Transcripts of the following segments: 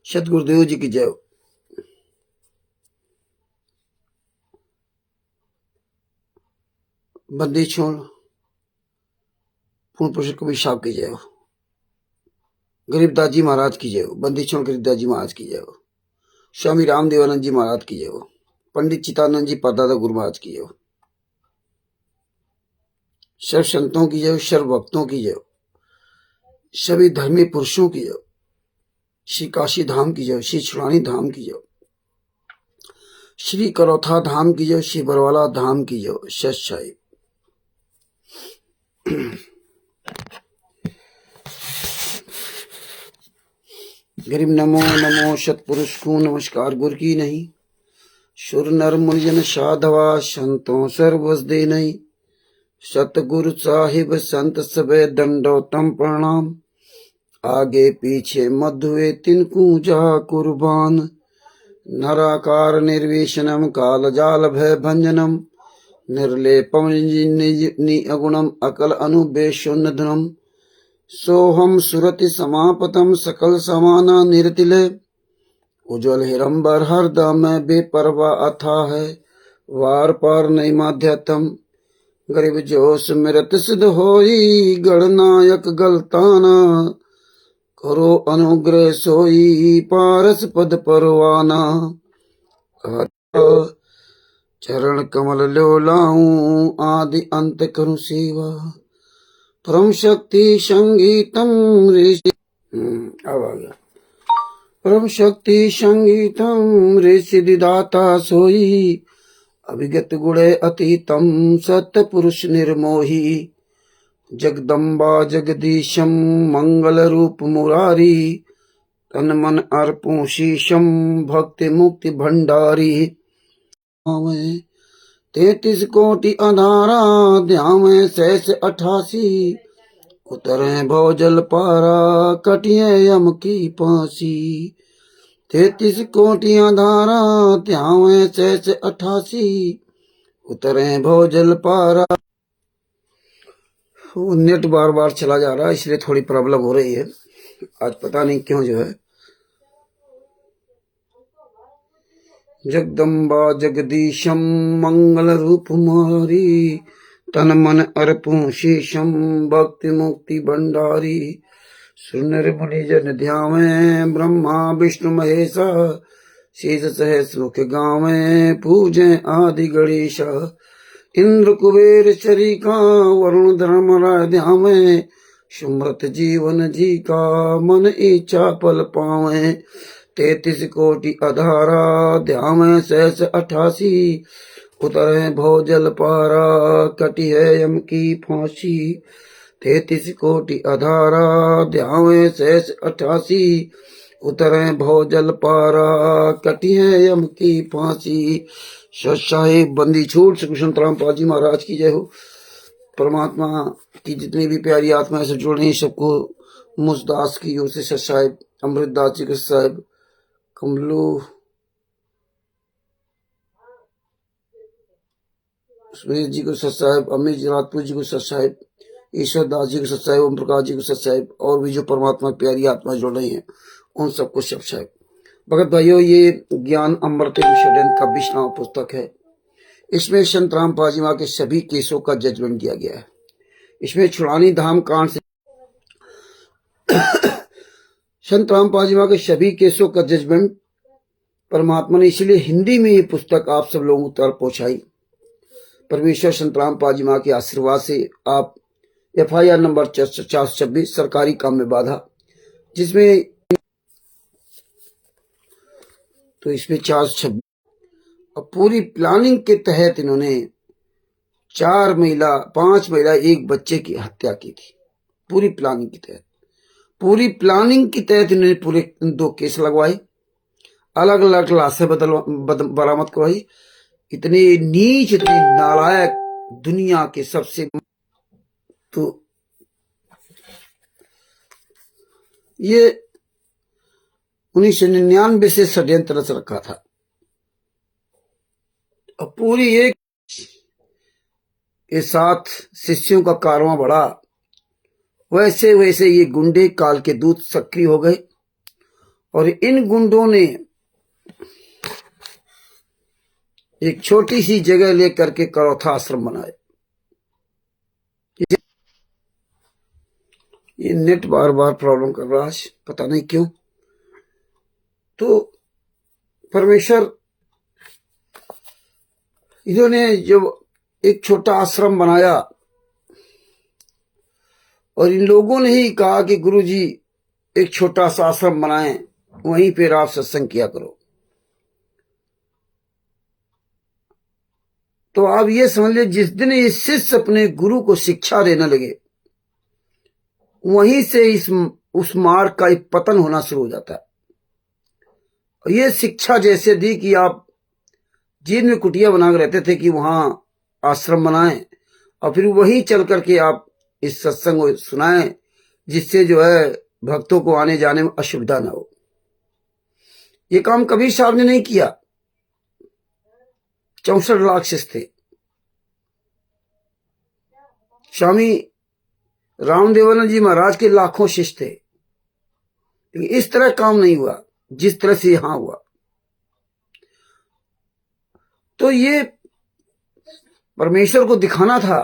सतगुरुदेव जी की जय हो। बंदी छोड़ पूर्ण पुरुष कबीर साहब की जय हो। गरीबदास जी महाराज की जय हो। बंदी छोड़ गरीबदास जी महाराज की जय हो। स्वामी रामदेवानंद जी महाराज की जय हो। पंडित चितानंद जी परदादा गुरु महाराज की जय हो। सर्व संतों की जय हो। सर्व भक्तों की जय हो। सभी धर्मी पुरुषों की जय हो। श्री काशी धाम की जय हो। श्री छुड़ानी धाम की जय हो। श्री करौथा धाम की जय हो। श्री बरवाला धाम की जय हो। सत साहिब। गरीब नमो नमो सतपुरुष को नमस्कार गुरु की नहीं। सुर नर मुनिजन साधवा संतों सर्वस दे नहीं। सतगुरु साहिब संत सबे दंडोतम प्रणाम। आगे पीछे मधुए तिनको जा कुर्बान। नराकार निर्वेशनम काल जाल भय भंजनम। निर्लेपम निगुणम अकल अनुबेशोन्नधनम। सोहम सुरति समापतम सकल समाना निरतिले। उज्ज्वल हिरंबर हरदम बेपरवा अथा है। वार पार नहीं माध्यतम। गरीब जोश मृत सिद्ध होई गणनायक गलताना। करो अनुग्रह सोई पारस पद परवाना। चरण कमल लो लाऊं आदि अंत करूं सेवा। परम शक्ति संगीतम ऋषि अब आ गया। परम शक्ति संगीतम ऋषि दाता सोई। अभिगत गुणे अतीतम सत्य पुरुष निर्मोही। जगदम्बा जगदीशम मंगल रूप मुरारी। तन मन अर्पू शीशम भक्ति मुक्ति भंडारी। 33 कोटि अधारा ध्यान शेष 88। उतरे भोजल पारा कटिए यम की फांसी। 33 कोटि अधारा ध्यान शेष 88। उतरे भोजल पारा। नेट बार बार चला जा रहा है इसलिए थोड़ी प्रॉब्लम हो रही है आज, पता नहीं क्यों जो है। जगदम्बा जगदीशम मंगल रूप मारी। तन मन अर्पू शीशम भक्ति मुक्ति भंडारी। सुनर मुनि जन ध्यावे ब्रह्मा विष्णु महेशा। शीश सहस मुख गावे पूजे आदि गणेश। इंद्र कुबेर शरीका वरुण धर्मराय ध्यावे। सुमृत जीवन जी का मन इच्छा पल पावे। 33 कोटि अधारा ध्यान शेष 88। उतरे भोजल पारा कटी है यम की फांसी। 33 कोटि अधारा ध्यान शेष 88। उतरे भोजल पारा कटी है यम की फांसी। सत साहिब। बंदी छूट श्री कृष्ण रामपाल जी महाराज की जय हो। परमात्मा की जितनी भी प्यारी आत्माएं से जुड़ रही सबको मुझदास की ओर से सत साहिब। अमृतदास जी के साहिब, कमलू सुरेश जी को सत साहिब, अमित जी राजपूत जी को सत साहिब, ईश्वर दास जी को सत साहिब, ओम प्रकाश जी को सत साहिब और भी जो परमात्मा प्यारी आत्मा जुड़ रही हैं उन सबको सत साहिब। भगत भाइयों, ये ज्ञान अमृत षड्यंत्र का 20वां पुस्तक है। इसमें संत रामपाल जी महाराज के सभी केसों का जजमेंट दिया गया है। इसमें छुड़ानी धाम कांड से संत रामपाल जी महाराज के सभी केसों का जजमेंट परमात्मा ने इसलिए हिंदी में ये पुस्तक आप सब लोगों तक पहुंचाई। परमेश्वर संत रामपाल जी महाराज के आशीर्वाद से आप FIR नंबर 426 सरकारी काम में बाधा, जिसमें तो इसमें 426 और पूरी प्लानिंग के तहत इन्होंने 5 महिला 1 बच्चे की हत्या की थी। पूरी प्लानिंग के तहत इन्होंने पूरे 2 केस लगवाए, अलग अलग लाशें बरामद करवाई। इतने नीच इतने नालायक दुनिया के सबसे, तो ये 1999 से षड्यंत्र रच रखा था। और पूरी एक के साथ शिष्यों का कारवां बढ़ा, वैसे वैसे ये गुंडे काल के दूत सक्रिय हो गए और इन गुंडों ने एक छोटी सी जगह लेकर के करौथा आश्रम बनाया। ये नेट बार बार प्रॉब्लम कर रहा है, पता नहीं क्यों। तो परमेश्वर, इन्होंने जब एक छोटा आश्रम बनाया और इन लोगों ने ही कहा कि गुरुजी एक छोटा सा आश्रम बनाएं, वहीं पर आप सत्संग किया करो। तो आप ये समझ ले, जिस दिन ये शिष्य अपने गुरु को शिक्षा देने लगे, वहीं से उस मार्ग का एक पतन होना शुरू हो जाता है। और ये शिक्षा जैसे दी कि आप जिन में कुटिया बनाकर रहते थे कि वहां आश्रम बनाएं और फिर वहीं चल करके आप इस सत्संग को सुनाएं, जिससे जो है भक्तों को आने जाने में असुविधा ना हो। ये काम कबीर साहब ने नहीं किया। 64 लाख शिष्य थे। स्वामी रामदेवानंद जी महाराज के लाखों शिष्य थे, लेकिन इस तरह काम नहीं हुआ जिस तरह से यहां हुआ। तो ये परमेश्वर को दिखाना था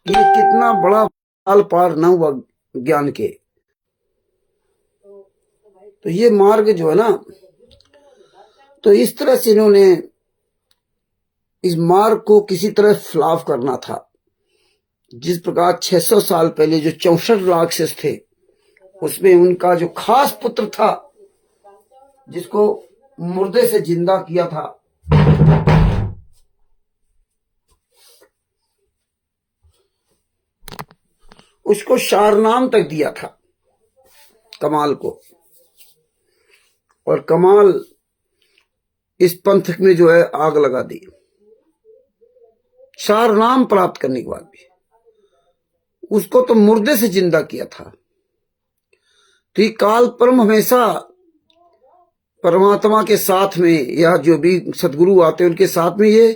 कि ये कितना बड़ा पाल पार न हुआ ज्ञान के। तो ये मार्ग जो है ना, तो इस तरह से इन्होंने इस मार्ग को किसी तरह फ्लाफ करना था। जिस प्रकार 600 साल पहले जो 64 लाख शिष्य थे, उसमें उनका जो खास पुत्र था जिसको मुर्दे से जिंदा किया था, उसको शारनाम तक दिया था कमाल को। और कमाल इस पंथ में जो है आग लगा दी शारनाम प्राप्त करने के बाद भी। उसको तो मुर्दे से जिंदा किया था। तो ये काल परम हमेशा परमात्मा के साथ में, या जो भी सदगुरु आते हैं उनके साथ में, ये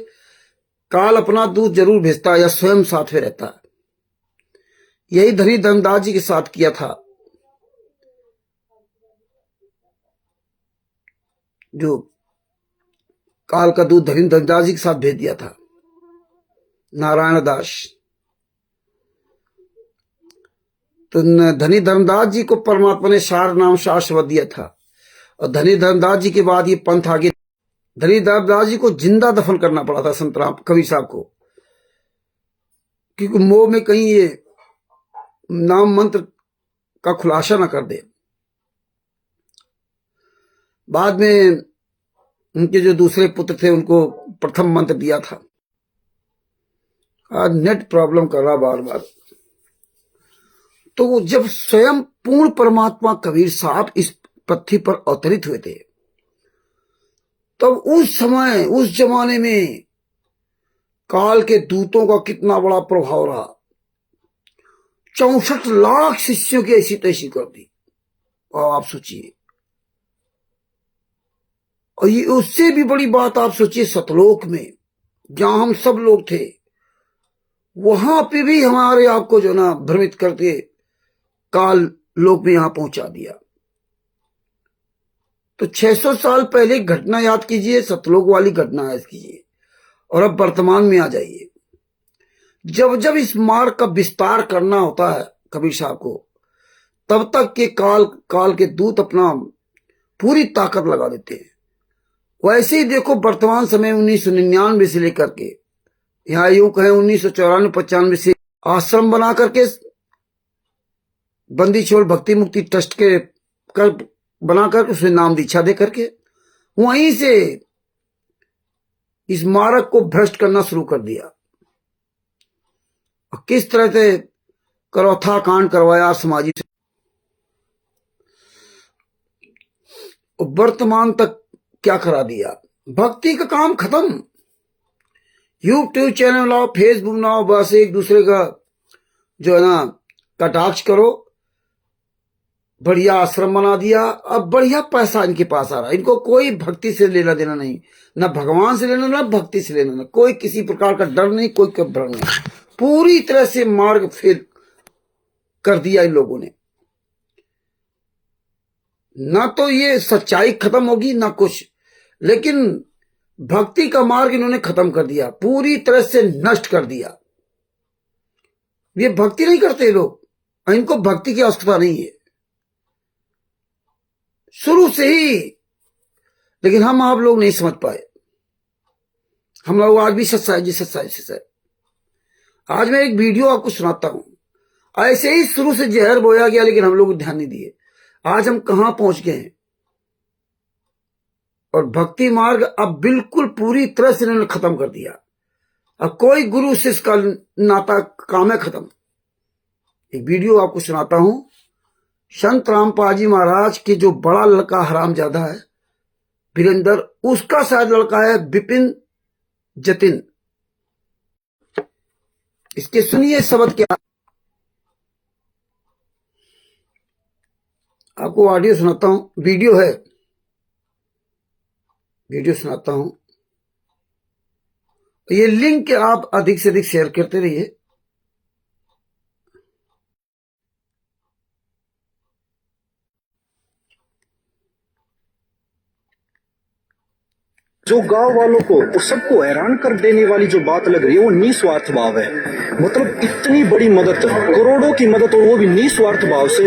काल अपना दूत जरूर भेजता है या स्वयं साथ में रहता है। यही धनी धर्मदास जी के साथ किया था, जो काल का दूत धनी धर्मदास जी के साथ भेज दिया था, नारायण दास। तो धनी धर्मदास जी को परमात्मा ने सार नाम शाश्वत दिया था। और धनी धर्मदास जी के बाद ये पंथ आगे, धनी धर्मदास जी को जिंदा दफन करना पड़ा था संत राम कबीर साहब को, क्योंकि मोह में कहीं ये नाम मंत्र का खुलासा ना कर दे। बाद में उनके जो दूसरे पुत्र थे उनको प्रथम मंत्र दिया था। आज नेट प्रॉब्लम कर रहा बार बार। तो जब स्वयं पूर्ण परमात्मा कबीर साहब इस पृथ्वी पर अवतरित हुए थे, तब उस समय उस जमाने में काल के दूतों का कितना बड़ा प्रभाव रहा। 64 लाख शिष्यों की ऐसी तैसी कर दी। और आप सोचिए, और ये उससे भी बड़ी बात आप सोचिए, सतलोक में जहां हम सब लोग थे, वहां पे भी हमारे आपको जो ना भ्रमित करके काल लोक में यहां पहुंचा दिया। तो 600 साल पहले घटना याद कीजिए, सतलोक वाली घटना याद कीजिए, और अब वर्तमान में आ जाइए। जब जब इस मार्ग का विस्तार करना होता है कबीर साहब को, तब तक के काल के दूत अपना पूरी ताकत लगा देते हैं। वैसे ही देखो वर्तमान समय 1999 से लेकर के, यहाँ यूं कहें 1994-95 से आश्रम बना करके, बंदी छोड़ भक्ति मुक्ति ट्रस्ट के कर बनाकर उसमें नाम दीक्षा दे करके वहीं से इस मार्ग को भ्रष्ट करना शुरू कर दिया। और किस तरह से करौथा कांड करवाया समाजी से, वर्तमान तक क्या करा दिया। भक्ति का काम खत्म। यूट्यूब चैनल लाओ, फेसबुक लाओ, बस एक दूसरे का जो है ना कटाक्ष करो। बढ़िया आश्रम बना दिया, अब बढ़िया पैसा इनके पास आ रहा है। इनको कोई भक्ति से लेना देना नहीं, ना भगवान से लेना, ना भक्ति से लेना, ना कोई किसी प्रकार का डर नहीं, कोई भ्रम नहीं। पूरी तरह से मार्ग फेल कर दिया इन लोगों ने। ना तो ये सच्चाई खत्म होगी ना कुछ, लेकिन भक्ति का मार्ग इन्होंने खत्म कर दिया, पूरी तरह से नष्ट कर दिया। ये भक्ति नहीं करते लोग, इनको भक्ति की आवश्यकता नहीं है शुरू से ही, लेकिन हम आप लोग नहीं समझ पाए। हम लोग आज भी सच्चाई जी सच्चाई सच्चाई। आज मैं एक वीडियो आपको सुनाता हूं, ऐसे ही शुरू से जहर बोया गया, लेकिन हम लोग ध्यान नहीं दिए। आज हम कहां पहुंच गए हैं, और भक्ति मार्ग अब बिल्कुल पूरी तरह से इन्होंने खत्म कर दिया। अब कोई गुरु शिष्य का नाता काम है खत्म। एक वीडियो आपको सुनाता हूं, संत रामपाल जी महाराज के जो बड़ा लड़का हरामजादा है वीरेंद्र, उसका शायद लड़का है विपिन जतिन। इसके सुनिए शब्द क्या। आपको ऑडियो सुनाता हूं, वीडियो है, वीडियो सुनाता हूं। ये लिंक आप अधिक से अधिक शेयर करते रहिए। जो गांव वालों को और सबको हैरान कर देने वाली जो बात लग रही है वो निस्वार्थ भाव है। मतलब इतनी बड़ी मदद, करोड़ों की मदद, और वो भी निस्वार्थ भाव से।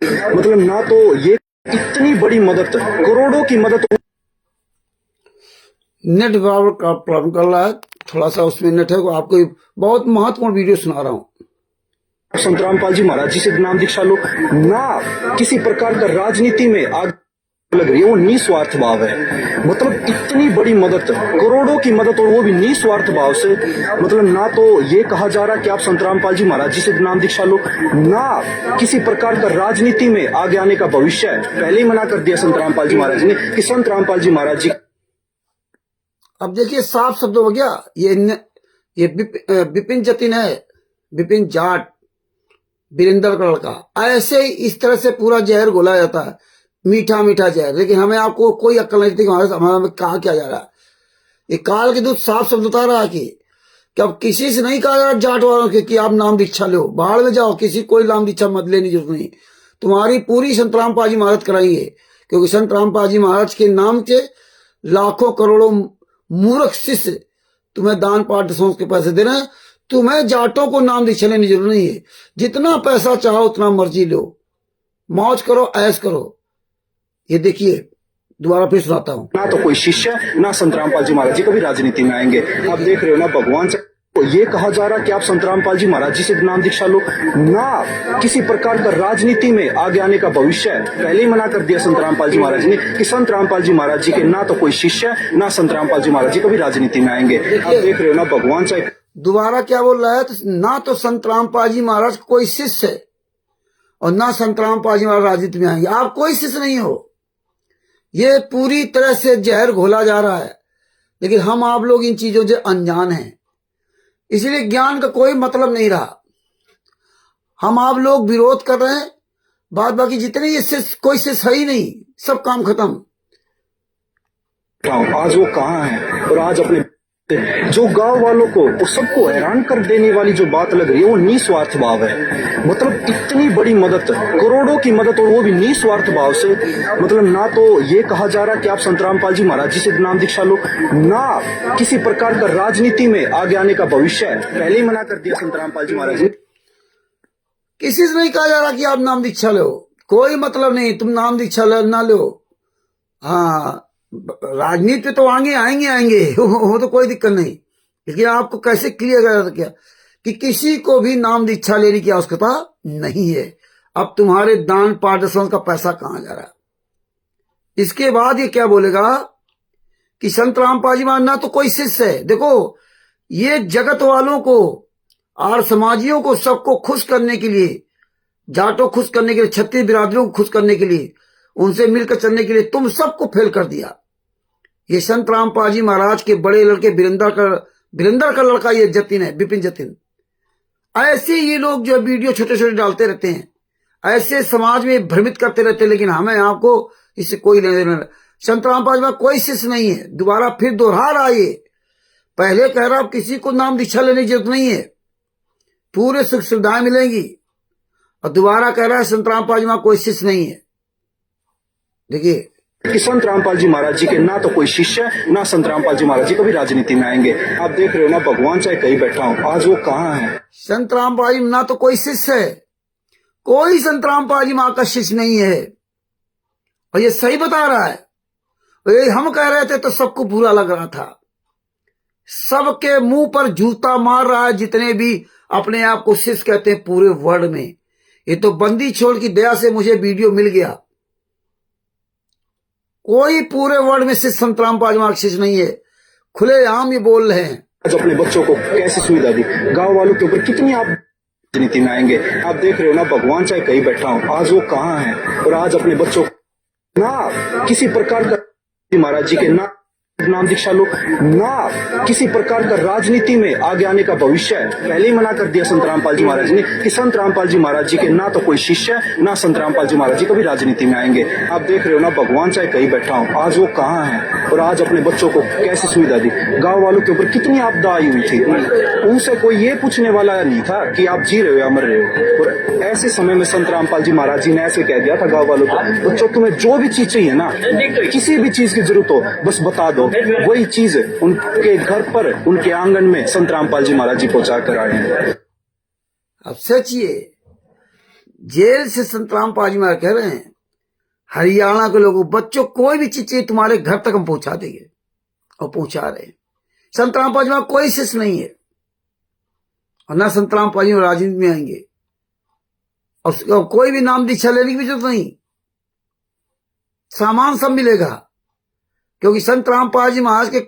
मतलब ना तो ये इतनी बड़ी मदद, करोड़ों की मदद। नेट बराबर का प्रॉब्लम कर रहा है, थोड़ा सा उसमें नेट है। आपको बहुत महत्वपूर्ण वीडियो सुना रहा हूं। संत रामपाल जी महाराज जी से नाम दीक्षा लो ना, किसी प्रकार का राजनीति में आग लग रही है, वो निस्वार्थ भाव है। मतलब इतनी बड़ी मदद, करोड़ों की मदद, और वो भी निस्वार्थ भाव से। मतलब ना तो ये कहा जा रहा कि आप संत रामपाल जी महाराज जी से नाम दीक्षा लो ना, किसी प्रकार का राजनीति में आगे आने का भविष्य है। पहले ही मना कर दिया संत रामपाल जी महाराज जी ने कि संत रामपाल जी महाराज जी। अब देखिए साफ शब्दों हो गया। ये विपिन जतिन है, विपिन जाट, वीरेंद्र का लड़का। ऐसे ही इस तरह से पूरा जहर घोला जाता है, मीठा मीठा जहर। लेकिन हमें आपको कोई अक्ल नहीं थी कि हमारे कहा क्या जा रहा है। ये काल के दूत साफ शब्द बता रहा है कि अब किसी से नहीं कहा जा रहा जाट वालों के कि आप नाम दीक्षा लो, बाहर में जाओ, किसी कोई नाम दीक्षा मत लेने की जरूरत नहीं। तुम्हारी पूरी संत रामपाल जी महाराज कराएंगे, क्योंकि संत रामपाल जी महाराज के नाम के लाखों करोड़ों मूर्ख शिष्य तुम्हें दान पाठ सोच के पैसे दे रहे हैं। तुम्हें जाटों को नाम दीक्षा लेने की जरूरत नहीं है। जितना पैसा चाहो उतना मर्जी लो, मौज करो, ऐश करो। ये देखिए, दोबारा फिर सुनाता हूं। ना तो कोई शिष्य, ना संत रामपाल जी महाराज जी कभी राजनीति में आएंगे। आप देख रहे हो ना, भगवान से तो ये कहा जा रहा कि आप संत रामपाल जी महाराज जी से नाम दीक्षा लो ना, किसी प्रकार का राजनीति में आगे आने का भविष्य है। पहले ही मना कर दिया संत रामपाल जी महाराज ने कि संत रामपाल जी महाराज जी के ना तो कोई शिष्य, ना संत रामपाल जी महाराज जी कभी राजनीति में आएंगे। आप देख रहे हो ना, भगवान से दोबारा क्या बोल रहा है, तो ना तो संत रामपाल जी महाराज कोई शिष्य है, और ना संत रामपाल जी महाराज राजनीति में आएंगे। आप कोई शिष्य नहीं हो। ये पूरी तरह से जहर घोला जा रहा है, लेकिन हम आप लोग इन चीजों से अनजान हैं, इसलिए ज्ञान का कोई मतलब नहीं रहा। हम आप लोग विरोध कर रहे हैं, बाद बाकी जितने ये शिष्य, कोई शिष्य है ही नहीं, सब काम खत्म। आज वो कहाँ है, और आज अपने जो गांव वालों को और सबको हैरान कर देने वाली जो बात लग रही है वो निस्वार्थ भाव है। मतलब इतनी बड़ी मदद, करोड़ों की मदद, और वो भी निस्वार्थ भाव से। मतलब ना तो ये कहा जा रहा कि आप संत रामपाल जी महाराज जी से नाम दीक्षा लो ना, किसी प्रकार का राजनीति में आगे आने का भविष्य है। पहले ही मना कर दिया संत रामपाल जी महाराज जी। किसी से नहीं कहा जा रहा कि आप नाम दीक्षा लो, कोई मतलब नहीं, तुम नाम दीक्षा ना लो। हाँ, राजनीति पे तो आएंगे आएंगे वो तो कोई दिक्कत नहीं, लेकिन आपको कैसे क्लियर कर क्या कि किसी को भी नाम दीक्षा लेने की आवश्यकता नहीं है। अब तुम्हारे दान पाठशाला का पैसा कहां जा रहा है। इसके बाद ये क्या बोलेगा कि संत रामपाल जी महाराज ना तो कोई शिष्य है। देखो, ये जगत वालों को, आर्य समाजियों को, सबको खुश करने के लिए, जाटों खुश करने के लिए, छत्तीस बिरादरियों को खुश करने के लिए, उनसे मिलकर चलने के लिए तुम सबको फेल कर दिया। ये संत रामपाल जी महाराज के बड़े लड़के वीरेंद्र का लड़का ये जतिन है, विपिन जतिन। ऐसे ये लोग जो वीडियो छोटे छोटे डालते रहते हैं, ऐसे समाज में भ्रमित करते रहते हैं, लेकिन हमें आपको इससे कोई लेने देना। संत रामपाल जी महाराज कोई शिष्य नहीं है। दोबारा फिर दोहरा रहा है, पहले कह रहा किसी को नाम दीक्षा लेने की जरूरत नहीं है, पूरे सुख सुविधाएं मिलेंगी। और दोबारा कह रहा है संत रामपाल जी महाराज कोई शिष्य नहीं है। देखिए कि संत रामपाल जी महाराज जी के ना तो कोई शिष्य ना संत रामपाल जी महाराज जी कभी राजनीति में आएंगे। आप देख रहे हो ना, भगवान चाहे कहीं बैठा हो, आज वो कहाँ है। संत रामपाल जी ना तो कोई शिष्य है, कोई संत रामपाल जी महाराज का शिष्य नहीं है, और ये सही बता रहा है। और ये हम कह रहे थे तो सबको बुरा लग रहा था, सबके मुंह पर जूता मार रहा है जितने भी अपने आप को शिष्य कहते हैं पूरे वर्ल्ड में। ये तो बंदी छोड़ की दया से मुझे वीडियो मिल गया, कोई पूरे वर्ल्ड में शिष्य संत रामपाल जी महाराज शिष्य नहीं है, खुलेआम ये बोल रहे हैं। आज अपने बच्चों को कैसी सुविधा दी, गांव वालों के ऊपर कितनी आप राजनीति में आएंगे। आप देख रहे हो ना, भगवान चाहे कहीं बैठा हो, आज वो कहाँ है। और आज अपने बच्चों को ना किसी प्रकार का महाराज जी के ना नाम दीक्षा लो, ना किसी प्रकार का राजनीति में आगे आने का भविष्य है। पहले ही मना कर दिया संत रामपाल जी महाराज ने कि संत रामपाल जी महाराज जी के ना तो कोई शिष्य ना संत रामपाल जी महाराज जी कभी राजनीति में आएंगे। आप देख रहे हो ना, भगवान चाहे कहीं बैठा हो, आज वो कहाँ है। और आज अपने बच्चों को कैसी सुविधा दी, गांव वालों के ऊपर कितनी आपदा आई हुई थी, उनसे कोई ये पूछने वाला नहीं था कि आप जी रहे हो या मर रहे हो। और ऐसे समय में संत रामपाल जी महाराज जी ने ऐसे कह दिया था गांव वालों को, बच्चों तुम्हें जो भी चीज चाहिए ना, किसी भी चीज की जरूरत हो बस बता दो, वही चीज उनके घर पर उनके आंगन में संत रामपाल जी महाराज जी पहुंचा कर आए हैं। अब सोचिए, जेल से संत रामपाल जी महाराज कह रहे हैं हरियाणा के लोगों बच्चों कोई भी चीज चाहिए तुम्हारे घर तक हम पहुंचा देंगे, और पहुंचा रहे हैं। संत रामपाल जी महाराज कोई शिष्य नहीं है, और ना संत रामपाल जी राजनीति में आएंगे, और कोई भी नाम दीक्षा लेने की भी जरूरत नहीं, सामान सब मिलेगा। क्योंकि संत रामपाल जी महाराज के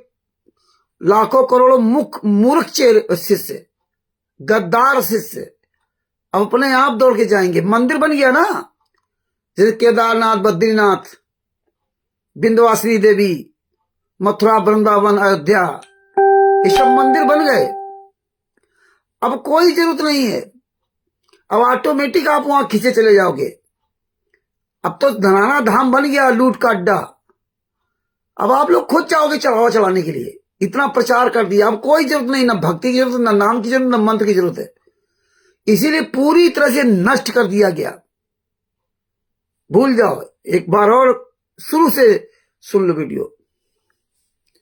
लाखों करोड़ों मूर्ख शिष्य, गद्दार शिष्य अब अपने आप दौड़ के जाएंगे। मंदिर बन गया ना, जैसे केदारनाथ, बद्रीनाथ, विंध्यवासिनी देवी, मथुरा, वृंदावन, अयोध्या, ये सब मंदिर बन गए। अब कोई जरूरत नहीं है, अब ऑटोमेटिक आप वहां खींचे चले जाओगे। अब तो धनाना धाम बन गया, लूट का अड्डा। अब आप लोग खुद चाहोगे चढ़ावा चलाने के लिए, इतना प्रचार कर दिया। अब कोई जरूरत नहीं, ना भक्ति की जरूरत, ना नाम की जरूरत, ना मंत्र की जरूरत है। इसीलिए पूरी तरह से नष्ट कर दिया गया। भूल जाओ, एक बार और शुरू से सुन लो वीडियो।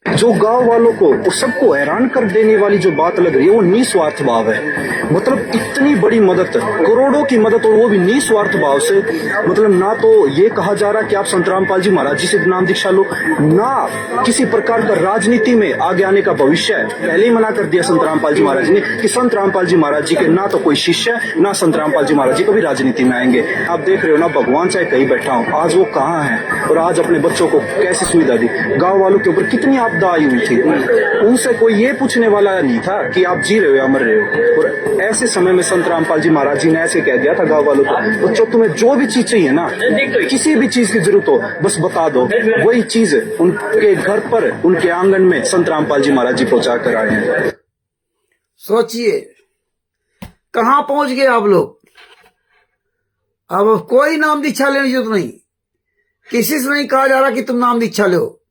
जो गांव वालों को वो सबको हैरान कर देने वाली जो बात लग रही है वो निस्वार्थ भाव है। मतलब इतनी बड़ी मदद, करोड़ों की मदद, और वो भी निस्वार्थ भाव से। मतलब ना तो ये कहा जा रहा कि आप संत रामपाल जी महाराज जी से नाम दीक्षा लो, ना किसी प्रकार का राजनीति में आगे आने का भविष्य है। पहले ही मना कर दिया संत रामपाल जी महाराज ने कि संत रामपाल जी महाराज जी के ना तो कोई शिष्य ना संत रामपाल जी महाराज जी कभी राजनीति में आएंगे। आप देख रहे हो ना, भगवान चाहे कहीं बैठा हो, आज वो कहाँ है। और आज अपने बच्चों को कैसी सुविधा दी, गाँव वालों के ऊपर कितनी आपदा आई हुई थी, उनसे कोई ये पूछने वाला नहीं था कि आप जी रहे हो या मर रहे हो। और ऐसे समय में संत रामपाल जी महाराज जी ने ऐसे कह दिया था गांव वालों को, बच्चों तुम्हें जो भी चीज चाहिए ना, किसी भी चीज की जरूरत हो बस बता दो, वही चीज उनके घर पर उनके आंगन में संत रामपाल जी महाराज जी पहुंचा कर आए हैं। सोचिए कहां पहुंच गए आप लोग। अब कोई नाम दीक्षा लेने की जरूरत नहीं, किसी से नहीं कहा जा रहा कि तुम नाम दीक्षा लो,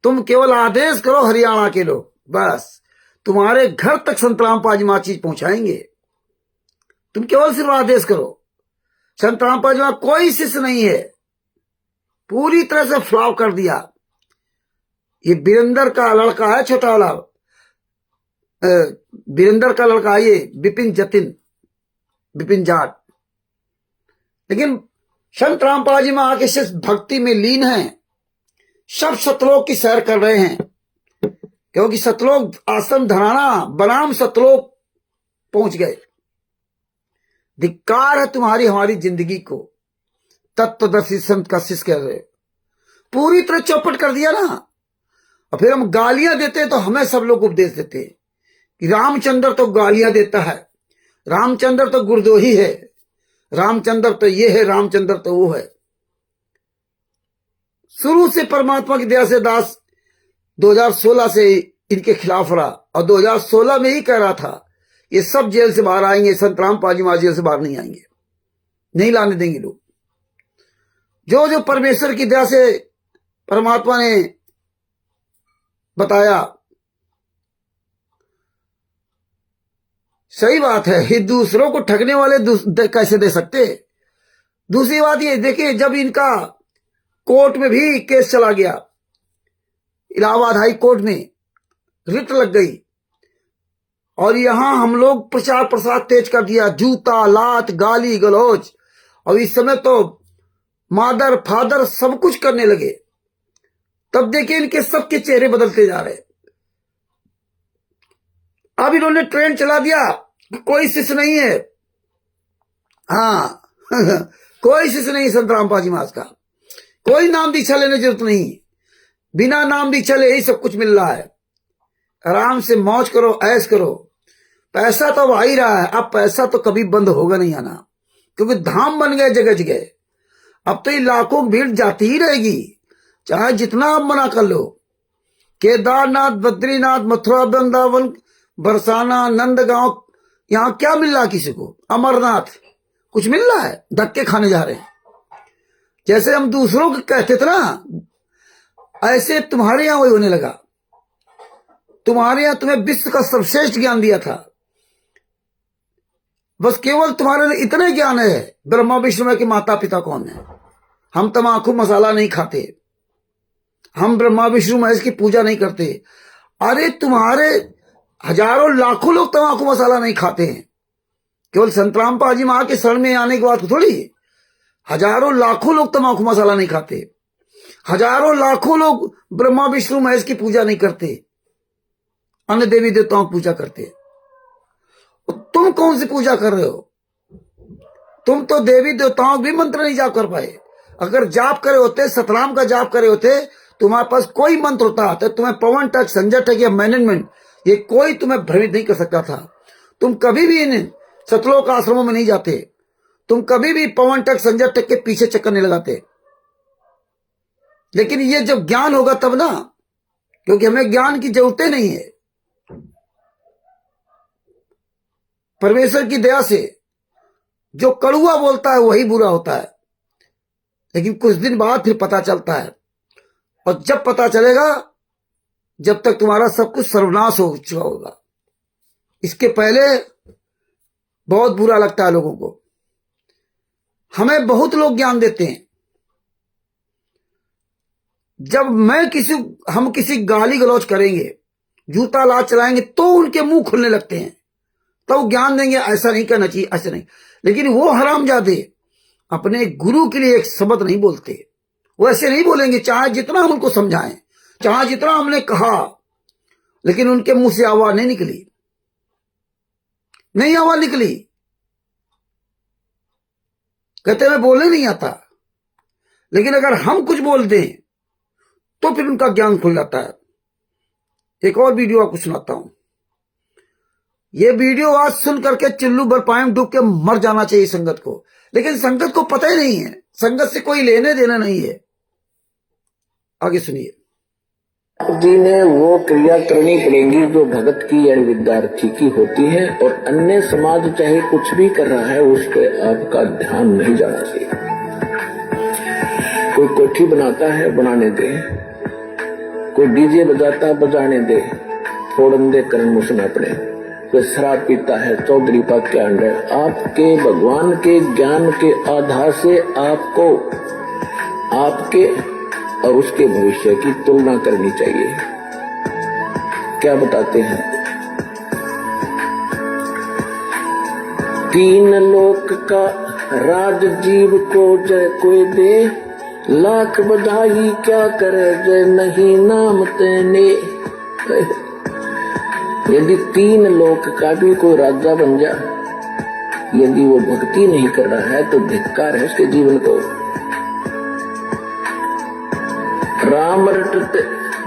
तुम केवल आदेश करो हरियाणा के लोग, बस तुम्हारे घर तक संत रामपाल जी महाराज चीज पहुंचाएंगे। तुम केवल सिर्फ आदेश करो। संत रामपाल जी महाराज कोई शिष्य नहीं है, पूरी तरह से फ्लॉप कर दिया। ये वीरेंद्र का लड़का है, छोटा वाला वीरेंद्र का लड़का है ये, विपिन जाट। लेकिन संत रामपाल जी महाराज के शिष्य भक्ति में लीन हैं, सब सतलोक की सैर कर रहे हैं। क्योंकि सतलोक आश्रम धनाना बनाम सतलोक पहुंच गए। धिक्कार है तुम्हारी हमारी जिंदगी को, तत्वदर्शी संत का शिष्य कह रहे, पूरी तरह चौपट कर दिया ना। और फिर हम गालियां देते हैं तो हमें सब लोग उपदेश देते हैं कि रामचंद्र तो गालियां देता है, रामचंद्र तो गुरद्रोही है, रामचंद्र तो ये है, रामचंद्र तो वो है। शुरू से परमात्मा की दया से दास 2016 से इनके खिलाफ रहा, और 2016 में ही कह रहा था ये सब जेल से बाहर आएंगे, संत रामपाल जी महाराज जेल से बाहर नहीं आएंगे, नहीं लाने देंगे लोग। जो जो परमेश्वर की दया से परमात्मा ने बताया, सही बात है, ये दूसरों को ठगने वाले कैसे दे सकते। दूसरी बात ये देखिए, जब इनका कोर्ट में भी केस चला गया, इलाहाबाद हाई कोर्ट में रिट लग गई, और यहां हम लोग प्रचार प्रसार तेज कर दिया, जूता लात गाली गलौज, और इस समय तो मादर फादर सब कुछ करने लगे। तब देखिए इनके सबके चेहरे बदलते जा रहे। अब इन्होंने ट्रेंड चला दिया, कोई शिष्य नहीं है, हाँ कोई शिष्य नहीं संत रामपाल महाराज का, कोई नाम दीक्षा लेने की जरूरत नहीं, बिना नाम दीक्षा ले ही सब कुछ मिल रहा है। आराम से मौज करो, ऐश करो, पैसा तो आ ही रहा है। अब पैसा तो कभी बंद होगा नहीं आना, क्योंकि धाम बन गए जगह जगह। अब तो ये लाखों भीड़ जाती ही रहेगी, चाहे जितना आप मना कर लो। केदारनाथ, बद्रीनाथ, मथुरा, वृंदावन, बरसाना, नंदगांव, यहां क्या मिल रहा किसी को? अमरनाथ कुछ मिल रहा है? धक्के खाने जा रहे हैं। जैसे हम दूसरों को कहते थे ना, ऐसे तुम्हारे यहां वही होने लगा। तुम्हारे यहां तुम्हें विश्व का सर्वश्रेष्ठ ज्ञान दिया था, बस केवल तुम्हारे लिए इतना ज्ञान है ब्रह्मा विष्णु के माता पिता कौन है। हम तमाकू मसाला नहीं खाते, हम ब्रह्मा विष्णु महेश की पूजा नहीं करते। अरे तुम्हारे हजारों लाखों लोग तमाकू मसाला नहीं खाते हैं, केवल संत रामपाल जी महाराज के शरण में आने के बाद थोड़ी। हजारों लाखों लोग तमाकू मसाला नहीं खाते, हजारों लाखों लोग ब्रह्मा विष्णु महेश की पूजा नहीं करते, अन्य देवी देवताओं की पूजा करते। तुम कौन सी पूजा कर रहे हो? तुम तो देवी देवताओं भी मंत्र नहीं जाप कर पाए। अगर जाप करे होते, सतराम का जाप करे होते, तुम्हारे पास कोई मंत्र होता तो तुम्हें पवन टक, संजय टक या मैनेजमेंट, ये कोई तुम्हें भ्रमित नहीं कर सकता था। तुम कभी भी इन सतलोक आश्रमों में नहीं जाते, तुम कभी भी पवन टक, संजय टक के पीछे चक्कर नहीं लगाते। लेकिन ये जब ज्ञान होगा तब ना, क्योंकि हमें ज्ञान की जरूरत नहीं है। परमेश्वर की दया से जो कड़ुआ बोलता है वही बुरा होता है, लेकिन कुछ दिन बाद फिर पता चलता है। और जब पता चलेगा, जब तक तुम्हारा सब कुछ सर्वनाश हो चुका होगा। इसके पहले बहुत बुरा लगता है लोगों को। हमें बहुत लोग ज्ञान देते हैं, जब हम किसी गाली गलौज करेंगे, जूता लात चलाएंगे, तो उनके मुंह खुलने लगते हैं, तो ज्ञान देंगे ऐसा नहीं करना चाहिए, ऐसा नहीं। लेकिन वो हरामजादे अपने गुरु के लिए एक शब्द नहीं बोलते। वो ऐसे नहीं बोलेंगे, चाहे जितना हम उनको समझाएं, चाहे जितना हमने कहा, लेकिन उनके मुंह से आवाज नहीं निकली, नहीं आवाज निकली। कहते मैं बोलने नहीं आता। लेकिन अगर हम कुछ बोल दें तो फिर उनका ज्ञान खुल जाता है। एक और वीडियो आपको सुनाता हूं। ये वीडियो आज सुन करके चिल्लू बरपाए डूब के मर जाना चाहिए संगत को, लेकिन संगत को पता ही नहीं है, संगत से कोई लेने देना नहीं है। आगे सुनिए। जी ने वो क्रिया करनी पड़ेगी जो भगत की या विद्यार्थी की होती है, और अन्य समाज चाहे कुछ भी कर रहा है उस पर आपका ध्यान नहीं जाना चाहिए। कोई कोठी बनाता है, बनाने दे। कोई डीजे बजाता है, बजाने दे, फोड़न दे कर्म उसने अपने। कोई शराब पीता है, चौधरी पाक के अंडर। आपके भगवान के ज्ञान के आधार से आपको आपके और उसके भविष्य की तुलना करनी चाहिए। क्या बताते हैं? तीन लोक का राज जीव को जय कोई दे, लाख बधाई क्या करे जय नहीं नाम तेने। यदि तीन लोक का भी कोई राजा बन जा, यदि वो भक्ति नहीं कर रहा है तो धिक्कार है उसके जीवन को। राम रटत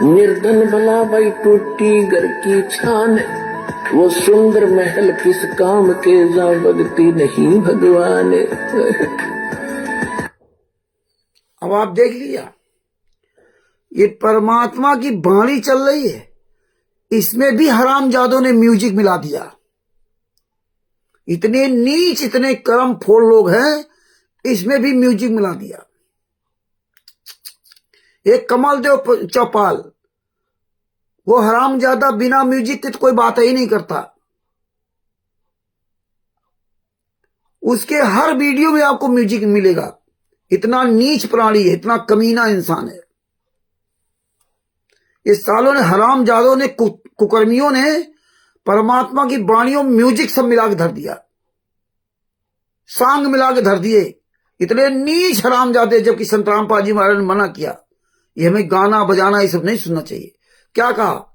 निर्धन भला भाई टूटी घर की छान, वो सुंदर महल किस काम के जा भक्ति नहीं भगवान। अब आप देख लिया, ये परमात्मा की बाणी चल रही है, इसमें भी हरामजादों ने म्यूजिक मिला दिया। इतने नीच, इतने कर्म फोड़ लोग हैं, इसमें भी म्यूजिक मिला दिया। एक कमल देव चौपाल, वो हरामजादा बिना म्यूजिक के तो कोई बात ही नहीं करता। उसके हर वीडियो में आपको म्यूजिक मिलेगा। इतना नीच प्राणी है, इतना कमीना इंसान है। इस सालों ने, हरामजादों ने, कुकर्मियों ने परमात्मा की वाणियों म्यूजिक सब मिला के धर दिया, सांग मिला के धर दिए। इतने नीच हरामजादे, जबकि संतराम पाजी महाराज ने मना किया, ये हमें गाना बजाना ये सब नहीं सुनना चाहिए। क्या कहा?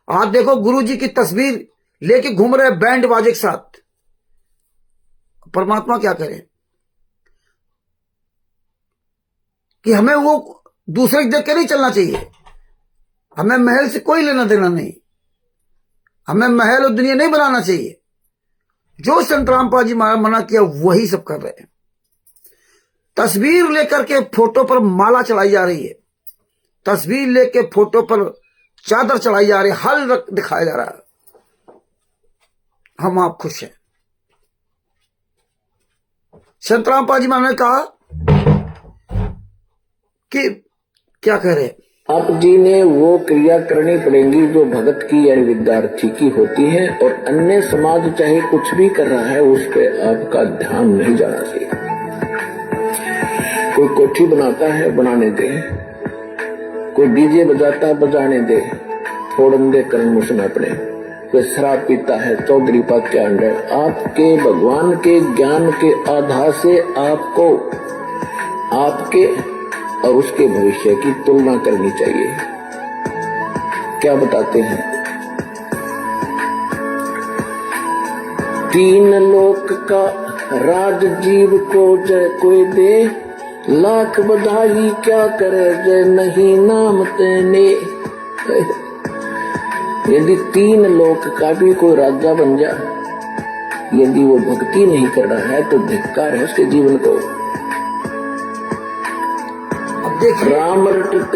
आज देखो गुरु जी की तस्वीर लेके घूम रहे बैंड बाजे के साथ। परमात्मा क्या करे कि हमें वो दूसरे देख के नहीं चलना चाहिए। हमें महल से कोई लेना देना नहीं, हमें महल और दुनिया नहीं बनाना चाहिए। जो संतराम पाजी महाराज मना किया वही सब कर रहे हैं। तस्वीर लेकर के फोटो पर माला चढ़ाई जा रही है, तस्वीर लेके फोटो पर चादर चढ़ाई जा रही है, हल दिखाया जा रहा है। हम आप खुश हैं। संतराम पाजी महाराज ने कहा कि क्या कह रहे हैं, आप जी ने वो क्रिया करनी पड़ेगी जो भगत की यानी विद्यार्थी की होती है, और अन्य समाज चाहे कुछ भी कर रहा है उस पर आपका ध्यान नहीं जाना चाहिए। कोई कोठी बनाता है, बनाने दे। कोई डीजे बजाता है, बजाने दे, फोड़न दे कर्म मुसन अपने। कोई शराब पीता है, चौधरी पाक के अंडर। आपके भगवान के ज्ञान के आधार से आपको आपके और उसके भविष्य की तुलना करनी चाहिए। क्या बताते हैं? 3 लोक का राज जीव को जय कोई दे, लाख बधाई क्या करे जय नहीं नाम तेने। यदि 3 लोक का भी कोई राजा बन जा, यदि वो भक्ति नहीं कर रहा है तो धिक्कार है उसके जीवन को। राम रटत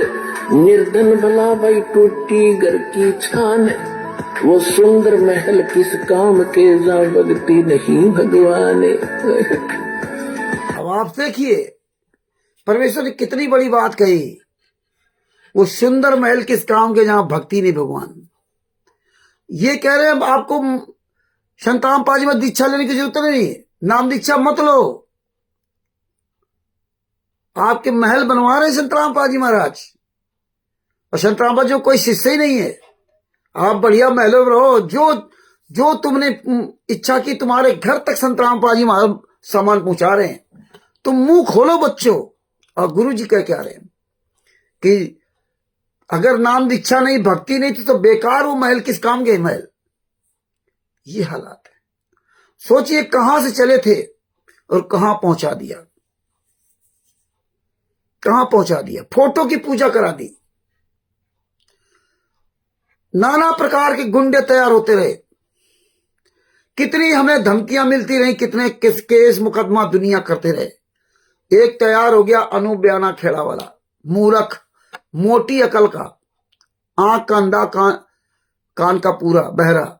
निर्धन भला भाई, टूटी घर की छान। वो सुंदर महल किस काम के, जा भक्ति नहीं भगवान। अब आप देखिए परमेश्वर ने कितनी बड़ी बात कही। वो सुंदर महल किस काम के, जहां भक्ति नहीं भगवान। ये कह रहे हैं आपको संतराम पाजी में दीक्षा लेने की जरूरत नहीं, नाम दीक्षा मत लो। आपके महल बनवा रहे संतराम पाजी महाराज, और संतराम पाजी कोई शिष्य ही नहीं है। आप बढ़िया महलों में रहो, जो तुमने इच्छा की तुम्हारे घर तक संतराम पाजी महाराज सामान पहुंचा रहे हैं। तुम मुंह खोलो बच्चों। और गुरु जी क्या रहे हैं कि अगर नाम दीक्षा नहीं, भक्ति नहीं, तो बेकार वो महल किस काम के महल। ये हालात है। सोचिए कहां से चले थे और कहां पहुंचा दिया, कहां पहुंचा दिया। फोटो की पूजा करा दी, नाना प्रकार के गुंडे तैयार होते रहे, कितनी हमें धमकियां मिलती रही, कितने केस मुकदमा दुनिया करते रहे। एक तैयार हो गया अनूप बयाना खेड़ा वाला, मूर्ख, मोटी अकल का, आंख का अंधा, कान का पूरा बहरा।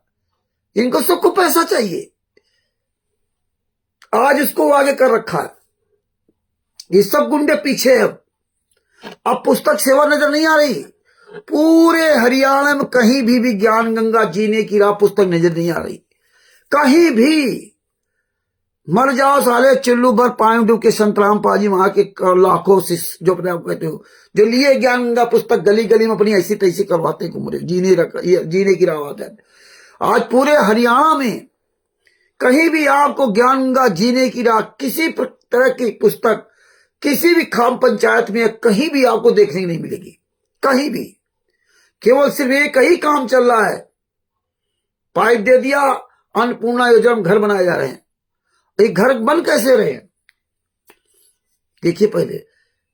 इनको सबको पैसा चाहिए। आज इसको आगे कर रखा है। ये सब गुंडे पीछे है। अब पुस्तक सेवा नजर नहीं आ रही। पूरे हरियाणा में कहीं भी ज्ञान गंगा जीने की राह पुस्तक नजर नहीं आ रही। कहीं भी मर जाओ साले चुल्लू भर पानी डूब के संतराम पाजी वहां के लाखों शिष्य जो अपने आप कहते हो, जो लिए ज्ञान गंगा पुस्तक गली गली में अपनी ऐसी तैसी करवाते घूम रहे, जीने की राह है। आज पूरे हरियाणा में कहीं भी आपको ज्ञान गंगा जीने की राह किसी तरह की पुस्तक किसी भी खाम पंचायत में कहीं भी आपको देखने नहीं मिलेगी। कहीं भी केवल सिर्फ एक ही काम चल रहा है। पाइप दे दिया, अन्नपूर्णा योजना में घर बनाए जा रहे हैं। ये घर बन कैसे रहे हैं? देखिए पहले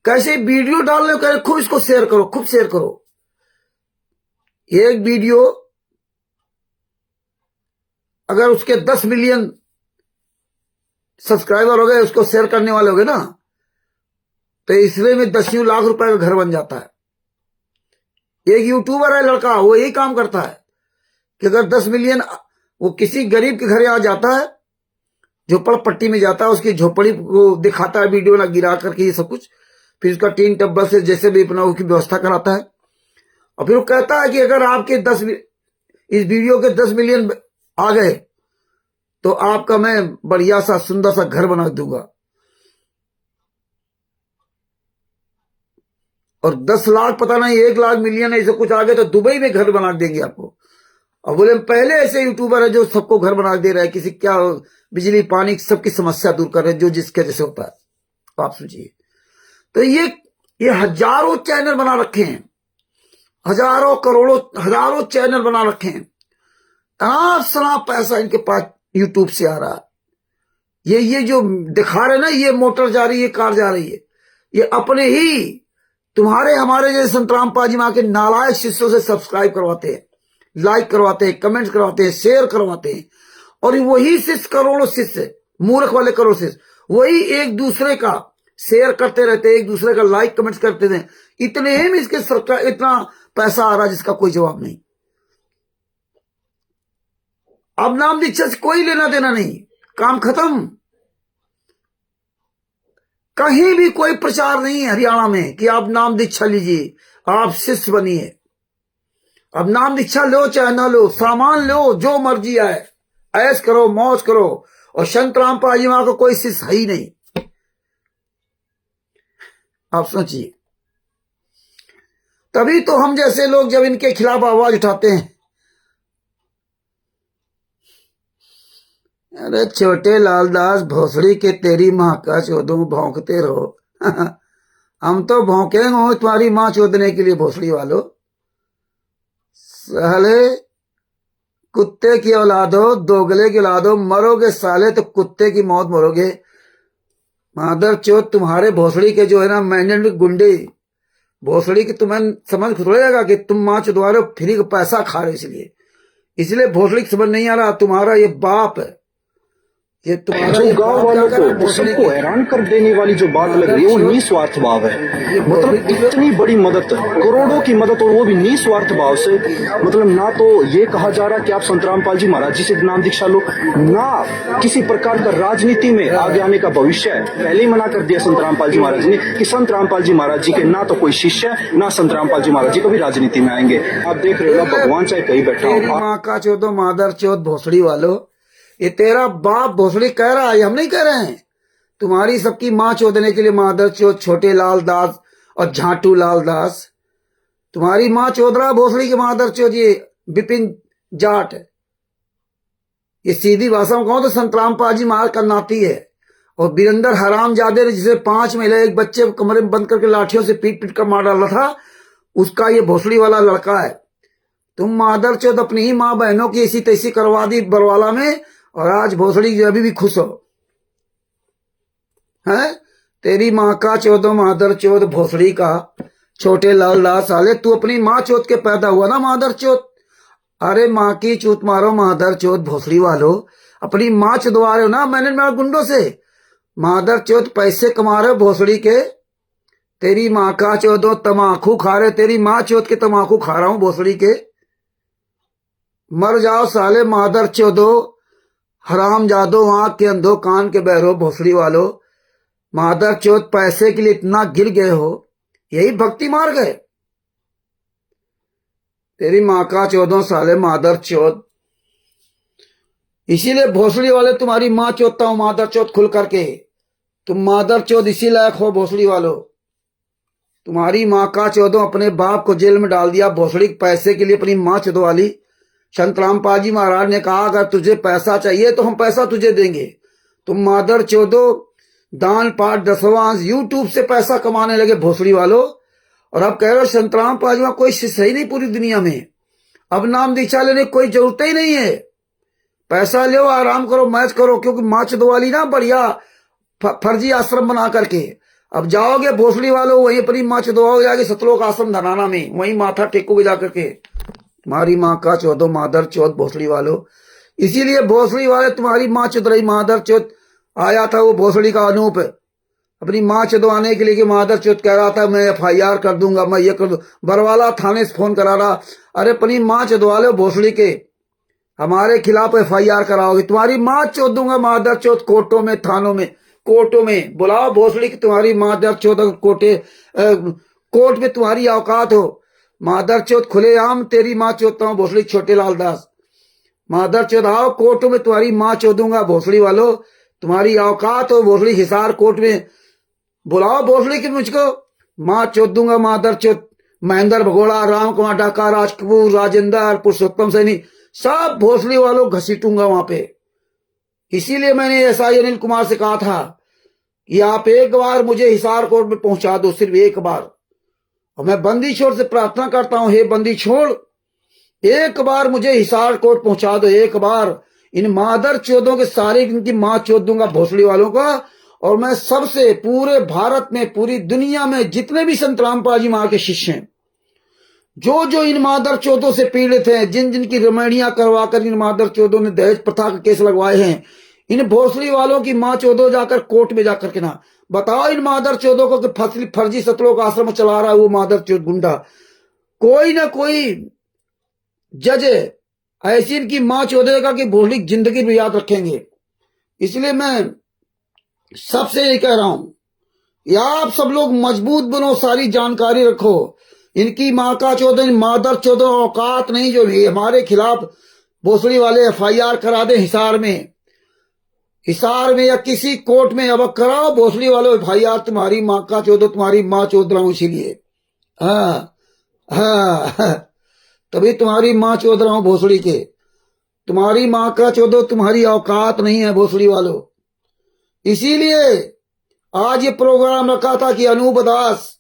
कैसे वीडियो डालने को खूब इसको शेयर करो, खूब शेयर करो। एक वीडियो अगर उसके 10 मिलियन सब्सक्राइबर हो गए, उसको शेयर करने वाले हो गए ना, तो इसलिए में 10 लाख रुपए का घर बन जाता है। एक यूट्यूबर है लड़का, वो यही काम करता है कि अगर 10 मिलियन वो किसी गरीब के घर आ जाता है, झोपड़ पट्टी में जाता है, उसकी झोपड़ी को दिखाता है वीडियो ना गिरा करके ये सब कुछ, फिर उसका टीन टब्बल से जैसे भी अपना उसकी व्यवस्था कराता है। और फिर वो कहता है कि अगर आपके इस वीडियो के 10 मिलियन आ गए तो आपका मैं बढ़िया सा सुंदर सा घर बना दूंगा, और 10 लाख पता नहीं 1 लाख मिलियन ऐसे कुछ आ गए तो दुबई में घर बना देंगे आपको। और बोले पहले ऐसे यूट्यूबर है जो सबको घर बना दे रहा है, किसी क्या बिजली पानी सबकी समस्या दूर कर रहे हैं, जो जिसके जैसे होता है। तो आप सोचिए, तो ये हजारों चैनल बना रखे हैं, हजारों करोड़ों हजारों चैनल बना रखे हैं, तनाव सनाव पैसा इनके पास यूट्यूब से आ रहा है। ये जो दिखा रहे ना, ये मोटर जा रही है, ये कार जा रही है, ये अपने ही तुम्हारे हमारे जैसे संतराम पाजी माँ के नालायक शिष्यों से सब्सक्राइब करवाते हैं, लाइक करवाते हैं, कमेंट करवाते हैं, शेयर करवाते हैं। और वही शिष्य, करोड़ों शिष्य, मूर्ख वाले करोड़ों शिष्य, वही एक दूसरे का शेयर करते रहते, एक दूसरे का लाइक कमेंट करते थे। इतने ही में इसके सरकार इतना पैसा आ रहा जिसका कोई जवाब नहीं। अब नाम दीक्षा से कोई लेना देना नहीं, काम खत्म। कहीं भी कोई प्रचार नहीं है हरियाणा में कि आप नाम दीक्षा लीजिए, आप शिष्य बनिए। अब नाम दीक्षा लो चाहे ना लो, सामान लो, जो मर्जी आए, ऐश करो, मौज करो। और संत रामपाल जी वहां को कोई शिष्य है ही नहीं। आप सोचिए, तभी तो हम जैसे लोग जब इनके खिलाफ आवाज उठाते हैं, अरे छोटे लालदास भोसड़ी के तेरी माँ का चोदू भौंकते रहो। हम तो भौंकेंगे तुम्हारी माँ चोदने के लिए, भोसड़ी वालों, साले कुत्ते की औलादो, दोगले की औलादो, मरोगे साले तो कुत्ते की मौत मरोगे। मादर चोद तुम्हारे भोसड़ी के जो है ना मैंडेट गुंडे, भोसड़ी की तुम्हें समझ खुलेगा कि तुम माँ चुदवा रहे हो, फ्री का पैसा खा रहे हो, इसलिए भोसड़ी की समझ नहीं आ रहा। तुम्हारा ये बाप है, ये तुम्हारा जो गांव वालों को सबको हैरान कर देने वाली जो बात लग रही है वो निस्वार्थ भाव है। मतलब इतनी बड़ी मदद, करोड़ों की मदद, और वो भी निस्वार्थ भाव से। मतलब ना तो ये कहा जा रहा कि आप संत रामपाल जी महाराज जी से नाम दीक्षा लो, ना किसी प्रकार का राजनीति में आगे आने का भविष्य है। पहले ही मना कर दिया संत रामपाल जी महाराज ने कि संत रामपाल जी महाराज जी के ना तो कोई शिष्य है, ना संत रामपाल जी महाराज जी कभी राजनीति में आएंगे। आप देख रहे हो भगवान चाहे कहीं बैठा हो। माँ का चौदो मादर चौथ भोसड़ी वालों, ये तेरा बाप भोसड़ी कह रहा है, हम नहीं कह रहे हैं। तुम्हारी सबकी मां चोदने के लिए मादर चोद छोटे लाल दास और झाटू लाल दास, तुम्हारी मां चोद रहा भोसड़ी के मादर चोद, ये बिपिन जाट, ये सीधी भाषा में कहूं तो संतराम पाजी मार का नाती है। और बीरेंद्र हराम जादे ने जिसे 5 महिला एक बच्चे को कमरे में बंद करके लाठियों से पीट पीट कर मार डाला था, उसका ये भोसड़ी वाला लड़का है। तुम मादर चोद अपनी ही माँ बहनों की ऐसी तैसी करवा दी बरवाला में, और आज भोसड़ी अभी भी खुश हो है। तेरी माँ का चौदह मादर चौथ भोसड़ी का छोटे लाल दास साले, तू अपनी माँ चौथ के पैदा हुआ ना मादर चौथ। अरे माँ की चूत मारो मादर चौथ भोसड़ी वालों, अपनी माँ चुदवा रहे हो ना मैंने मेरा गुंडों से। मादर चौथ पैसे कमा रहे हो भोसड़ी के, तेरी माँ का चौदह तमाकू खा रहे, तेरी माँ चौथ के तमाकू खा रहा हूं भोसड़ी के। मर जाओ साले मादर चौदो, हराम जादो, आंख के अंधो, कान के बहरो, भोसड़ी वालों। मादर चौथ पैसे के लिए इतना गिर गए हो, यही भक्ति मार गए। तेरी माँ का चौदह साले मादर चौथ, इसीलिए भोसड़ी वाले तुम्हारी माँ चौथता हूं मादर चौथ खुल करके। तुम मादर चौथ इसी लायक हो भोसड़ी वालों। तुम्हारी माँ का चौदह अपने बाप को जेल में डाल दिया भोसड़ी पैसे के लिए, अपनी माँ चौदह वाली। संत रामपाल जी महाराज ने कहा अगर तुझे पैसा चाहिए तो हम पैसा तुझे देंगे। तुम मादर चौदो दान पाठ दसवांश यूट्यूब से पैसा कमाने लगे भोसड़ी वालों, और अब कह रहे हो संत रामपाल जी कोई शिष्य ही नहीं पूरी दुनिया में, अब नाम दीक्षा लेने की कोई जरूरत ही नहीं है। पैसा लो, आराम करो, मैच करो, क्योंकि माँ चौदह वाली ना बढ़िया फर्जी आश्रम बना करके अब जाओगे भोसड़ी वालों, वहीं अपनी माँ चौदह जाके सतलोक आश्रम धनाना में वहीं माथा टेकोगे जाकर के। तुम्हारी माँ का चौदह मादर चौथ भोसड़ी वालों, इसीलिए भोसड़ी वाले तुम्हारी माँ चुदरई मादर चौथ। आया था वो भोसड़ी का अनूप अपनी माँ चुदवाने के लिए कि मादर चौथ कह रहा था मैं FIR कर दूंगा, मैं ये कर दूं। बरवाला थाने से फोन करा रहा, अरे अपनी माँ चुदवा लो भोसड़ी के, हमारे खिलाफ FIR कराओगे, तुम्हारी माँ चौथ दूंगा मादर चौथ। कोर्टों में, थानों में, कोर्टों में बुलाओ भोसड़ी की तुम्हारी मादर चौथ, कोर्ट में तुम्हारी औकात हो। मादर चौथ खुलेआम तेरी माँ चौथता हूं भोसड़ी छोटे लाल दास। मादर चौधाओ कोर्ट में तुम्हारी माँ चौधूंगा भोसड़ी वालों, तुम्हारी औकात हो भोसड़ी हिसार कोर्ट में, बुलाओ भोसड़ी की मुझको, माँ चौधूंगा मादर चौथ, महेंद्र भगोड़ा, राम कुमार ढाका, राज कपूर, राजेंद्र, पुरुषोत्तम सैनी, सब भोसड़ी वालों घसीटूंगा वहां पे। इसीलिए मैंने एसआई अनिल कुमार से कहा था कि आप एक बार मुझे हिसार कोर्ट में पहुंचा दो, सिर्फ एक बार। और मैं बंदी छोड़ से प्रार्थना करता हूं, हे बंदी छोड़, एक बार मुझे हिसार कोर्ट पहुंचा दो, एक बार। इन मादर चौधों के सारे इनकी मां चौध दूंगा भोसड़ी वालों का। और मैं सबसे पूरे भारत में, पूरी दुनिया में जितने भी संत रामपाल जी महाराज के शिष्य हैं, जो जो इन मादर चौधों से पीड़ित हैं, जिन जिन की रमणियां करवाकर इन मादर चौधों ने दहेज प्रथा के केस लगवाए हैं, इन भोसड़ी वालों की मां चौधो जाकर कोर्ट में जाकर के ना बताओ इन मादर चौधों को कि फर्जी सतलोक आश्रम चला रहा है वो मादर चौध गुंडा। कोई ना कोई जज ऐसी इनकी मां चौधेगा कि भोसड़ी जिंदगी में याद रखेंगे। इसलिए मैं सबसे यही कह रहा हूं कि आप सब लोग मजबूत बनो, सारी जानकारी रखो। इनकी माँ का चौधरी मादर चौधो औकात नहीं जो हमारे खिलाफ भोसड़ी वाले एफआईआर करा दे हिसार में या किसी कोर्ट में। अब कराओ भोसड़ी वालों एफआईआर, तुम्हारी माँ का चौधो, तुम्हारी माँ चौध रहा हूं इसीलिए। हाँ हाँ, तभी तुम्हारी माँ चौध रहा हूं भोसड़ी के। तुम्हारी माँ का चौधो, तुम्हारी औकात नहीं है भोसड़ी वालों। इसीलिए आज ये प्रोग्राम रखा था कि अनूप दास,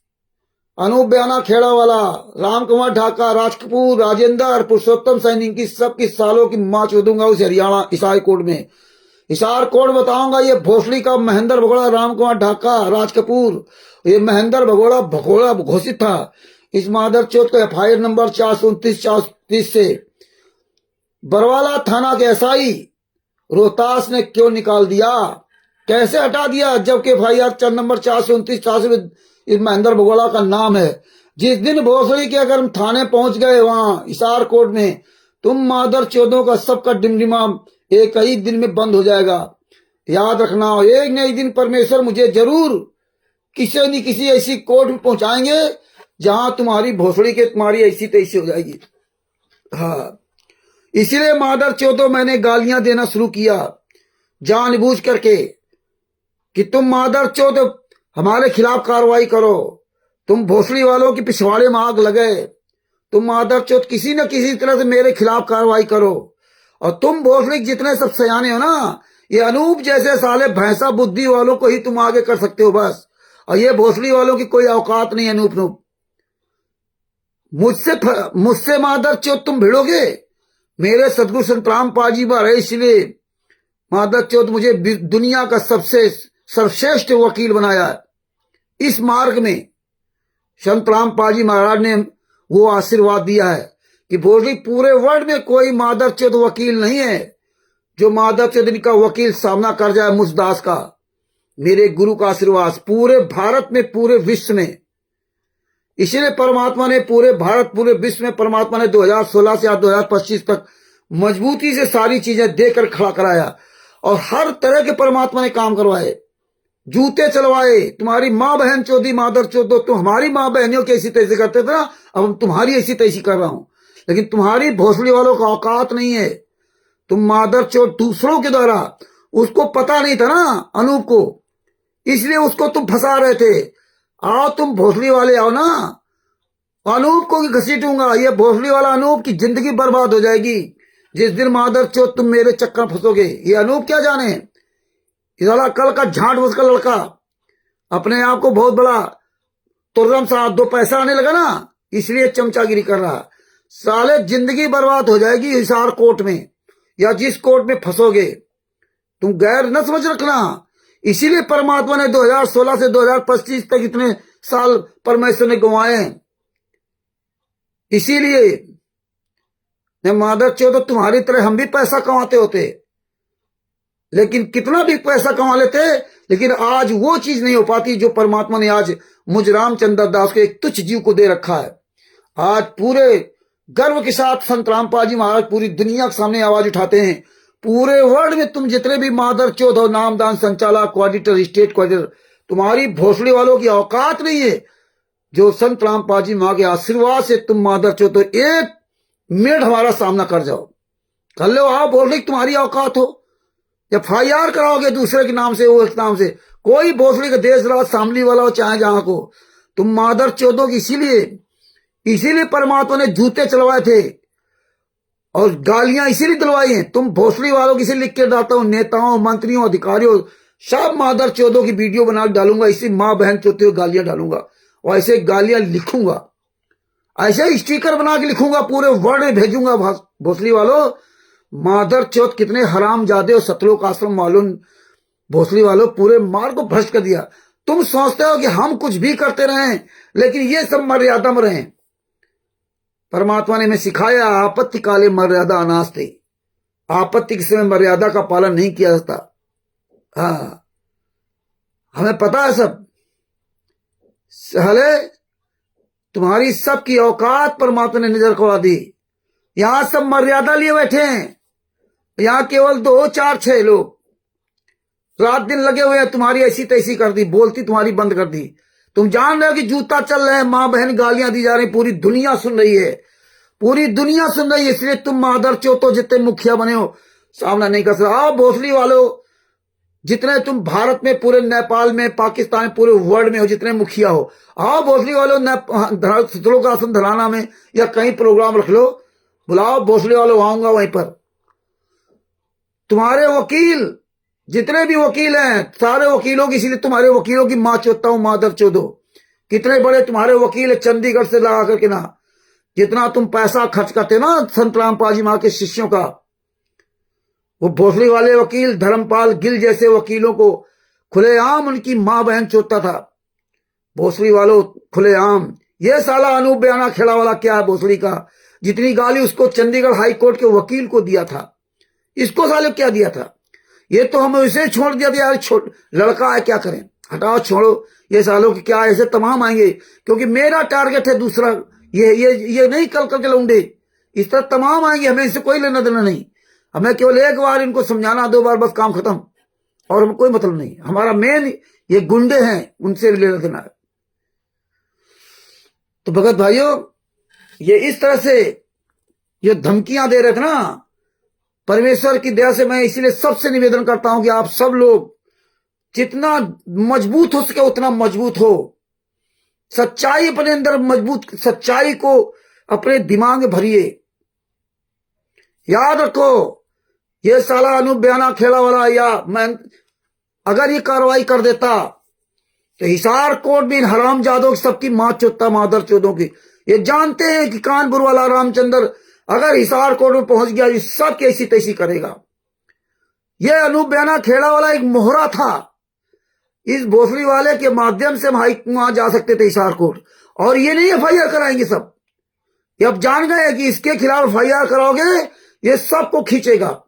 अनूप बयाना खेड़ा वाला, राम कुमार ढाका, राज कपूर, राजेंद्र, पुरुषोत्तम सैनी की सबकी सालों की मां चौधूंगा उस हरियाणा हिसार कोर्ट में। हिसार कोर्ट बताऊंगा ये भोसड़ी का महेंद्र भगोड़ा, राम कुमार ढाका, राज कपूर, ये महेंद्र भगोड़ा घोषित था। इस मादर चौथ का एफआईआर नंबर 429-430 से बरवाला थाना के एसआई रोहतास ने क्यों निकाल दिया, कैसे हटा दिया, जबकि एफआईआर नंबर 429-430 इस महेंद्र भगोड़ा का नाम है। जिस दिन भोसड़ी के अगर हम थाने पहुंच गए वहां हिसार कोर्ट में, तुम मादर चौधों का सबका डिमडिमा एक ही दिन में बंद हो जाएगा। याद रखना, एक न एक दिन परमेश्वर मुझे जरूर किसी न किसी ऐसी कोर्ट में पहुंचाएंगे जहां तुम्हारी भोसड़ी के तुम्हारी ऐसी तैसी हो जाएगी। हाँ, इसीलिए मादर चौधो मैंने गालियां देना शुरू किया जानबूझ करके कि तुम मादर चौधो हमारे खिलाफ कार्रवाई करो, तुम भोसड़ी वालों की पिछवाड़े में आग लगे, तुम मादर चौथ किसी न किसी तरह से मेरे खिलाफ कार्रवाई करो। और तुम भोसड़ी जितने सब सयाने हो ना, ये अनूप जैसे साले भैंसा बुद्धि वालों को ही तुम आगे कर सकते हो बस। और ये भोसड़ी वालों की कोई औकात नहीं है। अनूप मुझसे मादर चौथ तुम भिड़ोगे, मेरे सदगुरु संत रामपाल जी महाराज इसलिए मादर चौथ मुझे दुनिया का सबसे सर्वश्रेष्ठ वकील बनाया है। इस मार्ग में संत रामपाल जी महाराज ने वो आशीर्वाद दिया है कि भोसड़ी पूरे वर्ल्ड में कोई मादर चौथ वकील नहीं है जो मादर चौथ का वकील सामना कर जाए मुझ दास का। मेरे गुरु का आशीर्वाद पूरे भारत में, पूरे विश्व में। इसीलिए परमात्मा ने पूरे भारत, पूरे विश्व में परमात्मा ने 2016 से 2025 तक मजबूती से सारी चीजें देकर खड़ा कराया और हर तरह के परमात्मा ने काम करवाए, जूते चलवाए। तुम्हारी माँ बहन चौधरी मादर चौधो, तुम हमारी माँ बहनियों की ऐसी तैसी करते थे ना, अब हम तुम्हारी ऐसी तैसी कर रहा हूं। लेकिन तुम्हारी भोसड़ी वालों का औकात नहीं है। तुम मादर चौथ दूसरों के द्वारा, उसको पता नहीं था ना अनूप को, इसलिए उसको तुम फंसा रहे थे। आओ तुम भोसड़ी वाले आओ ना, अनूप को घसीटूंगा। ये भोसड़ी वाला अनूप की जिंदगी बर्बाद हो जाएगी जिस दिन मादर चौथ तुम मेरे चक्कर फंसोगे। ये अनूप क्या जाने, इधर कल का झाट उसका लड़का अपने आप को बहुत बड़ा तुर्रम सा 2 पैसा आने लगा ना, इसलिए चमचागिरी कर रहा। साले जिंदगी बर्बाद हो जाएगी हिसार कोर्ट में या जिस कोर्ट में फंसोगे। तुम गैर न समझ रखना। इसीलिए परमात्मा ने 2016 से 2025 तक इतने साल परमेश्वर ने गंवाए हैं। इसीलिए मादर चौथ तुम्हारी तरह हम भी पैसा कमाते होते, लेकिन कितना भी पैसा कमा लेते, लेकिन आज वो चीज नहीं हो पाती जो परमात्मा ने आज मुझ रामचंद्र दास को एक तुच्छ जीव को दे रखा है। आज पूरे गर्व के साथ संत रामपाल जी महाराज पूरी दुनिया के सामने आवाज उठाते हैं। पूरे वर्ल्ड में तुम जितने भी मादर चौथ हो, नामदान संचालक, ऑडिटर, स्टेट ऑडिटर, तुम्हारी भोसड़ी वालों की औकात नहीं है जो संत रामपाल जी महाराज के आशीर्वाद से तुम मादर चौथ हो। 1 मिनट हमारा सामना कर जाओ, कर लो, आओ, भोसड़ी तुम्हारी औकात हो। FIR कराओगे दूसरे के नाम से, वो एक नाम से, कोई भोसड़ी का देश राज शामली वाला हो चाहे जहां को, तुम मादर चौदों की। इसीलिए परमात्मा ने जूते चलवाए थे और गालियां इसीलिए दिलवाई हैं। तुम भोसड़ी वालों की से लिख के डालता हूं, नेताओं, मंत्रियों, अधिकारियों, सब मादर चौदों की वीडियो बना डालूंगा, इसी माँ बहन चौथे हुए गालियां डालूंगा और ऐसे गालियां लिखूंगा, ऐसे स्टिकर बना के लिखूंगा, पूरे वर्ल्ड में भेजूंगा। भोसड़ी वालों, मादर चौथ कितने हराम जादे और सतलोक आश्रम वालों, भोसड़ी वालों, पूरे मार्ग को भ्रष्ट कर दिया। तुम सोचते हो कि हम कुछ भी करते रहें, लेकिन ये सब मर्यादा में रहें। परमात्मा ने हमें सिखाया, आपत्ति काले मर्यादा अनास्ते, आपत्ति के समय मर्यादा का पालन नहीं किया जाता। हाँ, हमें पता है सब। सहले तुम्हारी सबकी औकात परमात्मा ने नजर करवा दी। यहां सब मर्यादा लिए बैठे हैं, यहां केवल 2, 4, 6 लोग रात दिन लगे हुए हैं, तुम्हारी ऐसी तैसी कर दी, बोलती तुम्हारी बंद कर दी। तुम जान रहे हो कि जूता चल रहे हैं, मां बहन गालियां दी जा रही, पूरी दुनिया सुन रही है, पूरी दुनिया सुन रही है। इसलिए तुम मादर चौथों जितने मुखिया बने हो सामना नहीं कर सकते। आओ भोसड़ी वालों, जितने तुम भारत में, पूरे नेपाल में, पाकिस्तान में, पूरे वर्ल्ड में हो, जितने मुखिया हो, आओ भोसड़ी वालों, सतलोक आश्रम धराना में या कहीं प्रोग्राम रख लो, बुलाओ भोसड़ी वालों, आऊंगा वहीं पर। तुम्हारे वकील, जितने भी वकील हैं, सारे वकीलों की, इसीलिए तुम्हारे वकीलों की मां चोदता हूं, मादर चोदो। कितने बड़े तुम्हारे वकील है, चंडीगढ़ से लगा करके ना, जितना तुम पैसा खर्च करते ना संत रामपाल जी मां के शिष्यों का, वो भोसड़ी वाले वकील धर्मपाल गिल जैसे वकीलों को खुलेआम उनकी मां बहन चोदता था। भोसड़ी वालों, खुलेआम। ये साला अनूप बयाना खेड़ा वाला क्या है भोसड़ी का, जितनी गाली उसको चंडीगढ़ हाई कोर्ट के वकील को दिया था, इसको साले क्या दिया था। ये तो हमें उसे छोड़ दिया था, यार लड़का है क्या करें, हटाओ, छोड़ो। ये सालों की क्या, ऐसे तमाम आएंगे, क्योंकि मेरा टारगेट है दूसरा। ये नहीं कल के लौंडे, इस तरह तमाम आएंगे, हमें इससे कोई लेना देना नहीं। हमें केवल एक बार इनको समझाना, 2 बार, बस काम खत्म, और हमें कोई मतलब नहीं। हमारा मेन ये गुंडे हैं, उनसे लेना देना है। तो भगत भाइयों, ये इस तरह से ये धमकियां दे रहे थे ना, परमेश्वर की दया से मैं इसीलिए सबसे निवेदन करता हूं कि आप सब लोग जितना मजबूत हो सके उतना मजबूत हो, सच्चाई अपने अंदर मजबूत, सच्चाई को अपने दिमाग में भरिए। याद रखो, ये साला अनूप बयाना खेड़ा वाला, या मैं अगर ये कार्रवाई कर देता तो हिसार कोर्ट में इन हराम जादों की सबकी मां चोदता, मादर चौदों की। ये जानते हैं कि कानपुर वाला रामचंद्र अगर हिसार कोर्ट में पहुंच गया, ये सब कैसी तैसी करेगा। ये अनूप बयाना खेड़ा वाला एक मोहरा था, इस भोसड़ी वाले के माध्यम से हम वहां जा सकते थे हिसार कोर्ट, और ये नहीं FIR कराएंगे सब। ये अब जान गए कि इसके खिलाफ FIR कराओगे ये सबको खींचेगा।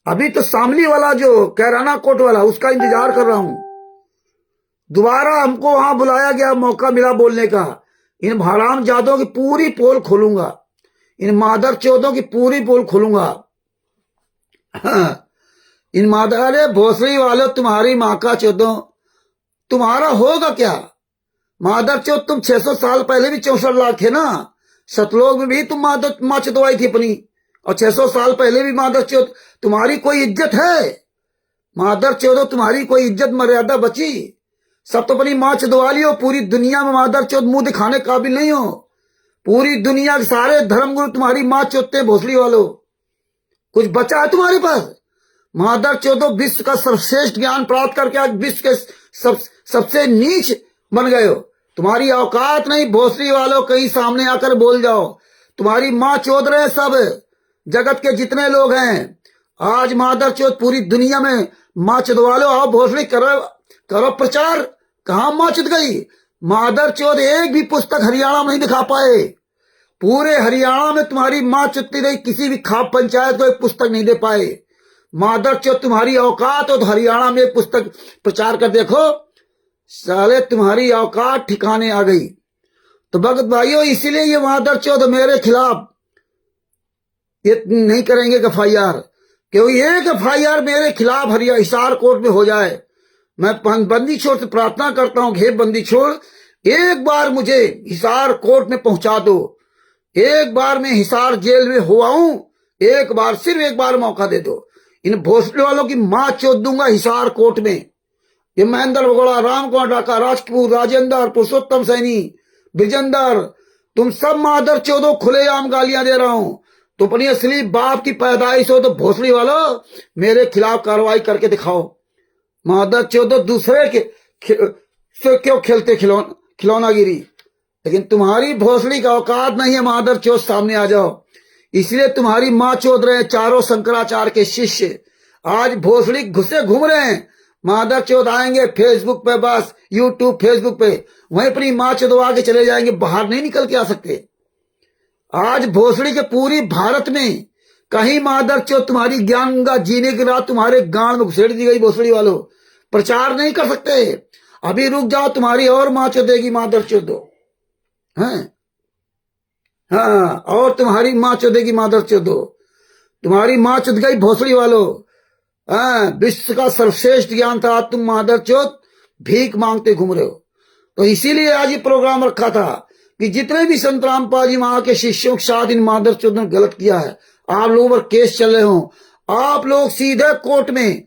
अभी तो शामली वाला जो कैराना कोर्ट वाला, उसका इंतजार कर रहा हूं। दोबारा हमको वहां बुलाया गया, मौका मिला बोलने का। इन हराम जादों की पूरी पोल खोलूंगा, इन मादर चौदों की पूरी पोल खोलूंगा। इन मादर भोसड़ी वालों, तुम्हारी माँ का चौदों, तुम्हारा होगा क्या मादर चौथ। तुम 600 साल पहले भी 64 लाख थे ना, सतलोक में भी तुम माँ चौदवाई थी अपनी, और 600 साल पहले भी मादर चौथ। तुम्हारी कोई इज्जत है मादर चौदो, तुम्हारी कोई इज्जत मर्यादा बची? सब तो अपनी माँ चौदवा ली हो। पूरी दुनिया में मादर चौथ मुंह दिखाने काबिल नहीं हो। पूरी दुनिया के सारे धर्मगुरु तुम्हारी माँ चौथते भोसड़ी वालों, कुछ बचा है तुम्हारे पास? मादर चौदो विश्व का सर्वश्रेष्ठ ज्ञान प्राप्त करके आज विश्व के सबसे नीच बन गए हो। तुम्हारी औकात नहीं भोसड़ी वालों, कहीं सामने आकर बोल जाओ। तुम्हारी माँ चौध रहे सब जगत के जितने लोग हैं। आज मादर चौथ पूरी दुनिया में माँ चौधवा लो, आओ भोसड़ी करो प्रचार। कहाँ माँ चौथ गई? मादर चौथ एक भी पुस्तक हरियाणा में नहीं दिखा पाए। पूरे हरियाणा में तुम्हारी माँ चुत्ती रही, किसी भी खाप पंचायत को एक पुस्तक नहीं दे पाए। मादर चौथ तुम्हारी औकात हो तो हरियाणा में एक पुस्तक प्रचार कर देखो, साले तुम्हारी औकात ठिकाने आ गई। तो भगत भाइयों, इसीलिए ये मादर चौथ मेरे खिलाफ ये नहीं करेंगे FIR, क्योंकि एक FIR मेरे खिलाफ हिसार कोर्ट में हो जाए। मैं बंदी छोड़ से प्रार्थना करता हूं, हे बंदी छोड़, एक बार मुझे हिसार कोर्ट में पहुंचा दो। एक बार मैं हिसार जेल में हुआ हूं, एक बार, सिर्फ एक बार मौका दे दो। इन भोसले वालों की मां चोद दूंगा हिसार कोर्ट में। ये महेंद्र भगोड़ा, राम कुमार डाका, राजपूत, राजेंद्र, पुरुषोत्तम सैनी, विजेंदर, तुम सब मादर चौदो खुलेआम गालियां दे रहा हूं। तो अपनी असली बाप की पैदाइश हो तो भोसड़ी वालों मेरे खिलाफ कार्रवाई करके दिखाओ। मादर चौदो दूसरे के से क्यों खेलते खिलौनागिरी, लेकिन तुम्हारी भोसड़ी का औकात नहीं है। मादर चौथ सामने आ जाओ, इसलिए तुम्हारी मां चौध रहे चारों शंकराचार्य के शिष्य आज भोसड़ी घुसे घूम रहे हैं। मादर चौथ आएंगे फेसबुक पे, बस यूट्यूब फेसबुक पे, वहीं अपनी मां चौधवा के चले जाएंगे, बाहर नहीं निकल के आ सकते। आज भोसड़ी के पूरी भारत में कहीं मादर चौथ तुम्हारी ज्ञान गंगा जीने की रात तुम्हारे गांड में घुसेड़ दी गई। भोसड़ी वालों प्रचार नहीं कर सकते, अभी रुक जाओ, तुम्हारी और मां चौधेगी मादर चौधो हैं। हाँ, और तुम्हारी मां चौधेगी मादर चौधो, तुम्हारी मां चौध गई भोसड़ी वालों। हाँ, विश्व का सर्वश्रेष्ठ ज्ञान था, तुम मादर चौथ भीख मांगते घूम रहे हो। तो इसीलिए आज ये प्रोग्राम रखा था कि जितने भी संत रामपाल जी वहां के शिष्यों के साथ इन मादर चौथ ने गलत किया है, आप लोगों पर केस चल रहे हो, आप लोग सीधे कोर्ट में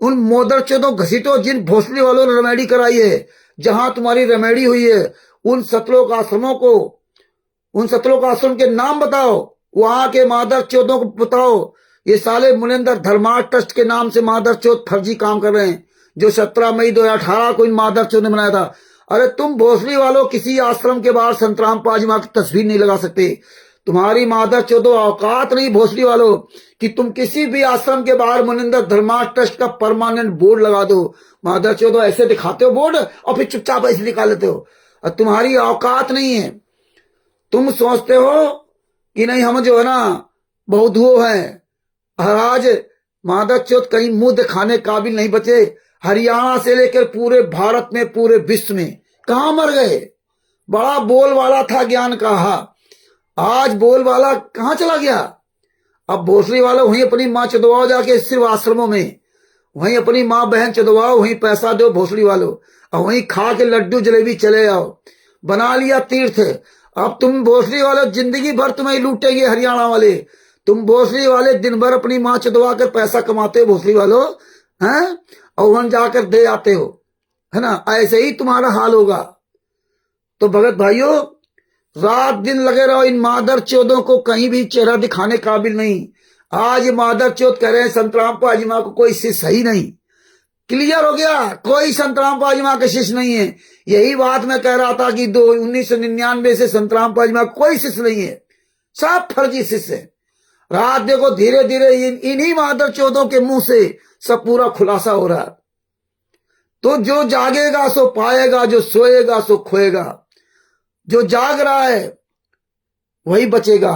उन मोदर चौथों घसीटो जिन भोसड़ी वालों ने रेमेडी कराई है। जहां तुम्हारी रेमेडी हुई है उन सतलोक आश्रमों को, उन सतलोक आश्रम के नाम बताओ, वहां के मादर चौथों को बताओ। ये साले मुनिंदर धर्मार्थ ट्रस्ट के नाम से मादर चौथ फर्जी काम कर रहे हैं, जो 17 मई 2018 को इन मादर चौथ ने बनाया था। अरे तुम भोसड़ी वालों किसी आश्रम के बाहर संत रामपाल जी वहां की तस्वीर नहीं लगा सकते। तुम्हारी मादर चौथो औकात नहीं भोसड़ी वालों कि तुम किसी भी आश्रम के बाहर मुनिंदर धर्मार्थ ट्रस्ट का परमानेंट बोर्ड लगा दो। मादर चौथो ऐसे दिखाते हो बोर्ड और फिर चुपचाप ऐसे निकाल लेते हो, और तुम्हारी औकात नहीं है। तुम सोचते हो कि नहीं हम जो है ना बहुत वो है, और आज मादर चौथ कहीं मुंह दिखाने काबिल नहीं बचे। हरियाणा से लेकर पूरे भारत में, पूरे विश्व में कहां मर गए। बड़ा बोल वाला था ज्ञान का, आज बोल वाला कहां चला गया। अब भोसड़ी वाला वहीं अपनी मां चदवाओ जाके सिर्फ आश्रमों में, वहीं अपनी मां बहन चदवाओ, वहीं पैसा दो भोसड़ी वालों, और वहीं खा के लड्डू जलेबी चले आओ, बना लिया तीर्थ। अब तुम भोसड़ी वाले जिंदगी भर तुम्हें लूटेंगे हरियाणा वाले। तुम भोसड़ी वाले दिन भर अपनी मां चदवा कर पैसा कमाते हो भोसड़ी वालों हैं, और वहां जाकर दे आते हो, है ना। ऐसे ही तुम्हारा हाल होगा। तो भगत भाइयों, रात दिन लगे रहो, इन मादर चौधों को कहीं भी चेहरा दिखाने काबिल नहीं। आज मादर चौथ कह रहे हैं संत रामपाल जी मां को कोई शिष्य ही नहीं। क्लियर हो गया, कोई संत रामपाल जी मां का शिष्य नहीं है। यही बात मैं कह रहा था कि 1999 से संत रामपाल जी मां कोई शिष्य नहीं है, सब फर्जी शिष्य है। रात देखो धीरे धीरे इन्हीं मादर चौधों के मुंह से सब पूरा खुलासा हो रहा है। तो जो जागेगा सो पाएगा, जो सोएगा सो खोएगा। जो जाग रहा है वही बचेगा,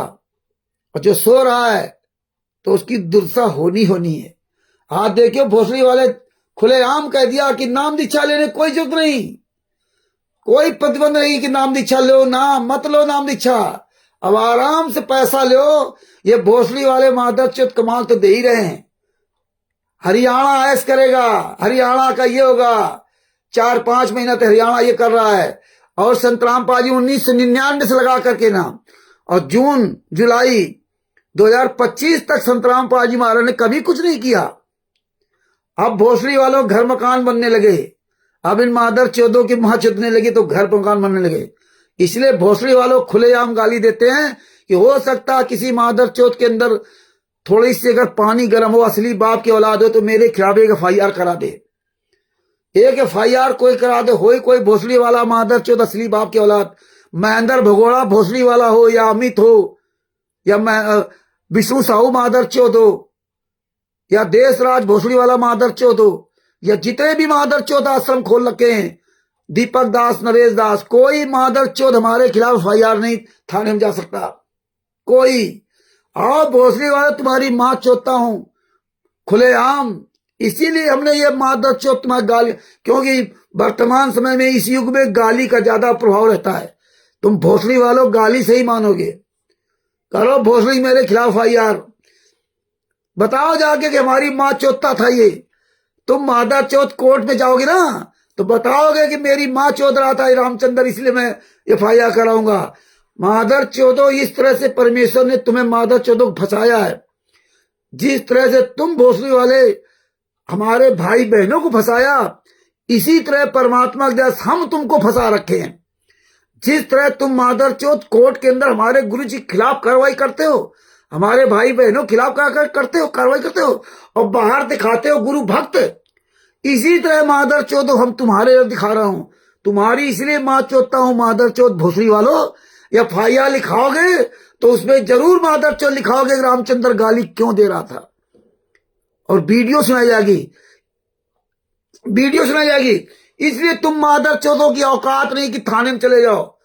और जो सो रहा है तो उसकी दुर्दशा होनी है। आज देखियो भोसड़ी वाले खुलेआम कह दिया कि नाम दीक्षा लेने कोई जरूरत नहीं, कोई प्रतिबंध नहीं कि नाम दीक्षा लो, ना मत लो नाम दीक्षा, अब आराम से पैसा लो। ये भोसड़ी वाले मादर चौथ कमाल तो दे ही रहे हैं। हरियाणा ऐश करेगा, हरियाणा का ये होगा, 4-5 महीना तो हरियाणा ये कर रहा है। और संत रामपाल जी 1999 से लगा करके ना, और जून जुलाई 2025 तक संत रामपाल जी महाराज ने कभी कुछ नहीं किया। अब भोसड़ी वालों घर मकान बनने लगे, अब इन मादर चौधों की मां चुदने लगी तो घर मकान बनने लगे। इसलिए भोसड़ी वालों खुलेआम गाली देते हैं कि हो सकता है किसी मादर चौथ के अंदर थोड़ी सी अगर पानी गर्म हो, असली बाप की औलाद हो, तो मेरे खिलाफ एक FIR करा दे। एक FIR कोई करा दे, हो कोई भोसड़ी वाला मादर चौथ असली बाप की औलाद, महेंद्र भगोड़ा भोसड़ी वाला हो, या अमित हो, या विष्णु साहू मादर चौथ हो, या देशराज भोसड़ी वाला मादर चौथ हो, या जितने भी मादर चौथ आश्रम खोल रखे हैं, दीपक दास, नरेश दास, कोई मादर चौथ हमारे खिलाफ FIR नहीं थाने में जा सकता कोई। आओ भोसड़ी वाले तुम्हारी मां चौथा हूं खुलेआम। इसीलिए हमने ये मादर चौथ तुम्हारी गाली, क्योंकि वर्तमान समय में इस युग में गाली का ज्यादा प्रभाव रहता है। तुम भोसड़ी वालों गाली से ही मानोगे। करो भोसड़ी मेरे खिलाफ FIR, बताओ जाके कि हमारी मां चौथा था ये। तुम मादर चौथ कोर्ट में जाओगे ना तो बताओगे कि मेरी मां चौथ रहा था रामचंद्र, इसलिए मैं FIR कराऊंगा। मादर चौथो, इस तरह से परमेश्वर ने तुम्हें मादर चौथो को फंसाया है। जिस तरह से तुम भोसड़ी वाले हमारे भाई बहनों को फंसाया, इसी तरह परमात्मा के दास हम तुमको फंसा रखे हैं। जिस तरह तुम मादर चौथ कोर्ट के अंदर हमारे गुरु जी के खिलाफ कार्रवाई करते हो, हमारे भाई बहनों के खिलाफ कार्रवाई करते हो और बाहर दिखाते हो गुरु भक्त, इसी तरह मादर चौथ हम तुम्हारे दिखा रहा हूं। तुम्हारी इसलिए मां चौथता हूं मादर चौथ भोसड़ी वालों। FIR लिखाओगे तो उसमें जरूर मादर चौथ लिखाओगे रामचंद्र गाली क्यों दे रहा था, और वीडियो सुनाई जाएगी। इसलिए तुम मादर चौथों की औकात नहीं कि थाने में चले जाओ।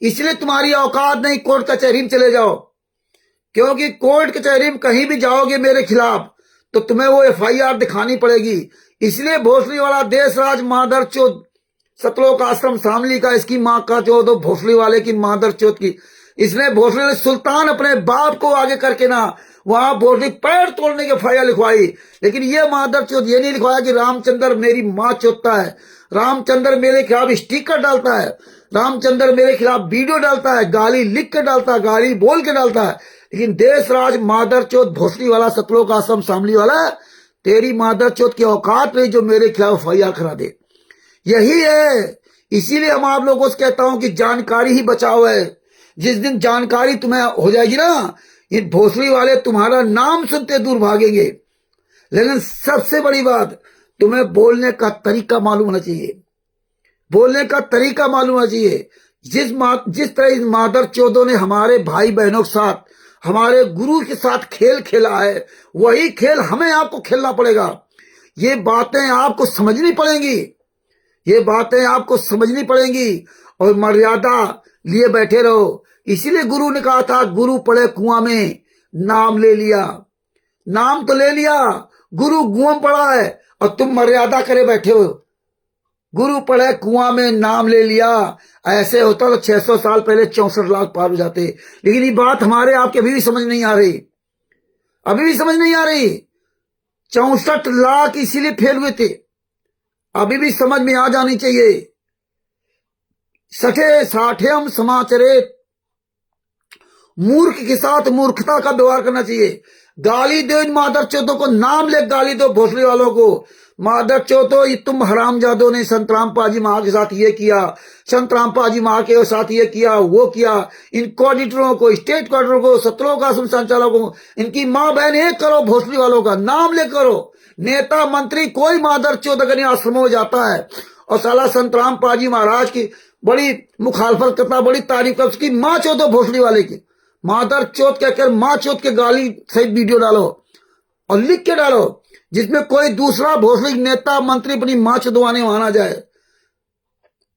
इसलिए तुम्हारी औकात नहीं कोर्ट कचहरी में चले जाओ, क्योंकि कोर्ट कचहरी में कहीं भी जाओगे मेरे खिलाफ तो तुम्हें वो FIR दिखानी पड़ेगी। इसलिए भोसड़ी वाला देशराज मादर चौथ सतलोक आश्रम शामली का, इसकी मां का चौथ, भोसड़ी वाले की मादर चौथ की, इसने भोसड़ी वाले सुल्तान अपने बाप को आगे करके ना वहां भोसड़ी पैर तोड़ने के FIR लिखवाई। लेकिन ये मादर चौथ ये नहीं लिखवाया कि रामचंद्र मेरी मां चौथता है, रामचंद्र मेरे खिलाफ स्टिकर डालता है, रामचंद्र मेरे खिलाफ वीडियो डालता है, गाली लिख के डालता है, गाली बोल के डालता है। लेकिन देशराज मादर चौथ भोसड़ी वाला सतलोक आश्रम शामली वाला, तेरी मादर चौथ की औकात नहीं जो मेरे खिलाफ FIR करा दे। यही है, इसीलिए हम आप लोगों से कहता हूं कि जानकारी ही बचाओ है। जिस दिन जानकारी तुम्हें हो जाएगी ना, ये भोसड़ी वाले तुम्हारा नाम सुनते दूर भागेंगे। लेकिन सबसे बड़ी बात, तुम्हें बोलने का तरीका मालूम होना चाहिए, बोलने का तरीका मालूम होना चाहिए। जिस तरह इस मादर चौथों ने हमारे भाई बहनों के साथ, हमारे गुरु के साथ खेल खेला है, वही खेल हमें आपको खेलना पड़ेगा। ये बातें आपको समझनी पड़ेंगी, ये बातें आपको समझनी पड़ेंगी, और मर्यादा लिए बैठे रहो। इसीलिए गुरु ने कहा था, गुरु पड़े कुआं में नाम ले लिया, नाम तो ले लिया, गुरु कुआं पड़ा है और तुम मर्यादा करे बैठे हो। गुरु पड़े कुआं में नाम ले लिया, ऐसे होता तो 600 साल पहले 64 लाख पार हो जाते। लेकिन ये बात हमारे आपके अभी भी समझ नहीं आ रही, अभी भी समझ नहीं आ रही। 64 लाख इसीलिए फेल हुए थे, अभी भी समझ में आ जानी चाहिए। सठे साठेम समाचरे, मूर्ख के साथ मूर्खता का व्यवहार करना चाहिए। गाली दो इन मादर चौथों को, नाम ले गाली दो भोसड़ी वालों को। मादर चौथो, ये तुम हरामजादों ने संत रामपाल जी महा के साथ ये किया, संत रामपाल जी महा के साथ ये किया, वो किया। इन कोऑर्डिनेटरों को, स्टेट कोऑर्डिनेटर को, सत्रों आश्रम संचालकों को, इनकी मां बहन एक करो, भोसड़ी वालों का नाम ले करो। नेता मंत्री कोई मादर चौथ अगर इन आश्रमों में जाता है और साला संत रामपाल जी महाराज की बड़ी मुखालफत करता, बड़ी तारीफ कर, उसकी मां चौथो भोसड़ी वाले की मादर चौथ कहकर मां चौथ के गाली सहित वीडियो डालो और लिख के डालो, जिसमें कोई दूसरा भोसड़ी नेता मंत्री अपनी मां चौधवाने वहां ना जाए।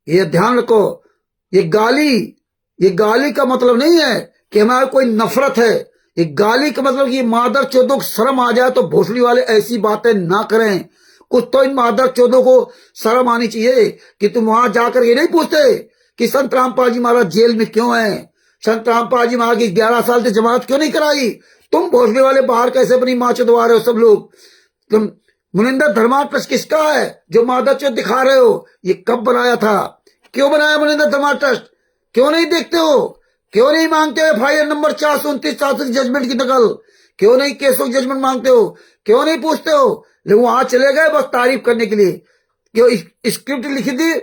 ये ध्यान रखो, ये गाली का मतलब नहीं है कि हमारा कोई नफरत है। ये गाली का मतलब कि मादर चौथों को शर्म आ जाए तो भोसड़ी वाले ऐसी बातें ना करें। कुछ तो इन मादर चौथों को शर्म आनी चाहिए कि तुम वहां जाकर ये नहीं पूछते कि संत रामपाल जी महाराज जेल में क्यों है, संत रामपाल जी महाराज की 11 साल से जमानत क्यों नहीं कराई। तुम भोसड़ी वाले बाहर कैसे अपनी मां चौधवा रहे हो सब लोग। तुम मुनिंदर धर्मार्थ ट्रस्ट किसका है जो मादर चौथ दिखा रहे हो? ये कब बनाया था, क्यों बनाया मुनिंदर धर्मार्थ ट्रस्ट? क्यों नहीं देखते हो, क्यों नहीं मांगते हो FIR नंबर 429 जजमेंट की नकल? क्यों नहीं केसों की जजमेंट मांगते हो? क्यों नहीं पूछते हो? लेकिन वहां चले गए बस तारीफ करने के लिए। क्यों स्क्रिप्ट लिखी थी,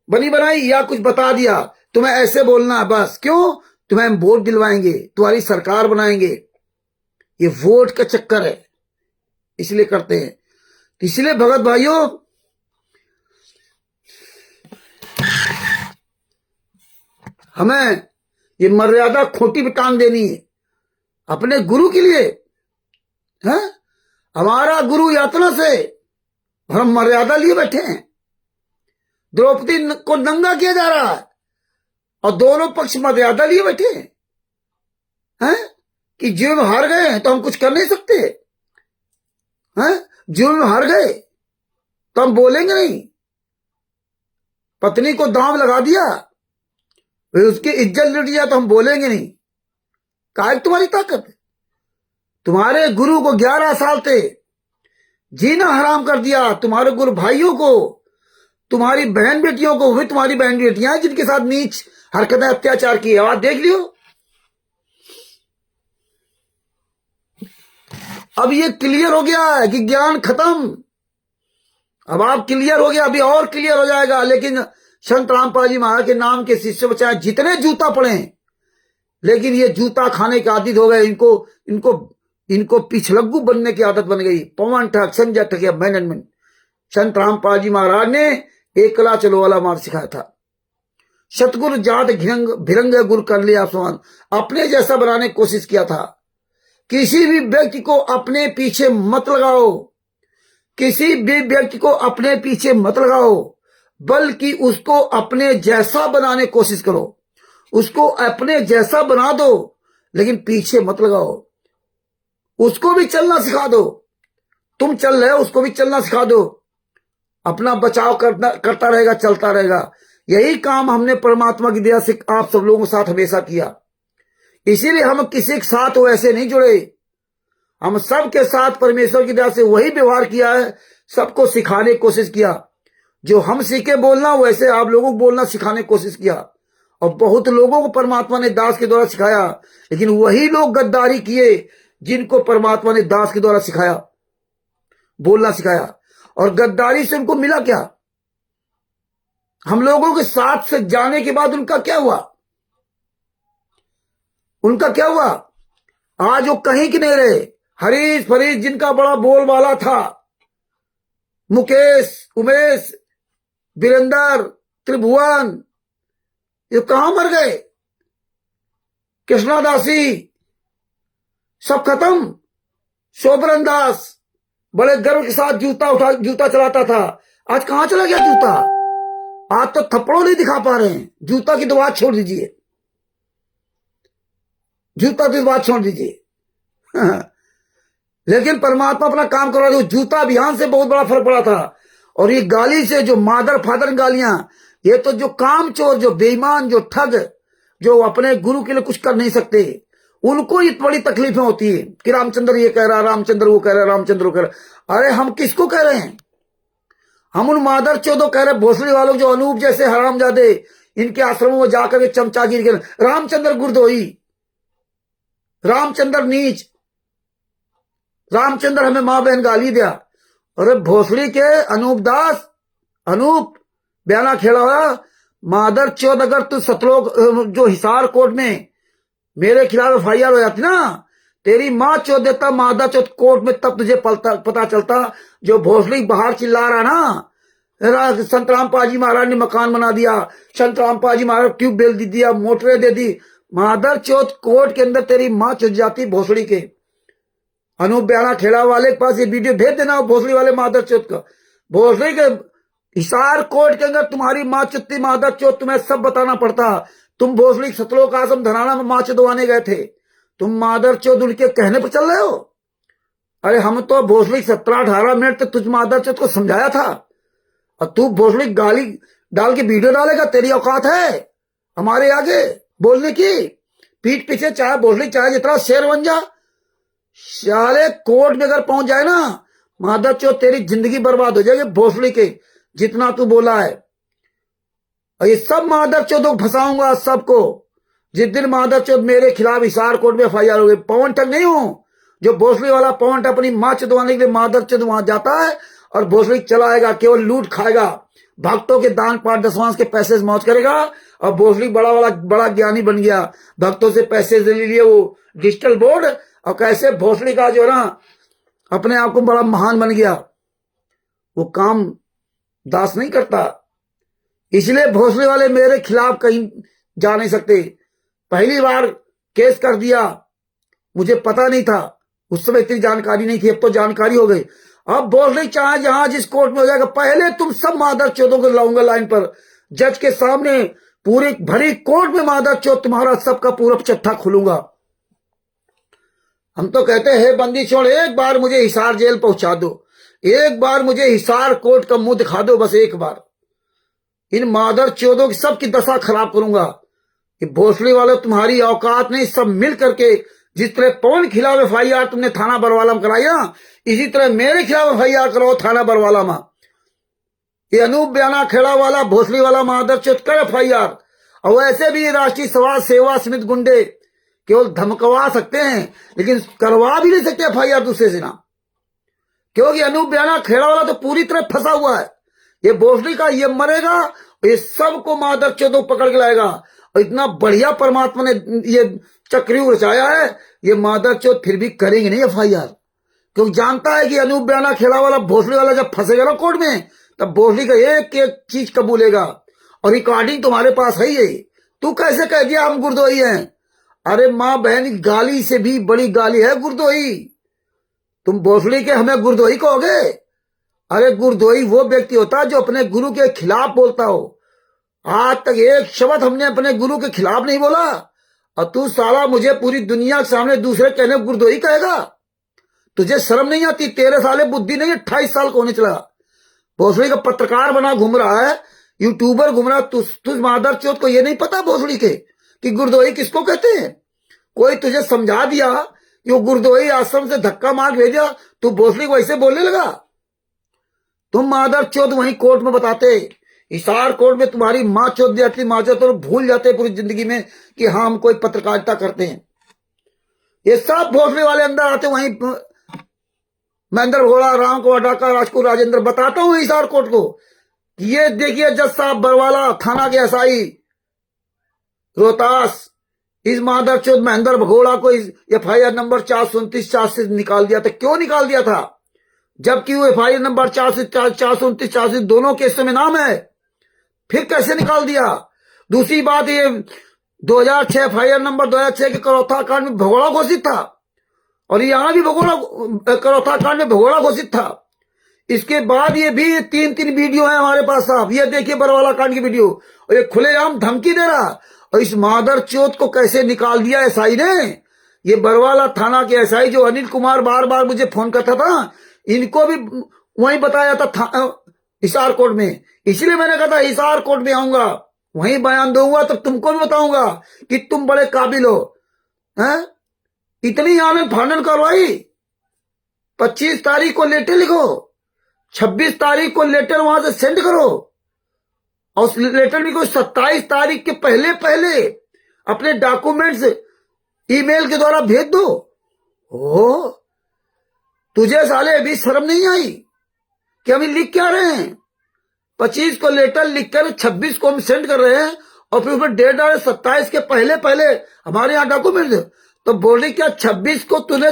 बनी बनाई, या कुछ बता दिया तुम्हें ऐसे बोलना है बस। क्यों? तुम्हें हम वोट दिलवाएंगे, तुम्हारी सरकार बनाएंगे। ये वोट का चक्कर है, इसलिए करते हैं। इसलिए भगत भाइयों, हमें ये मर्यादा खोटी पे टांग देनी है अपने गुरु के लिए। है हमारा गुरु यातना से और हम मर्यादा लिए बैठे हैं। द्रौपदी को नंगा किया जा रहा है और दोनों पक्ष मर्यादा लिए बैठे हैं कि जीव में हार गए हैं तो हम कुछ कर नहीं सकते हैं। जीव में हार गए तो हम बोलेंगे नहीं। पत्नी को दांव लगा दिया, फिर उसकी इज्जत लुट गया तो हम बोलेंगे नहीं। काहे तुम्हारी ताकत? तुम्हारे गुरु को 11 साल से जीना हराम कर दिया, तुम्हारे गुरु भाइयों को, तुम्हारी बहन बेटियों को, भी तुम्हारी बहन बेटियां हैं जिनके साथ नीच हरकतें अत्याचार की। आवाज देख लियो, अब ये क्लियर हो गया है कि ज्ञान खत्म। अब आप क्लियर हो गया, अभी और क्लियर हो जाएगा। लेकिन संत रामपाल जी महाराज के नाम के शिष्य बचाए जितने जूता पड़े, लेकिन ये जूता खाने के आदि हो गए। इनको इनको इनको पिछलग्गू बनने की आदत बन गई। पवन ठग, संजय ठग, मैनेजमेंट। संत रामपाल जी महाराज ने एकला चलो वाला मार्ग सिखाया था। सतगुरु जात भिरंग गुरु कर लिया आसमान, अपने जैसा बनाने की कोशिश किया था। किसी भी व्यक्ति को अपने पीछे मत लगाओ, किसी भी व्यक्ति को अपने पीछे मत लगाओ, बल्कि उसको अपने जैसा बनाने की कोशिश करो। उसको अपने जैसा बना दो, लेकिन पीछे मत लगाओ। उसको भी चलना सिखा दो। तुम चल रहे हो, उसको भी चलना सिखा दो। अपना बचाव करता रहेगा, चलता रहेगा। यही काम हमने परमात्मा की दया से आप सब लोगों के साथ हमेशा किया। इसीलिए हम किसी के साथ वैसे नहीं जुड़े। हम सबके साथ परमेश्वर की दया से वही व्यवहार किया है, सबको सिखाने की कोशिश किया। जो हम सीखे बोलना, वैसे आप लोगों को बोलना सिखाने की कोशिश किया। और बहुत लोगों को परमात्मा ने दास के द्वारा सिखाया, लेकिन वही लोग गद्दारी किए जिनको परमात्मा ने दास के द्वारा सिखाया, बोलना सिखाया। और गद्दारी से उनको मिला क्या? हम लोगों के साथ से जाने के बाद उनका क्या हुआ? उनका क्या हुआ? आज वो कहीं के नहीं रहे। हरीश फरीश जिनका बड़ा बोलबाला था, मुकेश, उमेश, वीरेंद्र, त्रिभुवन, ये कहां मर गए? कृष्णादासी सब खत्म। शोभरन दास बड़े गर्व के साथ जूता चलाता था, आज कहां चला गया जूता? आज तो थप्पड़ों नहीं दिखा पा रहे हैं। जूता की तो बात छोड़ दीजिए, जूता की बात छोड़ दीजिए। लेकिन परमात्मा अपना काम करवा रहे। जूता अभियान से बहुत बड़ा फर्क पड़ा था। और ये गाली से, जो मादर फादर गालियां, ये तो जो कामचोर, जो बेईमान, जो ठग, जो अपने गुरु के लिए कुछ कर नहीं सकते, उनको ये बड़ी तकलीफें होती है कि रामचंद्र ये कह रहा, रामचंद्र वो कह रहा, रामचंद्र वो कह रहा। अरे हम किसको कह रहे हैं? हम उन मादर चौदो कह रहे, भोसड़ी वालों जो अनूप जैसे हरामजादे इनके आश्रमों में जाकर चमचागिरी कर, रामचंद्र गुरदोही, रामचंद्र नीच, रामचंद्र हमें मां बहन गाली दिया। अरे भोसड़ी के अनूप दास, अनूप बयाना खेड़ा हुआ मादर चौथ, अगर तू सतलोक जो हिसार कोर्ट में मेरे खिलाफ FIR हो जाती ना, तेरी मां चौथ देता मादा चौथ कोर्ट में, तब तुझे पता चलता। जो भोसड़ी बाहर चिल्ला रहा ना, संत रामपाल जी महाराज ने मकान बना दिया, संत रामपाल जी महाराज ट्यूबवेल दे दिया, मोटरें दे दी, मादर चौथ कोर्ट के अंदर तेरी मां चुत जाती भोसड़ी के। अनूप बयाना खेड़ा वाले के पास ये वीडियो भेज देना, भोसड़ी वाले मादर चौथ का। भोसड़ी के हिसार कोर्ट के अंदर तुम्हारी मां चुत्ती मादर चौथ, तुम्हें सब बताना पड़ता। तुम भोसड़ी सतलोक आश्रम धनाना में मां चुदवाने गए थे, तुम मादर चौथ उनके कहने पर चल रहे हो। अरे हम तो भोसड़ी 17-18 मिनट तक तुझ मादर चौथ को समझाया था, और तू भोसड़ी गाली डाल के वीडियो डालेगा? तेरी औकात है हमारे आगे बोलने की? पीठ पीछे चाहे भोसड़ी चाहे जितना शेर बन जा, साले कोर्ट में अगर पहुंच जाए ना, मादर चौथ तेरी जिंदगी बर्बाद हो जाएगी। भोसड़ी के जितना तू बोला है, और ये सब मादर चौथों को फंसाऊंगा सबको। जिस दिन मादर चौथ मेरे खिलाफ हिसार कोर्ट में FIR हो गई, पवन ठग नहीं हूं जो भोसड़ी वाला पवन ठग अपनी मां चुदवाने के लिए मादर चौथ वहां जाता है और भोसड़ी चलाएगा, केवल लूट खाएगा, भक्तों के दान पाठ दशवांश के पैसे से मौज करेगा। और भोसड़ी बड़ा ज्ञानी बन गया, भक्तों से पैसे ले लिए वो डिजिटल बोर्ड, और कैसे भोसड़ी का जो ना अपने आप को बड़ा महान बन गया। वो काम दास नहीं करता, इसलिए भोसड़ी वाले मेरे खिलाफ कहीं जा नहीं सकते। पहली बार केस कर दिया, मुझे पता नहीं था, उस समय इतनी जानकारी नहीं थी, अब तो जानकारी हो गई। अब भोसड़ी चाहे जहां जिस कोर्ट में हो जाएगा, पहले तुम सब मादर चौथों को लाऊंगा लाइन पर, जज के सामने पूरी भरी कोर्ट में मादर चौथ तुम्हारा सबका पूरा चट्टा खुलूंगा। हम तो कहते हैं बंदी छोड़, एक बार मुझे हिसार जेल पहुंचा दो, एक बार मुझे हिसार कोर्ट का मुंह दिखा दो, बस एक बार। इन मादर चौथों की सबकी दशा खराब करूंगा। कि भोसड़ी वाले तुम्हारी औकात नहीं, सब मिल करके जिस तरह पवन खिलाफ FIR तुमने थाना बरवाला में कराई ना, इसी तरह मेरे खिलाफ FIR कराओ थाना बरवाला में। ये अनूप बयाना खेड़ा वाला भोसड़ी वाला मादर चौथ कर FIR। और वैसे भी राष्ट्रीय समाज सेवा समिति गुंडे केवल धमकवा सकते हैं, लेकिन करवा भी नहीं सकते एफआईआर दूसरे से ना, क्योंकि अनूप ब्याना खेड़ा वाला तो पूरी तरह फंसा हुआ है। ये भोसड़ी का ये मरेगा, ये सबको मादक चौदह पकड़ के लाएगा। और इतना बढ़िया परमात्मा ने ये चक्रव्यूह रचाया है, ये मादक चौथ फिर भी करेंगे नहीं एफआईआर, क्योंकि जानता है कि अनूप ब्याना खेड़ा वाला भोसड़ी वाला जब फंसेगा ना कोर्ट में, तब भोसड़ी का एक एक चीज कबूलेगा। और रिकॉर्डिंग तुम्हारे पास है ही, तू कैसे कह दिया हम गुरदोही हैं? अरे माँ बहन, गाली से भी बड़ी गाली है गुरदोही। तुम भोसड़ी के हमें गुरदोही कहोगे? अरे गुरदोही वो व्यक्ति होता है जो अपने गुरु के खिलाफ बोलता हो। आज तक एक शब्द हमने अपने गुरु के खिलाफ नहीं बोला, और तू साला मुझे पूरी दुनिया के सामने दूसरे कहने गुरदोही कहेगा? तुझे शर्म नहीं आती? 13 साल बुद्धि नहीं, 28 साल को होने चला। भोसड़ी का पत्रकार बना घूम रहा है, यूट्यूबर घूम रहा। तुझ मादर चौथ को ये नहीं पता भोसड़ी के कि गुरदोही किसको कहते हैं? कोई तुझे समझा दिया कि वो गुरदोही आश्रम से धक्का मार भेजा, तू भोसड़ी को ऐसे बोलने लगा? तुम मादर चौथ वहीं कोर्ट में बताते, हिसार कोर्ट में तुम्हारी माँ चौथ जाती, माँ चौथ तो भूल जाते पूरी जिंदगी में कि हाँ हम कोई पत्रकारिता करते हैं। ये सब भोसड़ी वाले अंदर आते, वहीं महेंद्र भोला, राम कुमार डाका, राजकुमार राजेंद्र बताता हूं हिसार कोर्ट को, ये देखिए जज साहब बरवाला थाना के एसआई रोहतास, इस मादर चौथ महेंद्र भगोड़ा को एफआईआर नंबर 429 से निकाल दिया था। क्यों निकाल दिया था? जबकि वो एफआईआर नंबर 429 दोनों केसों में नाम है, फिर कैसे निकाल दिया? दूसरी बात, ये 2006 एफआईआर नंबर 2006 के करौथा कांड में भगोड़ा घोषित था, और यहां भी भगोड़ा करौथा कांड में भगोड़ा घोषित था। इसके बाद ये भी तीन वीडियो है हमारे पास साहब, ये देखिए बरवाला कांड की वीडियो, और ये खुलेआम धमकी दे रहा। और इस मादर चौथ को कैसे निकाल दिया एसआई ने? ये बरवाला थाना के एसआई जो अनिल कुमार बार बार मुझे फोन करता था, इनको भी वहीं बताया था हिसार कोर्ट में। इसलिए मैंने कहा था हिसार कोर्ट में आऊंगा, वहीं बयान दूंगा, तो तुमको भी बताऊंगा कि तुम बड़े काबिल हो। हैं? इतनी आनंद फानन करवाई। 25 तारीख को लेटर लिखो, 26 तारीख को लेटर वहां से सेंड करो, और उस लेटर में को 27 तारीख के पहले पहले अपने डॉक्यूमेंट्स ईमेल के द्वारा भेज दो। ओ, तुझे साले अभी शर्म नहीं आई कि अभी लिख क्या रहे हैं? 25 को लेटर लिखकर 26 को हम सेंड कर रहे हैं, और फिर उसमें डेट डाले 27 के पहले पहले हमारे यहाँ डॉक्यूमेंट। तो बोले क्या 26 को तूने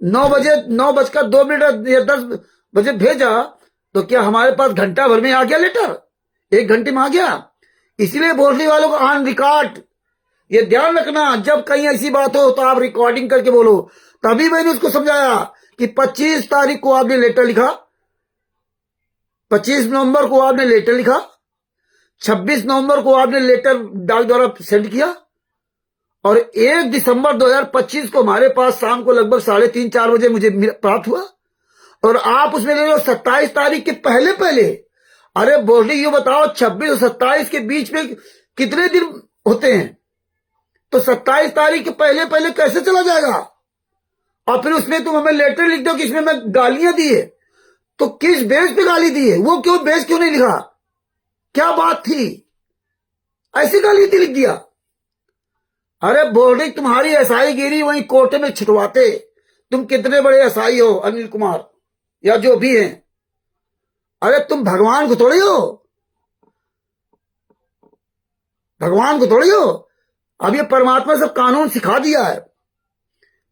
9:02 या 10 बजे भेजा, तो क्या हमारे पास घंटा भर में आ गया लेटर? 1 घंटे में आ गया? इसलिए भोसड़ी वालों को ऑन रिकॉर्ड ये ध्यान रखना, जब कहीं ऐसी बात हो तो आप रिकॉर्डिंग करके बोलो। तभी मैंने उसको समझाया कि 25 तारीख को आपने लेटर लिखा, 25 नवंबर को आपने लेटर लिखा, 26 नवंबर को आपने लेटर डाक द्वारा सेंड किया, और 1 दिसंबर 2025 को हमारे पास शाम को लगभग 3:30-4 बजे मुझे प्राप्त हुआ, और आप उसमें ले लो 27 तारीख के पहले पहले। अरे बोली ये बताओ 26 और 27 के बीच में कितने दिन होते हैं? तो 27 तारीख के पहले पहले कैसे चला जाएगा? और फिर उसमें तुम हमें लेटर लिख दो कि इसमें मैं गालियां दी है, तो किस बेस पे गाली दी है? वो क्यों बेस क्यों नहीं लिखा? क्या बात थी? ऐसी गाली थी लिख दिया। अरे बोर्डी तुम्हारी एसआई गिरी वहीं कोर्ट में छिटवाते। तुम कितने बड़े एसआई हो अनिल कुमार या जो भी हैं? अरे तुम भगवान को थोड़ी हो, भगवान को थोड़ी हो। अब ये परमात्मा सब कानून सिखा दिया है,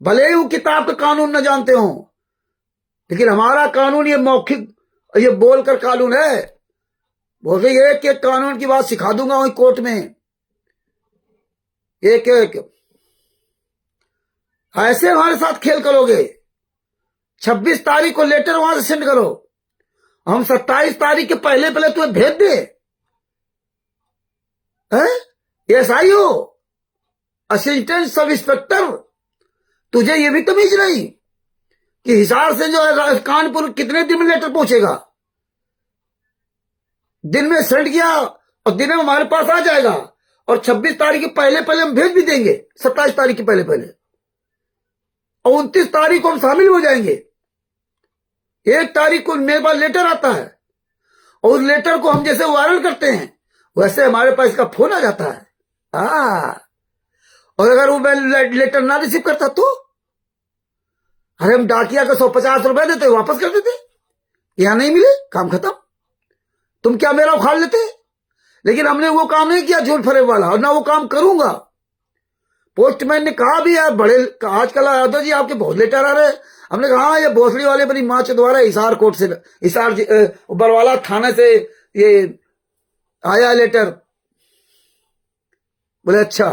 भले ही वो किताब का कानून न जानते हो, लेकिन हमारा कानून ये मौखिक, ये बोलकर कानून है। बोल रही एक एक कानून की बात सिखा दूंगा वही कोर्ट में, एक एक। ऐसे हमारे साथ खेल करोगे? 26 तारीख को लेटर वहां से सेंड करो, हम 27 तारीख के पहले पहले तुम्हें भेज दे। एसआई हो, असिस्टेंट सब इंस्पेक्टर, तुझे ये भी तमीज नहीं कि हिसार से जो है कानपुर कितने दिन में लेटर पहुंचेगा? दिन में सेंड किया और दिन में हमारे पास आ जाएगा, और 26 तारीख के पहले पहले हम भेज भी देंगे, 27 तारीख के पहले पहले, और 29 तारीख को हम शामिल हो जाएंगे। 1 तारीख को मेरे पास लेटर आता है, और उस लेटर को हम जैसे वायरल करते हैं वैसे हमारे पास इसका फोन आ जाता है। और अगर वो मैं लेटर ना रिसीव करता तो अरे हम डाकिया को 150 रुपए देते, वापस कर देते, यहां नहीं मिले काम खत्म, तुम क्या मेरा उखाड़ लेते। लेकिन हमने वो काम नहीं किया झूठ फरेब वाला, और ना वो काम करूंगा। पोस्टमैन ने कहा भी है, बड़े आजकल यादव जी आपके बहुत लेटर आ रहे हैं। हमने कहा हाँ, ये भोसड़ी वाले अपनी माँ के द्वारा हिसार कोर्ट से, हिसार बरवाला थाने से ये आया लेटर। बोले अच्छा,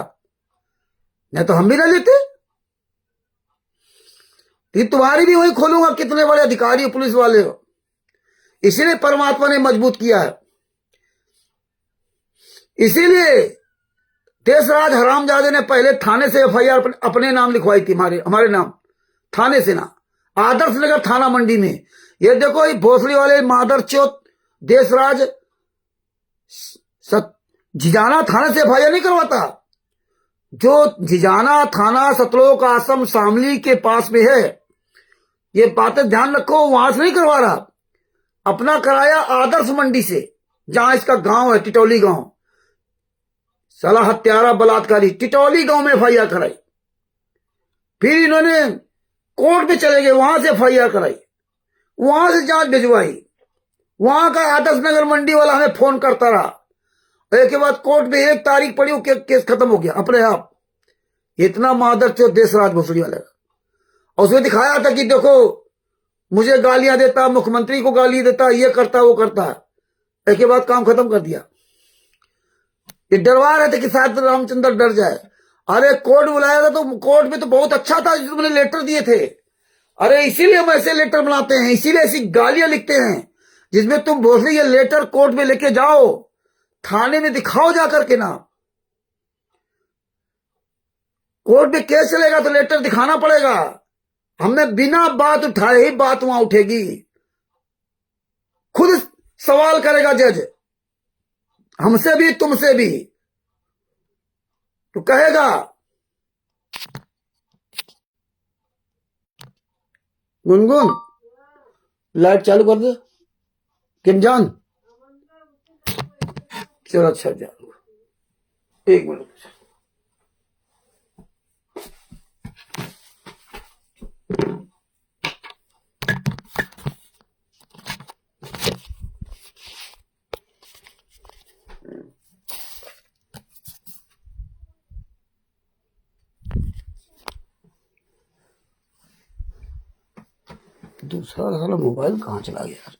नहीं तो हम भी ना लेते। ये तुम्हारी भी वही खोलूंगा, कितने बड़े अधिकारी हो पुलिस वाले हो। इसीलिए परमात्मा ने मजबूत किया है, इसीलिए देशराज हरामजादे ने पहले थाने से एफआईआर अपने नाम लिखवाई थी, हमारे नाम, थाने से ना, आदर्श नगर थाना मंडी में। ये देखो ये भोसड़ी वाले मादर चौथ देशराज जिजाना थाने से एफआईआर नहीं करवाता। जो जिजाना थाना सतलोक आश्रम शामली के पास में है, ये बातें ध्यान रखो, वहां से नहीं करवा रहा, अपना कराया आदर्श मंडी से, जहां इसका गांव है टिटौली गांव। साला हत्यारा बलात्कारी टिटौली गांव में एफआईआर कराई, फिर इन्होंने कोर्ट में चले गए, वहां से एफआईआर कराई, वहां से जांच भिजवाई, वहां का आदर्श नगर मंडी वाला हमें फोन करता रहा, एक के बाद कोर्ट में 1 तारीख पड़ी, केस खत्म हो गया अपने आप। इतना मादर चौथ देशराज भोसड़ी वाले, और उसमें दिखाया था कि देखो मुझे गालियां देता, मुख्यमंत्री को गाली देता, ये करता वो करता, एक के बाद काम खत्म कर दिया। ये डरवा रहे थे कि शायद रामचंद्र डर जाए। अरे कोर्ट बुलाया था तो कोर्ट में तो बहुत अच्छा था, तुमने लेटर दिए थे। अरे इसीलिए हम ऐसे लेटर बनाते हैं, इसीलिए ऐसी गालियां लिखते हैं, जिसमें तुम भोसड़ी ये लेटर कोर्ट में लेके जाओ, थाने में दिखाओ जाकर के ना। कोर्ट में केस चलेगा तो लेटर दिखाना पड़ेगा। हमने बिना बात उठाए ही बात वहां उठेगी, खुद सवाल करेगा जज, हमसे भी तुमसे भी, तो कहेगा गुनगुन लाइट चालू कर दे किमजान। चलो अच्छा जा, 1 मिनट। दूसरा साला मोबाइल कहाँ चला गया यार।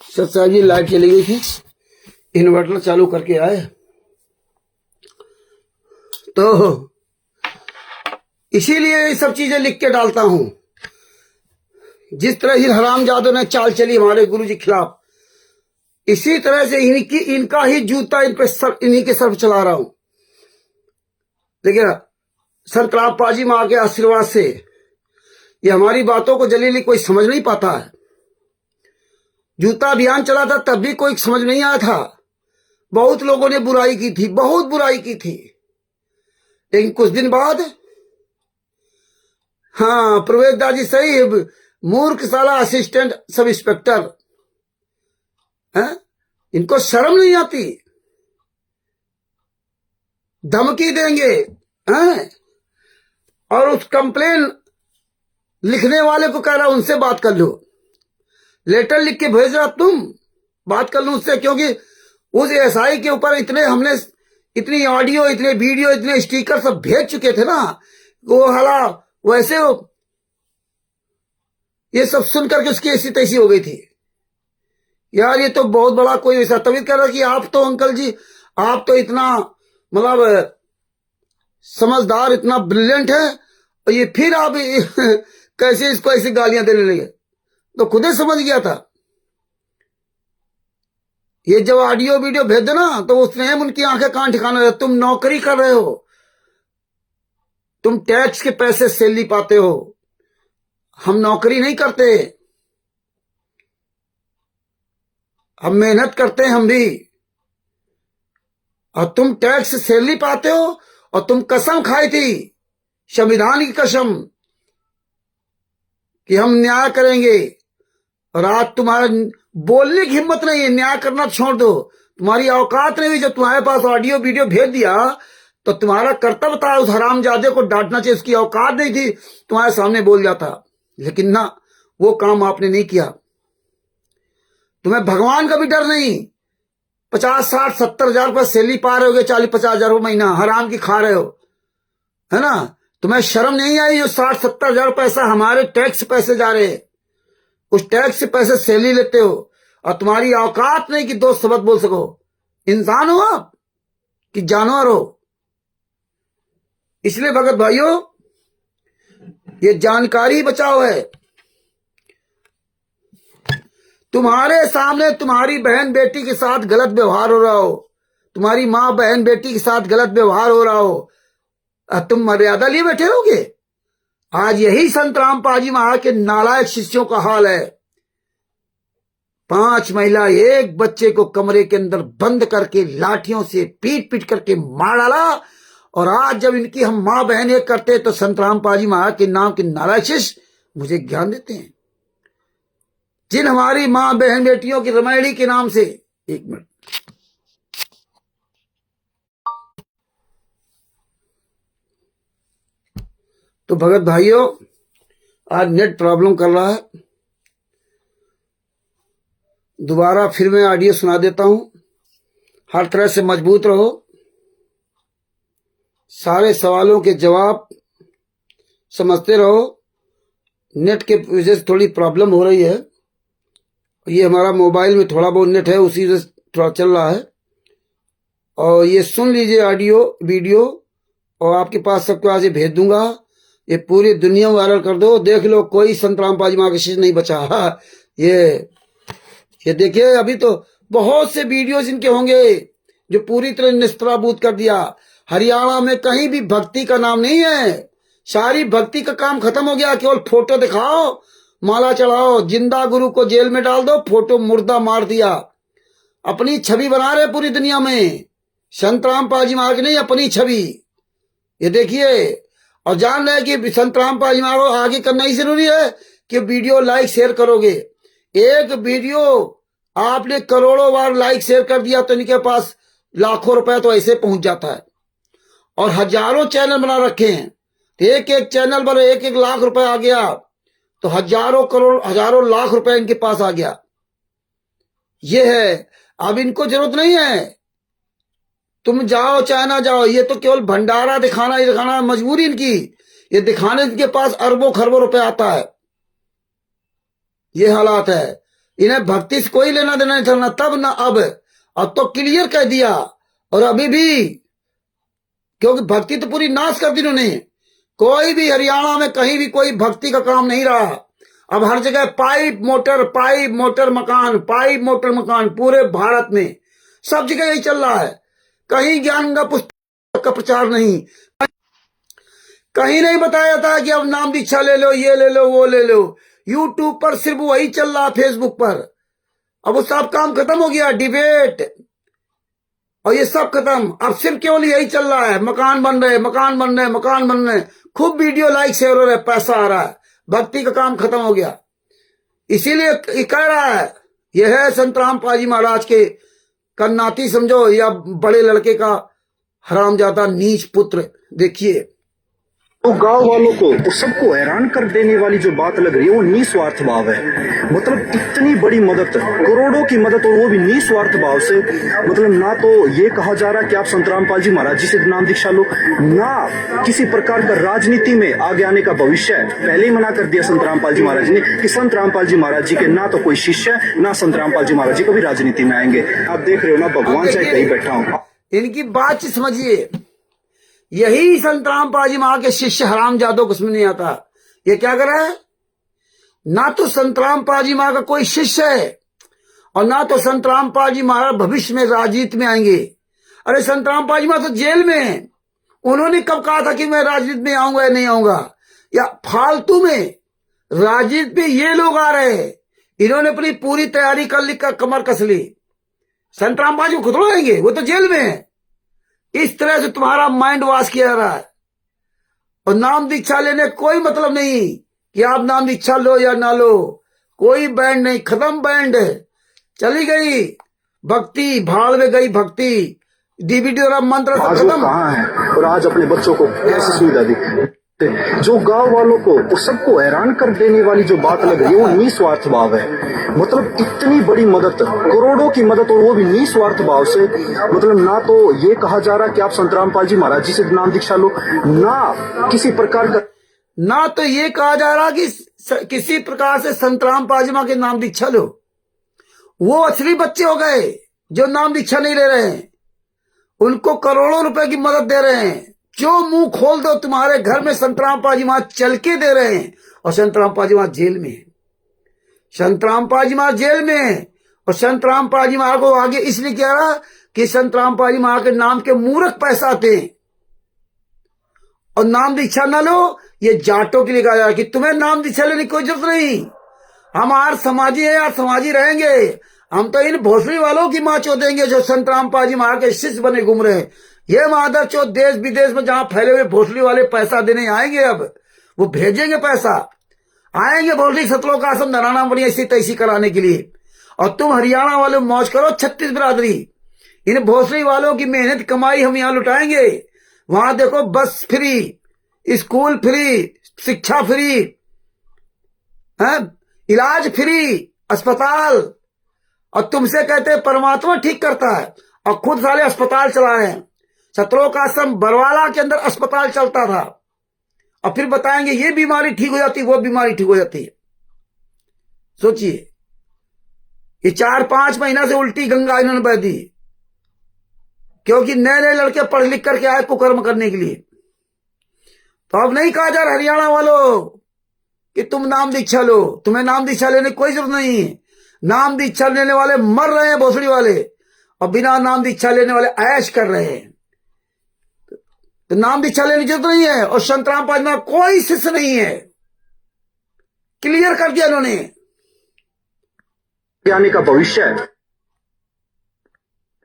सत्सा जी लाइट चली गई थी, इन्वर्टर चालू करके आए, तो इसीलिए ये सब चीजें लिख के डालता हूं। जिस तरह ही हरामजादों ने चाल चली हमारे गुरु जी खिलाफ, इसी तरह से इनका ही जूता इन्हीं के सर चला रहा हूं। लेकिन सरकराब पाजी माँ के आशीर्वाद से ये हमारी बातों को जलीली कोई समझ नहीं पाता है। जूता अभियान चला था तब भी कोई समझ नहीं आया था, बहुत लोगों ने बुराई की थी, बहुत बुराई की थी। लेकिन कुछ दिन बाद, हाँ प्रवेश दाजी सही, मूर्ख साला असिस्टेंट सब इंस्पेक्टर, इनको शर्म नहीं आती, धमकी देंगे, और उस कंप्लेन लिखने वाले को कह रहा उनसे बात कर लो, लेटर लिख के भेज रहा तुम, बात कर लो उससे, क्योंकि उस एसआई के ऊपर हमने इतनी ऑडियो, इतने वीडियो, इतने स्टिकर सब भेज चुके थे ना, वो हाला वैसे ये सब सुन करके उसकी ऐसी तैसी हो गई थी। यार ये तो बहुत बड़ा कोई ऐसा तभी कह रहा कि आप तो अंकल जी, आप तो इतना मतलब समझदार, इतना ब्रिलियंट है, और ये फिर आप कैसे इसको ऐसी गालियां देने लगे। तो खुद ही समझ गया था। ये जब ऑडियो वीडियो भेज देना तो उसने उनकी आंखें कान ठिकाना रहे। तुम नौकरी कर रहे हो, तुम टैक्स के पैसे सैलरी पाते हो, हम नौकरी नहीं करते, हम मेहनत करते हैं हम भी, और तुम टैक्स सैलरी पाते हो, और तुम कसम खाई थी, संविधान की कसम, कि हम न्याय करेंगे, और आज तुम्हारा बोलने की हिम्मत नहीं है, न्याय करना छोड़ दो, तुम्हारी औकात नहीं हुई। जब तुम्हारे पास ऑडियो वीडियो भेज दिया तो तुम्हारा कर्तव्य था उस हरामजादे को डांटना चाहिए, उसकी औकात नहीं थी तुम्हारे सामने बोल जाता, लेकिन ना, वो काम आपने नहीं किया। तुम्हें भगवान का भी डर नहीं। 50, 60, 70 हजार रुपये सैलरी पा रहे होगे, 40, 50 हजार रुपये महीना हराम की खा रहे हो, है ना। तुम्हें शर्म नहीं आई? जो 60, 70 हजार पैसा हमारे टैक्स पैसे जा रहे हैं, उस टैक्स से पैसे सैलरी लेते हो, और तुम्हारी औकात नहीं कि 2 शब्द बोल सको। इंसान हो आप कि जानवर हो? इसलिए भगत भाइयों, ये जानकारी बचाओ है। तुम्हारे सामने तुम्हारी बहन बेटी के साथ गलत व्यवहार हो रहा हो, तुम्हारी माँ बहन बेटी के साथ गलत व्यवहार हो रहा हो, तुम मर्यादा लिए बैठे होगे? आज यही संत रामपाल जी महाराज के नालायक शिष्यों का हाल है। 5 महिला, 1 बच्चे को कमरे के अंदर बंद करके लाठियों से पीट पीट करके मार डाला, और आज जब इनकी हम माँ बहन एक करते तो संत रामपाल जी महाराज के नाम के नालायक शिष्य मुझे ज्ञान देते हैं। जिन हमारी माँ बहन बेटियों की रमैड़ी के नाम से, 1 मिनट, तो भगत भाइयों, आज नेट प्रॉब्लम कर रहा है। दोबारा फिर मैं ऑडियो सुना देता हूं। हर तरह से मजबूत रहो, सारे सवालों के जवाब समझते रहो। नेट के वजह से थोड़ी प्रॉब्लम हो रही है, ये हमारा मोबाइल में थोड़ा बहुत नेट है, उसी से थोड़ा चल रहा है। और ये सुन लीजिए ऑडियो वीडियो, और आपके पास सबको आज भेज दूंगा। ये पूरी दुनिया में वायरल कर दो, देख लो कोई संत रामपाल जी महाराज का शिष्य नहीं बचा। ये देखिए, अभी तो बहुत से वीडियोस इनके होंगे जो पूरी तरह निस्त्राबूत कर दिया। हरियाणा में कहीं भी भक्ति का नाम नहीं है, सारी भक्ति का काम खत्म हो गया। केवल फोटो दिखाओ, माला चढ़ाओ, जिंदा गुरु को जेल में डाल दो, फोटो मुर्दा मार दिया। अपनी छवि बना रहे पूरी दुनिया में, संत रामपाल जी महाराज नहीं, अपनी छवि। ये देखिए, और जान रहे कि संत रामपाल जी महाराज को आगे करना ही जरूरी है कि वीडियो लाइक शेयर करोगे। एक वीडियो आपने करोड़ों बार लाइक शेयर कर दिया तो इनके पास लाखों रुपए तो ऐसे पहुंच जाता है। और हजारों चैनल बना रखे हैं, तो एक एक चैनल पर 1-1 लाख रुपए आ गया तो हजारों करोड़, हजारों लाख रुपए इनके पास आ गया। ये है, अब इनको जरूरत नहीं है तुम जाओ चाहे ना जाओ, ये तो केवल भंडारा दिखाना ही दिखाना, मजबूरी इनकी। ये दिखाने इनके पास अरबों खरबों रुपए आता है। ये हालात है, इन्हें भक्ति से कोई लेना देना नहीं था, ना तब ना अब तो क्लियर कह दिया। और अभी भी, क्योंकि भक्ति तो पूरी नाश कर दी उन्होंने। कोई भी हरियाणा में कहीं भी कोई भक्ति का काम नहीं रहा। अब हर जगह पाइप मोटर मकान, पाइप मोटर मकान, पूरे भारत में सब जगह यही चल रहा है। कहीं ज्ञान का पुस्तक का प्रचार नहीं, कहीं नहीं बताया था कि अब नाम दीक्षा ले लो, ये ले लो, वो ले लो। यूट्यूब पर सिर्फ वही चल रहा, फेसबुक पर। अब वो सब काम खत्म हो गया, डिबेट और ये सब खत्म। अब सिर्फ केवल यही चल रहा है, मकान बन रहे। खूब वीडियो लाइक शेयर हो रहे, पैसा आ रहा है, भक्ति का काम खत्म हो गया। इसीलिए कह रहा है, यह है संत रामपाल जी महाराज के कन्नाती समझो या बड़े लड़के का हरामजादा नीच पुत्र। देखिए तो गांव वालों को सबको हैरान कर देने वाली जो बात लग रही है वो निस्वार्थ भाव है। मतलब इतनी बड़ी मदद, करोड़ों की मदद, और वो भी निस्वार्थ भाव से। मतलब ना तो ये कहा जा रहा कि आप संत रामपाल जी महाराज जी से नाम दीक्षा लो, ना किसी प्रकार का राजनीति में आगे आने का भविष्य है। पहले ही मना कर दिया संत रामपाल जी महाराज ने कि संत रामपाल जी महाराज जी के ना तो कोई शिष्य है, ना संत रामपाल जी महाराज जी कभी राजनीति में आएंगे। आप देख रहे हो ना, भगवान चाहे कहीं बैठा हूं। इनकी बात समझिए, यही संत रामपाल जी महाराज के शिष्य हराम जादव कुछ में नहीं आता। ये क्या कर रहा है? ना तो संत रामपाल जी महाराज का कोई शिष्य है और ना तो संत रामपाल जी महाराज भविष्य में राजनीति में आएंगे। अरे संत रामपाल जी महाराज तो जेल में हैं। उन्होंने कब कहा था कि मैं राजनीति में आऊंगा या नहीं आऊंगा? या फालतू में राजनीति में ये लोग आ रहे हैं। इन्होंने अपनी पूरी तैयारी कर ली, कमर कस ली। संत रामपाल जी को खुद आएंगे, वो तो जेल में है। इस तरह से तुम्हारा माइंड वॉश किया जा रहा है। और नाम दीक्षा लेने कोई मतलब नहीं कि आप नाम दीक्षा लो या ना लो, कोई बैंड नहीं, खत्म बैंड। चली गई भक्ति, भाड़ में गई भक्ति, डीवीडी और मंत्र आज वो खत्म। कहाँ है और आज अपने बच्चों को कैसे सुविधा दी? जो गांव वालों को सबको हैरान कर देने वाली जो बात लग रही है वो निस्वार्थ भाव है। मतलब इतनी बड़ी मदद, करोड़ों की मदद, और वो भी निस्वार्थ भाव से। मतलब ना तो ये कहा जा रहा कि आप संत रामपाल जी महाराज जी से नाम दीक्षा लो, ना किसी प्रकार का, ना तो ये कहा जा रहा कि किसी प्रकार से संत रामपाल जी महाराज के नाम दीक्षा लो। वो असली बच्चे हो गए जो नाम दीक्षा नहीं ले रहे हैं। उनको करोड़ों रुपए की मदद दे रहे हैं। जो मुंह खोल दो तुम्हारे घर में संत रामपाल जी महाराज चल के दे रहे हैं। और संत रामपाल जी महाराज जेल में है। संत रामपाल जी महाराज जेल में है। और संत रामपाल जी महाराज को आगे इसलिए कह रहा कि संत रामपाल जी महाराज के नाम के मूर्ख पैसा आते हैं। और नाम दीक्षा ना लो, ये जाटों के लिए कहा जा रहा है कि तुम्हें नाम दीक्षा लेने की कोई जरूरत नहीं। हम आर समाजी है, यार समाजी रहेंगे। हम तो इन भोसड़ी वालों की माँ चो देंगे जो संत रामपाल जी महाराज के शिष्य बने घूम रहे हैं। ये मादर चो देश विदेश में जहां फैले हुए भोसड़ी वाले पैसा देने आएंगे। अब वो भेजेंगे पैसा, आएंगे भोसड़ी सतलोक आश्रम नारायण बनी ऐसी तैसी कराने के लिए। और तुम हरियाणा वाले मौज करो, छत्तीस बिरादरी। इन भोसड़ी वालों की मेहनत कमाई हम यहां लुटाएंगे। वहां देखो बस फ्री, स्कूल फ्री, शिक्षा फ्री, इलाज फ्री, अस्पताल। और तुमसे कहते हैं परमात्मा ठीक करता है और खुद साले अस्पताल चला रहे हैं। सतलोक आश्रम बरवाला के अंदर अस्पताल चलता था। और फिर बताएंगे ये बीमारी ठीक हो जाती, वो बीमारी ठीक हो जाती है। सोचिए, ये 4-5 महीना से उल्टी गंगा इन्होंने बह दी, क्योंकि नए नए लड़के पढ़ लिख करके आए कुकर्म करने के लिए। तो अब नहीं कहा जा रहा हरियाणा वालों कि तुम नाम दीक्षा लो। तुम्हें नाम दीक्षा लेने की कोई जरूरत नहीं है। नाम दीक्षा लेने वाले मर रहे हैं भोसड़ी वाले, और बिना नाम दीक्षा लेने वाले ऐश कर रहे हैं। तो नाम दीक्षा लेने की जरूरत नहीं है। और संत रामपाल जी महाराज कोई शिष्य नहीं है, क्लियर कर दिया इन्होंने। आने का भविष्य है,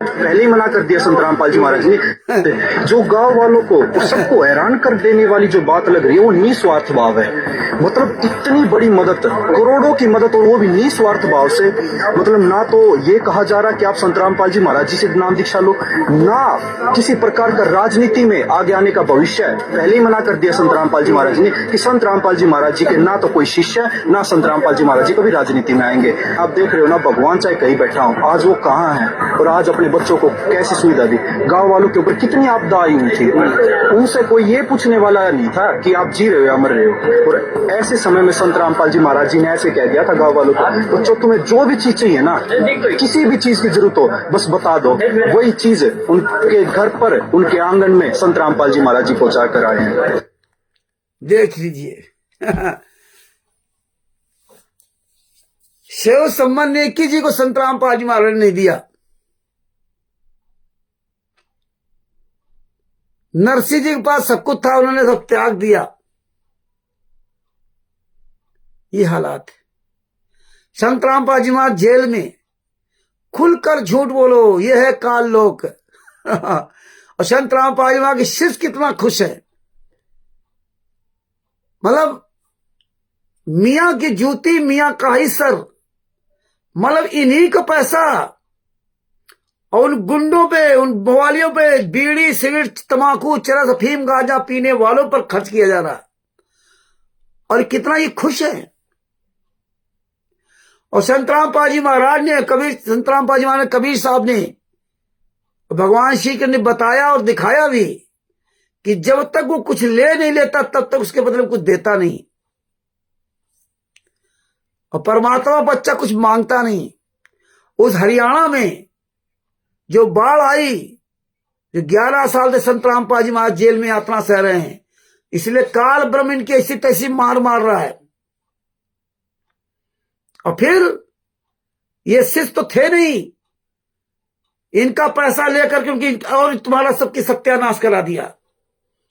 पहले ही मना कर दिया संत रामपाल जी महाराज ने। जो गांव वालों को सबको हैरान कर देने वाली जो बात लग रही है वो निस्वार्थ भाव है। मतलब इतनी बड़ी मदद, करोड़ों की मदद, और वो भी निस्वार्थ भाव से। मतलब ना तो ये कहा जा रहा कि आप संत रामपाल जी महाराज जी से नाम दीक्षा लो, ना किसी प्रकार का राजनीति में आगे आने का भविष्य है। पहले ही मना कर दिया संत रामपाल जी महाराज ने कि संत रामपाल जी महाराज जी के ना तो कोई शिष्य है, ना संत रामपाल जी महाराज जी कभी राजनीति में आएंगे। आप देख रहे हो ना, भगवान चाहे कहीं बैठा हूं। आज वो कहाँ है और आज अपने बच्चों को कैसी सुविधा दी? गांव वालों के ऊपर कितनी आपदा आई हुई थी, उनसे कोई ये पूछने वाला नहीं था कि आप जी रहे हो या मर रहे हो। और ऐसे समय में संत रामपाल जी महाराज जी ने ऐसे कह दिया था गांव वालों को, बच्चों तुम्हें जो भी चीज चाहिए ना, किसी भी चीज की जरूरत हो बस बता दो, वही चीज उनके घर पर, उनके आंगन में संत रामपाल जी महाराज जी पहुंचा कर आए हैं। देख लीजिए। शिव सम्मान ने की जी को संत रामपाल जी महाराज ने नहीं दिया। नरसिंह जी के पास सब कुछ था, उन्होंने सब त्याग दिया। ये हालात है। संत रामपाल जी महाराज जेल में, खुलकर झूठ बोलो, ये है काल लोक। और संत रामपाल जी महाराज के शिष्य कितना खुश है। मतलब मियां की जूती मियां का ही सर। मतलब इन्हीं का पैसा और उन गुंडों पे, उन बवालियों पे, बीड़ी सिगरेट तंबाकू चरस अफीम गांजा पीने वालों पर खर्च किया जा रहा है। और कितना ये खुश है। और संतराम पाजी महाराज ने, संतराम पाजी महाराज कबीर साहब ने, भगवान श्री कृष्ण ने बताया और दिखाया भी कि जब तक वो कुछ ले नहीं लेता तब तक उसके बदले में कुछ देता नहीं। और परमात्मा बच्चा कुछ मांगता नहीं। उस हरियाणा में जो बाढ़ आई, जो 11 साल से संतराम पाजी महाराज जेल में यातना सह रहे हैं, इसलिए काल ब्रह्म इनकी ऐसी तैसी मार रहा है। और फिर ये शिष्य तो थे नहीं, इनका पैसा लेकर के उनकी और तुम्हारा सबकी सत्यानाश करा दिया।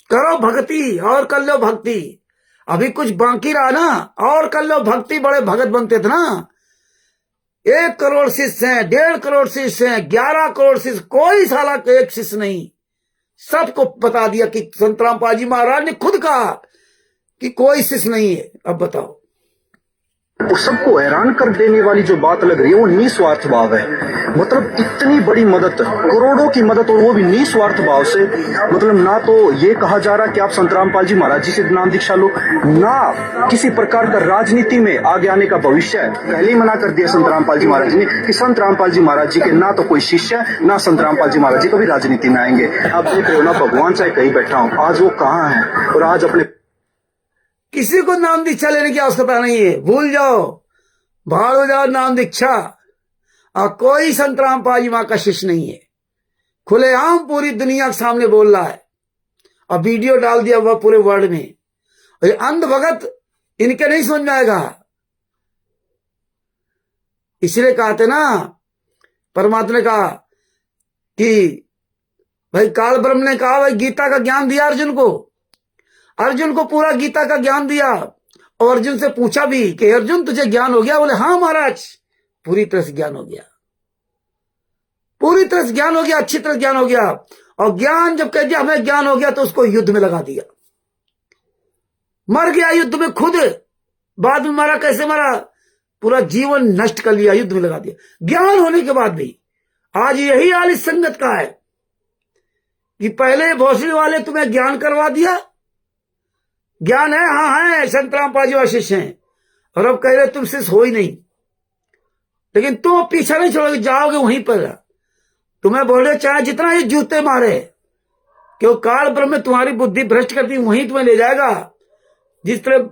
करो भक्ति और कर लो भक्ति, अभी कुछ बाकी रहा ना, और कर लो भक्ति। बड़े भगत बनते थे ना। 1 करोड़ शिष्य हैं, 1.5 करोड़ शिष्य हैं, 11 करोड़ शिष्य, कोई साला एक शिष्य नहीं। सबको बता दिया कि संतराम पाजी महाराज ने खुद कहा कि कोई शिष्य नहीं है। अब बताओ, वो सबको हैरान कर देने वाली जो बात लग रही है वो निस्वार्थ भाव है। मतलब इतनी बड़ी मदद, करोड़ों की मदद, और वो भी निस्वार्थ भाव से। मतलब ना तो ये कहा जा रहा कि आप संतराम पाल जी महाराज जी से नाम दीक्षा लो, ना किसी प्रकार का राजनीति में आगे आने का भविष्य है। पहले ही मना कर दिया संतराम पाल जी महाराज जी ने कि संतराम पाल जी महाराज जी के ना तो कोई शिष्य है, ना संतराम पाल जी महाराज जी कभी राजनीति में आएंगे। आप देख रहे हो ना, भगवान चाहे कहीं बैठा हूं, आज वो कहाँ है और आज अपने किसी को नाम दीक्षा लेने की आवश्यकता नहीं है। भूल जाओ, भाड़ हो जाओ नाम दीक्षा। और कोई संतराम पाजी मां का शिष्य नहीं है। खुलेआम पूरी दुनिया के सामने बोल रहा है और वीडियो डाल दिया हुआ पूरे वर्ल्ड में। और ये अंध भगत इनके नहीं समझ में आएगा। इसलिए कहते ना, परमात्मा ने कहा कि भाई काल ब्रह्म ने कहा भाई गीता का ज्ञान दिया अर्जुन को। अर्जुन को पूरा गीता का ज्ञान दिया और अर्जुन से पूछा भी कि अर्जुन तुझे ज्ञान हो गया? बोले हाँ महाराज, पूरी तरह से ज्ञान हो गया, पूरी तरह से ज्ञान हो गया, अच्छी तरह ज्ञान हो गया। और ज्ञान जब कह दिया हमें ज्ञान हो गया तो उसको युद्ध में लगा दिया। मर गया युद्ध में खुद। बाद में मरा, कैसे मरा? पूरा जीवन नष्ट कर लिया, युद्ध में लगा दिया। ज्ञान होने के बाद भी आज यही हाल इस संगत का है कि पहले भोसड़ी वाले तुम्हें ज्ञान करवा दिया, ज्ञान है, हाँ है, संतराम पाजी शिष्य हैं, और अब कह रहे तुम शिष्य हो ही नहीं। लेकिन तुम पीछा नहीं छोड़ोगे, जाओगे वहीं पर। तुम्हें बोले चाहे जितना ही जूते मारे, क्यों काल ब्रह्म में तुम्हारी बुद्धि भ्रष्ट करती, वहीं तुम्हें ले जाएगा। जिस तरह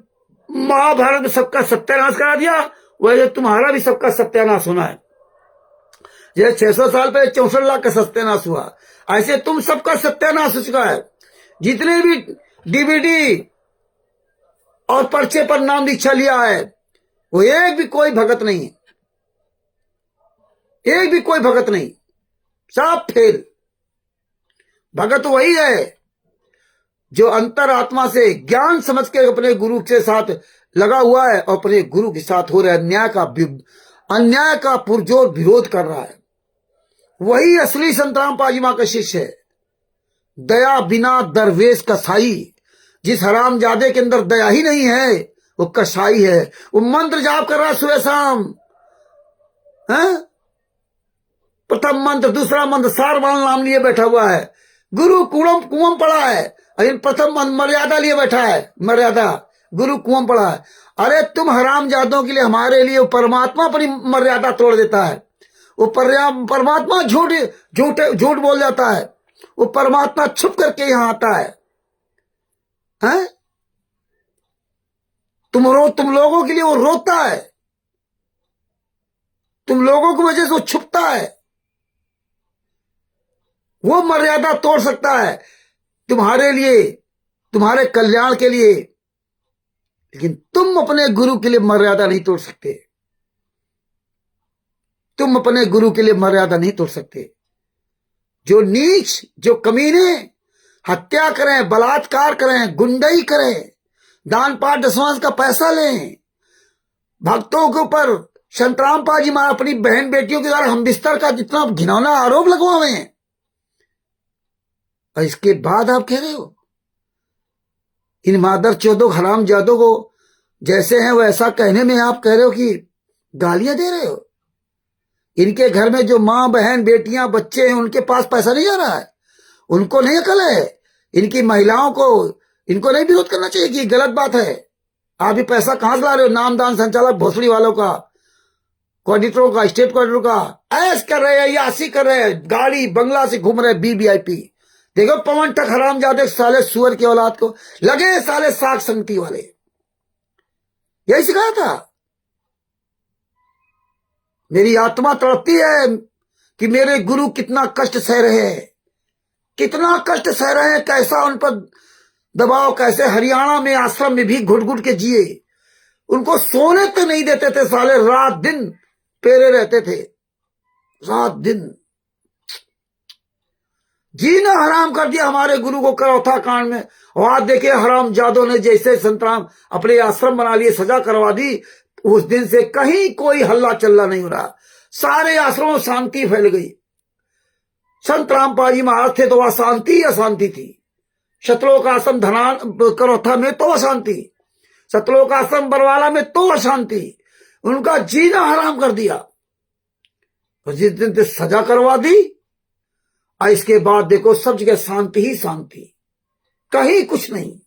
महाभारत में सबका सत्यानाश करा दिया, वैसे तुम्हारा भी सबका सत्यानाश होना है। जैसे 600 साल पहले 64 लाख का सत्यानाश हुआ, ऐसे तुम सबका सत्यानाश हो चुका है। जितने भी डीवीडी और पर्चे पर नाम दीक्षा लिया है, वो एक भी कोई भगत नहीं, एक भी कोई भगत नहीं, सब फेल। भगत वही है जो अंतर आत्मा से ज्ञान समझ के अपने गुरु के साथ लगा हुआ है और अपने गुरु के साथ हो रहा अन्याय का पुरजोर विरोध कर रहा है। वही असली संतराम पाजी मां का शिष्य है। दया बिना दरवेश कसाई। जिस हरामजादे के अंदर दया ही नहीं है वो कसाई है। वो मंत्र जाप कर रहा है सुबह शाम, प्रथम मंत्र, दूसरा मंत्र, सारवाल नाम लिए बैठा हुआ है। गुरु कुंवम पड़ा है, लेकिन प्रथम मंत्र मर्यादा लिए बैठा है। मर्यादा, गुरु कुंवम पड़ा है। अरे तुम हरामजादों के लिए, हमारे लिए वो परमात्मा अपनी मर्यादा तोड़ देता है। वो परमात्मा झूठ बोल जाता है। वो परमात्मा छुप करके यहां आता है। हैं? तुम लोगों के लिए वो रोता है, तुम लोगों की वजह से वो छुपता है। वो मर्यादा तोड़ सकता है तुम्हारे लिए, तुम्हारे कल्याण के लिए, लेकिन तुम अपने गुरु के लिए मर्यादा नहीं तोड़ सकते। तुम अपने गुरु के लिए मर्यादा नहीं तोड़ सकते। जो नीच, जो कमीने हत्या करें, बलात्कार करें, गुंडई करें, दान पाठ दशवांश का पैसा लें, भक्तों के ऊपर संतराम पाजी मां अपनी बहन बेटियों के द्वारा हम बिस्तर का जितना घिनौना आरोप लगवावें, और इसके बाद आप कह रहे हो इन मादर चौदों हराम जादों को जैसे हैं वैसा कहने में आप कह रहे हो कि गालियां दे रहे हो। इनके घर में जो माँ बहन बेटियां बच्चे हैं उनके पास पैसा नहीं आ रहा है, उनको नहीं अकल है। इनकी महिलाओं को इनको नहीं विरोध करना चाहिए कि गलत बात है। आप ये पैसा कहां से ला रहे हो? नामदान संचालक भोसड़ी वालों का, कोऑर्डिनेटरों का, स्टेट कोऑर्डिनेटर का ऐश कर रहे हैं, यासी कर रहे हैं, गाड़ी बंगला से घूम रहे हैं, BVIP। देखो पवन तक हरामजादे साले सुअर की औलाद को लगे साले साग संगति वाले, यही सिखाया था। मेरी आत्मा तड़पती है कि मेरे गुरु कितना कष्ट सह रहे हैं, कितना कष्ट सह रहे हैं, कैसा उन पर दबाव, कैसे हरियाणा में आश्रम में भी घुट घुट के जिए। उनको सोने तो नहीं देते थे साले, रात दिन पेरे रहते थे, रात दिन जीना हराम कर दिया हमारे गुरु को करौथा कांड में। और आज देखिए हराम जादों ने जैसे संतराम अपने आश्रम बना लिए, सजा करवा दी, उस दिन से कहीं कोई हल्ला चल्ला नहीं हो रहा, सारे आश्रमों में शांति फैल गई। संत रामपाल जी महाराज थे तो वह शांति अशांति थी। शतलोक आश्रम धनान करौथा में तो अशांति, सतलोक आश्रम बरवाला में तो अशांति, उनका जीना हराम कर दिया। तो जिस दिन से सजा करवा दी और इसके बाद देखो सब जगह शांति ही शांति, कहीं कुछ नहीं,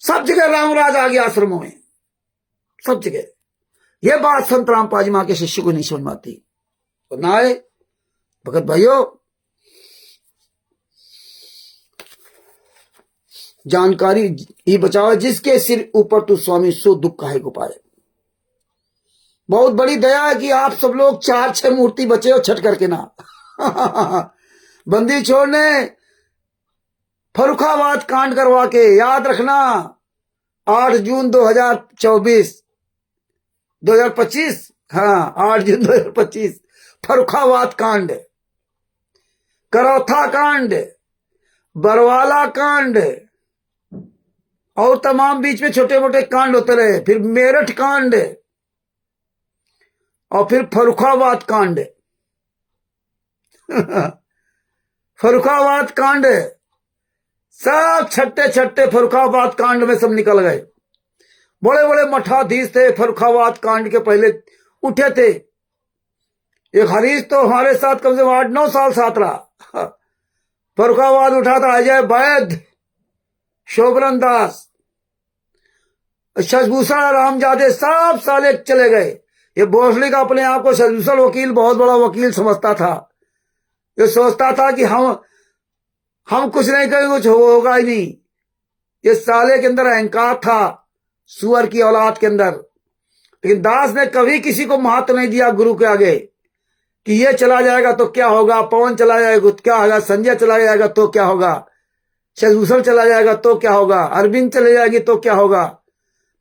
सब जगह रामराज आ गया आश्रमों में, सब जगह। यह बात संत रामपाल जी मां के शिष्य को नहीं समझ में आती। तो ना आए भगत भाइयों, जानकारी ही बचाओ, जिसके सिर ऊपर तू स्वामी सो दुख काहे को पाए। बहुत बड़ी दया है कि आप सब लोग 4-6 मूर्ति बचे हो छठ करके ना। बंदी छोड़ने फर्रुखाबाद कांड करवा के, याद रखना 8 जून 2025, हाँ 8 जून 2025 फर्रुखाबाद कांड, करौथा कांड, बरवाला कांड और तमाम बीच में छोटे मोटे कांड होते रहे, फिर मेरठ कांड और फिर फर्रुखाबाद कांड। फर्रुखाबाद कांड सब छट्टे छट्टे फर्रुखाबाद कांड में सब निकल गए। बड़े बड़े मठाधीश थे, फर्रुखाबाद कांड के पहले उठे थे। एक हरीश तो हमारे साथ कम से कम 8-9 साल साथ रहा। फर्रुखाबाद उठा था अजय वैद्य, शोभरन दास, शशभूषण रामजादे, सब साले चले गए। ये भोसले का अपने आप को शशभूषण वकील बहुत बड़ा वकील समझता था। ये सोचता था कि हम कुछ नहीं करेंगे, कुछ होगा ही नहीं। ये साले के अंदर अहंकार था, सुअर की औलाद के अंदर। लेकिन दास ने कभी किसी को महत्व नहीं दिया गुरु के आगे कि ये चला जाएगा तो क्या होगा, पवन चला जाएगा तो क्या होगा, संजय चला जाएगा तो क्या होगा, शशभूषण चला जाएगा तो क्या होगा, अरविंद चले जाएंगे तो क्या होगा,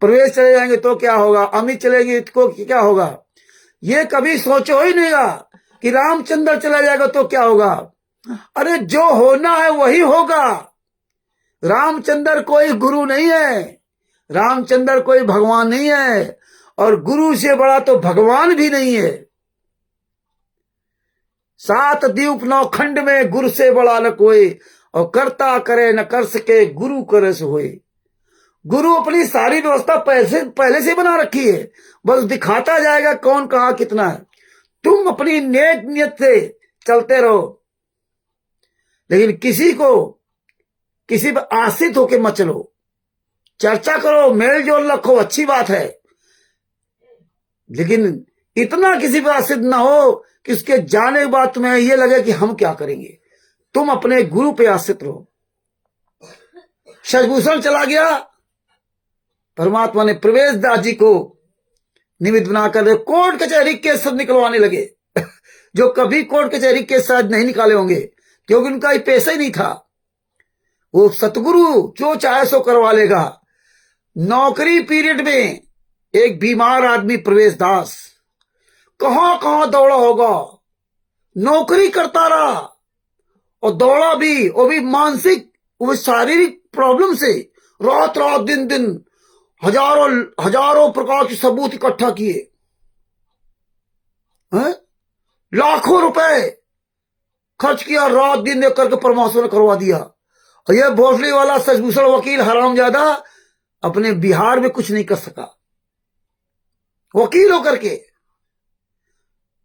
प्रवेश चले जाएंगे तो क्या होगा, अमित चलेगी तो क्या होगा। ये कभी सोचो ही नहीं कि रामचंद्र चला जाएगा तो क्या होगा। अरे जो होना है वही होगा। रामचंद्र कोई गुरु नहीं है, रामचंद्र कोई भगवान नहीं है, और गुरु से बड़ा तो भगवान भी नहीं है। 7 द्वीप 9 खंड में गुरु से बड़ा न कोई, और करता करे न कर सके गुरु करे सो होए। गुरु अपनी सारी व्यवस्था पहले से बना रखी है, बस दिखाता जाएगा कौन कहां कितना है। तुम अपनी नेक नियत से चलते रहो, लेकिन किसी पर आश्रित होके मत चलो। चर्चा करो, मेल जोल रखो, अच्छी बात है, लेकिन इतना किसी पर आश्रित ना हो कि उसके जाने के बाद तुम्हें ये लगे कि हम क्या करेंगे। तुम अपने गुरु पे आश्रित रहो। शशभूषण चला गया, परमात्मा ने प्रवेश दास जी को निमित्त बनाकर कोर्ट कचहरी केस सब निकलवाने लगे। जो कभी कोर्ट कचहरी केस शायद नहीं निकाले होंगे, क्योंकि उनका पैसा ही नहीं था। वो सतगुरु जो चाहे सो करवा लेगा। नौकरी पीरियड में एक बीमार आदमी प्रवेश दास कहां कहां दौड़ा होगा, नौकरी करता रहा और दौड़ा भी, वो भी मानसिक, वो शारीरिक प्रॉब्लम से, रात रात दिन दिन हजारों प्रकार के सबूत इकट्ठा किए, लाखों रुपए खर्च किया, रात दिन एक करके परमात्मा ने करवा दिया। और यह भोसले वाला शशभूषण वकील हरामजादा अपने बिहार में कुछ नहीं कर सका, वकील होकर के।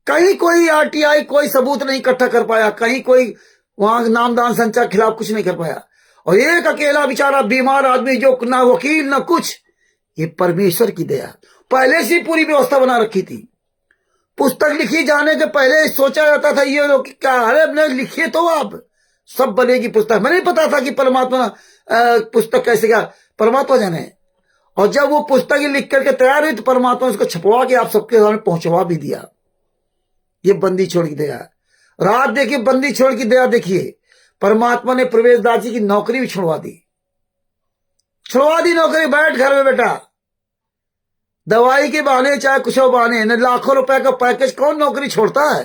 कहीं कोई आरटीआई कोई सबूत नहीं इकट्ठा कर पाया, कहीं कोई वहां नामदान संचार के खिलाफ कुछ नहीं कर पाया। और एक अकेला बेचारा बीमार आदमी जो ना वकील ना कुछ, ये परमेश्वर की दया। पहले से पूरी व्यवस्था बना रखी थी। पुस्तक लिखी जाने के पहले सोचा जाता था ये लोग क्या, अरे अपने लिखिए तो आप सब बनेगी पुस्तक। मैंने नहीं पता था कि परमात्मा पुस्तक कैसे क्या, परमात्मा जाने। और जब वो पुस्तक लिख करके तैयार हुई तो परमात्मा ने उसको छपवा के आप सबके सामने पहुंचवा भी दिया। ये बंदी छोड़ की दया। रात देखिए, बंदी छोड़ की दया देखिए। परमात्मा ने प्रवेश दास जी की नौकरी भी छुड़वा दी नौकरी। बैठ घर में बेटा, दवाई के बहाने चाहे कुछ बहाने, न लाखों रुपए का पैकेज कौन नौकरी छोड़ता है।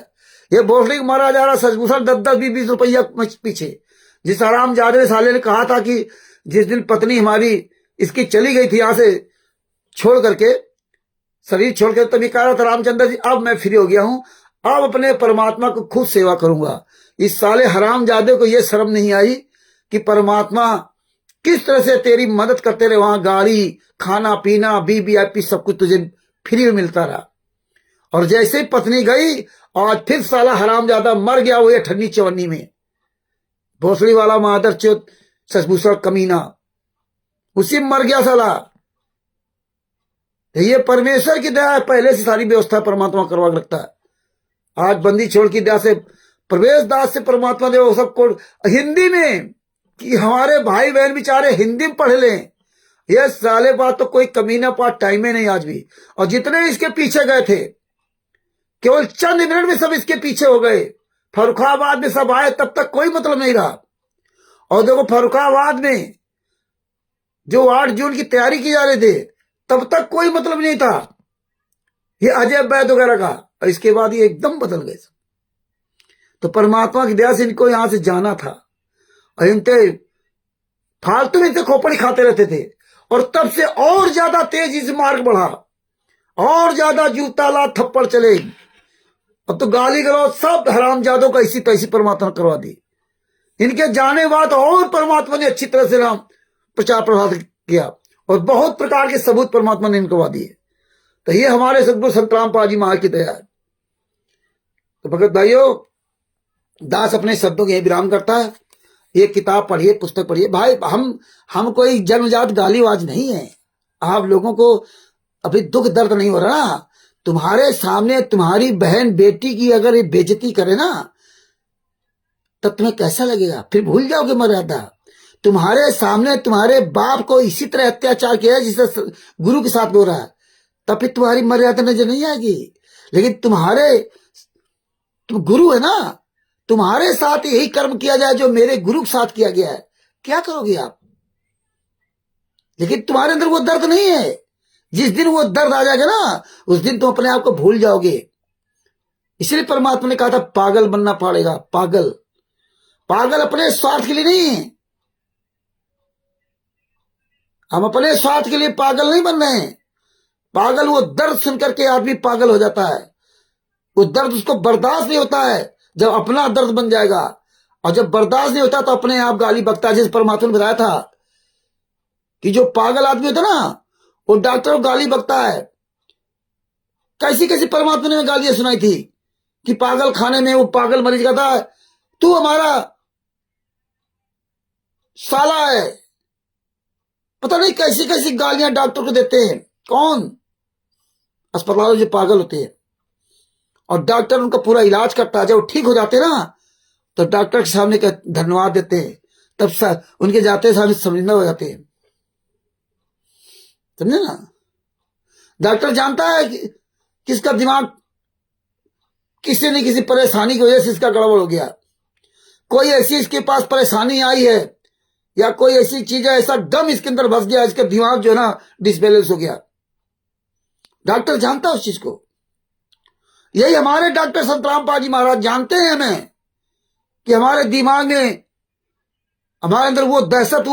ये भोसड़ी को मारा जा रहा सचभूषण 10-10, 20-20 रुपया पीछे। जिस आराम जादे साले ने कहा था कि जिस दिन पत्नी हमारी इसकी चली गई थी यहां से छोड़ करके, शरीर छोड़ कर, तभी कह रहा था रामचंद्र जी अब मैं फ्री हो गया हूं, अब अपने परमात्मा को खुद सेवा करूंगा। इस साले हराम जादे को यह शर्म नहीं आई कि परमात्मा किस तरह से तेरी मदद करते रहे। वहां गाड़ी, खाना पीना, वीवीआईपी सब कुछ तुझे फ्री में मिलता रहा। और जैसे ही पत्नी गई, आज फिर साला हराम ज्यादा मर गया वो 58-54 में। भोसड़ी वाला मादर चौथ सचभूषण कमीना, उसी में मर गया साला। ये परमेश्वर की दया है, पहले से सारी व्यवस्था परमात्मा करवा के रखता है। आज बंदी छोड़ की दया से प्रवेश दास से परमात्मा ने वो सबको हिंदी में, कि हमारे भाई बहन बेचारे हिंदी में पढ़ लें। ये साले बात तो कोई कमीना पास टाइम में नहीं आज भी। और जितने इसके पीछे गए थे, केवल चंद मिनट में सब इसके पीछे हो गए। फर्रुखाबाद में सब आए, तब तक कोई मतलब नहीं रहा। और देखो फर्रुखाबाद में जो 8 जून की तैयारी की जा रही थी, तब तक कोई मतलब नहीं था ये अजय वैद वगैरह का। और इसके बाद ये एकदम बदल गए। तो परमात्मा की दया से इनको यहां से जाना था। और इनके फालतू में इनसे खोपड़ी खाते रहते थे। और तब से और ज्यादा तेजी से मार्ग बढ़ा, और ज्यादा जूता ला थप्पड़ चले। अब तो गाली गलौज सब हरामजादों का इसी तैसी परमात्मा ने करवा दी। इनके जाने बाद और परमात्मा ने अच्छी तरह से राम प्रचार प्रसार किया, और बहुत प्रकार के सबूत परमात्मा ने इनको दिए। तो ये हमारे सदगुरु संत रामपाल जी महाराज की दया है। तो भगत भाइयों, दास अपने शब्दों के विराम करता है। ये किताब पढ़िए, पुस्तक पढ़िए। भाई हम कोई जन्मजात गालीबाज नहीं है। आप लोगों को अभी दुख दर्द नहीं हो रहा ना। तुम्हारे सामने तुम्हारी बहन बेटी की अगर ये बेइज्जती करे ना, तब तुम्हें कैसा लगेगा? फिर भूल जाओगे मर्यादा। तुम्हारे सामने तुम्हारे बाप को इसी तरह अत्याचार किया है जिससे गुरु के साथ हो रहा है, तब फिर तुम्हारी मर्यादा नजर नहीं आएगी। लेकिन तुम गुरु है ना, तुम्हारे साथ यही कर्म किया जाए जो मेरे गुरु के साथ किया गया है, क्या करोगे आप? लेकिन तुम्हारे अंदर वो दर्द नहीं है। जिस दिन वो दर्द आ जाएगा ना, उस दिन तुम अपने आप को भूल जाओगे। इसलिए परमात्मा ने कहा था पागल बनना पड़ेगा। पागल अपने स्वार्थ के लिए नहीं। हम अपने स्वार्थ के लिए पागल नहीं बन रहे हैं। पागल वो दर्द सुन करके आदमी पागल हो जाता है। वो दर्द उसको बर्दाश्त नहीं होता है जब अपना दर्द बन जाएगा। और जब बर्दाश्त नहीं होता तो अपने आप गाली बकता है। जैसे परमात्मा ने बताया था कि जो पागल आदमी होता ना, वो डॉक्टर को गाली बकता है। कैसी कैसी परमात्मा ने गालियां सुनाई थी कि पागल खाने में वो पागल मरीज का था, तू हमारा साला है। पता नहीं कैसी कैसी गालियां डॉक्टर को देते हैं। कौन? अस्पतालों जो पागल होते हैं। और डॉक्टर उनका पूरा इलाज करता है। जब वो ठीक हो जाते हैं ना, तो डॉक्टर के सामने का धन्यवाद देते हैं। तब उनके जाते सामने समझना हो जाते हैं। समझे ना? डॉक्टर जानता है कि किसका दिमाग किसी न किसी परेशानी की वजह से इसका गड़बड़ हो गया। कोई ऐसी इसके पास परेशानी आई है, या कोई ऐसी चीज है, ऐसा दम इसके अंदर फंस गया, इसका दिमाग जो है ना डिसबैलेंस हो गया। डॉक्टर जानता है उस चीज को। यही हमारे डॉक्टर संत रामपाल जी महाराज जानते हैं हमें कि हमारे दिमाग में, हमारे अंदर वो दहशत,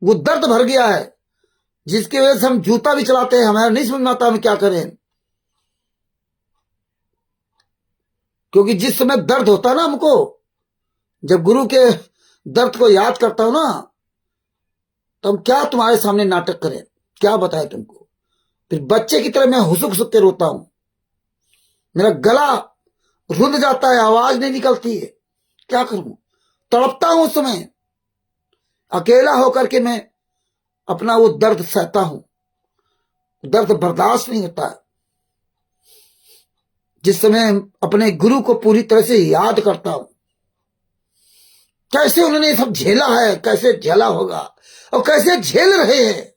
वो दर्द भर गया है, जिसकी वजह से हम जूता भी चलाते हैं। हमें नहीं समझ में आता हम क्या करें। क्योंकि जिस समय दर्द होता है ना हमको, जब गुरु के दर्द को याद करता हूं ना, तो हम क्या तुम्हारे सामने नाटक करें, क्या बताए तुमको। फिर बच्चे की तरह मैं हुसुक हुसुक के रोता हूं। मेरा गला रुंध जाता है, आवाज नहीं निकलती है। क्या करूं, तड़पता हूं उस समय, अकेला होकर के मैं अपना वो दर्द सहता हूं, दर्द बर्दाश्त नहीं होता। जिस समय अपने गुरु को पूरी तरह से याद करता हूं, कैसे उन्होंने सब झेला है, कैसे झेला होगा और कैसे झेल रहे हैं।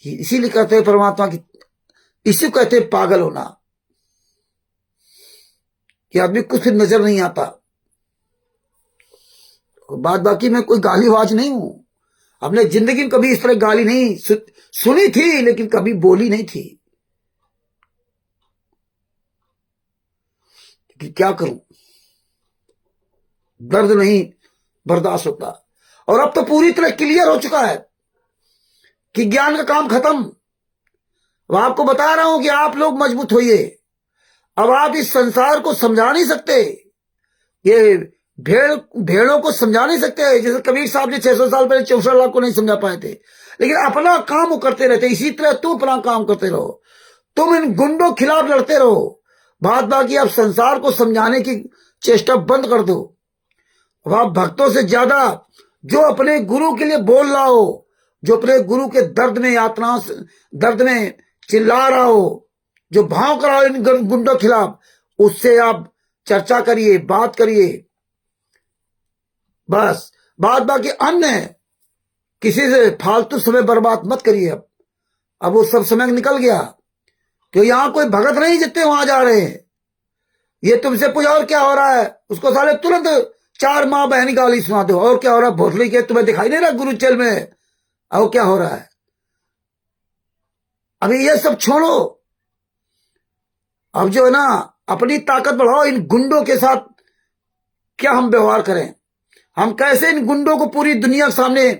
इसीलिए कहते हैं परमात्मा की, इसी को कहते हैं पागल होना, कि आदमी कुछ नजर नहीं आता। बात बाकी मैं कोई गालीबाज नहीं हूं, हमने जिंदगी में कभी इस तरह गाली नहीं सुनी थी, लेकिन कभी बोली नहीं थी। कि क्या करूं, दर्द नहीं बर्दाश्त होता। और अब तो पूरी तरह क्लियर हो चुका है कि ज्ञान का काम खत्म। अब आपको बता रहा हूं कि आप लोग मजबूत होइए। अब आप इस संसार को समझा नहीं सकते, ये भेड़ों को समझा नहीं सकते। जैसे कबीर साहब ने 600 साल पहले 64 लाख को नहीं समझा पाए थे, लेकिन अपना काम वो करते रहते। इसी तरह तुम अपना काम करते रहो, तुम इन गुंडों के खिलाफ लड़ते रहो। बात बाकी आप संसार को समझाने की चेष्टा बंद कर दो। अब आप भक्तों से ज्यादा जो अपने गुरु के लिए बोल रहा हो, जो अपने गुरु के दर्द में, यातनाओं से दर्द में चिल्ला रहा हो, जो भाव कर रहा हो इन गुंडों के खिलाफ, उससे आप चर्चा करिए, बात करिए। बस बात बाकी अन्य है, किसी से फालतू समय बर्बाद मत करिए। अब वो सब समय निकल गया, तो यहां कोई भगत नहीं जितने वहां जा रहे हैं। ये तुमसे पूछा और क्या हो रहा है, उसको साले तुरंत 4 माँ बहन गाली सुना दो। और क्या हो रहा है, भोसड़ी के तुम्हें दिखाई नहीं रहा गुरु चेल में, और क्या हो रहा है। अभी ये सब छोड़ो, अब जो है ना अपनी ताकत बढ़ाओ। इन गुंडों के साथ क्या हम व्यवहार करें, हम कैसे इन गुंडों को पूरी दुनिया के सामने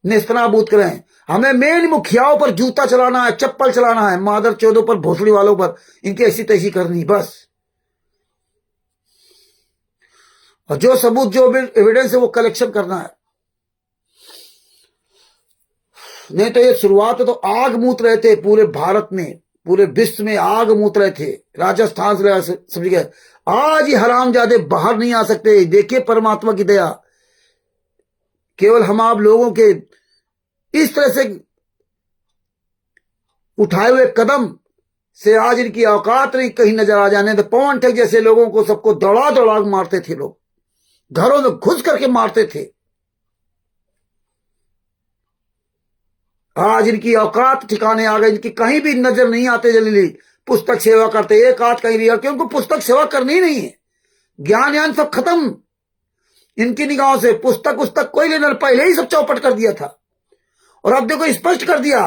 नेस्तनाबूद करें। हमें मेन मुखियाओं पर जूता चलाना है, चप्पल चलाना है, मादर चौदों पर, भोसड़ी वालों पर इनकी ऐसी तैसी करनी बस। और जो सबूत, जो एविडेंस है वो कलेक्शन करना है। नहीं तो ये शुरुआत तो आग मूत रहे थे पूरे भारत में, पूरे विश्व में आग मूत रहे थे, राजस्थान से समझ गए। आज ये हरामजादे बाहर नहीं आ सकते। देखिए परमात्मा की दया, केवल हम आप लोगों के इस तरह से उठाए हुए कदम से आज इनकी औकात नहीं कहीं नजर आ जाने। तो पवन ठग जैसे लोगों को सबको दौड़ा दौड़ा मारते थे लोग, घरों में घुस करके मारते थे। आज इनकी औकात ठिकाने आ गई, इनकी कहीं भी नजर नहीं आते। जलीली पुस्तक सेवा करते, एक आध कहीं रिया, क्योंकि उनको पुस्तक सेवा करनी ही नहीं है। ज्ञान यान सब खत्म इनकी निगाहों से। पुस्तक कोई लेना, पहले ही सब चौपट कर दिया था। और अब देखो स्पष्ट कर दिया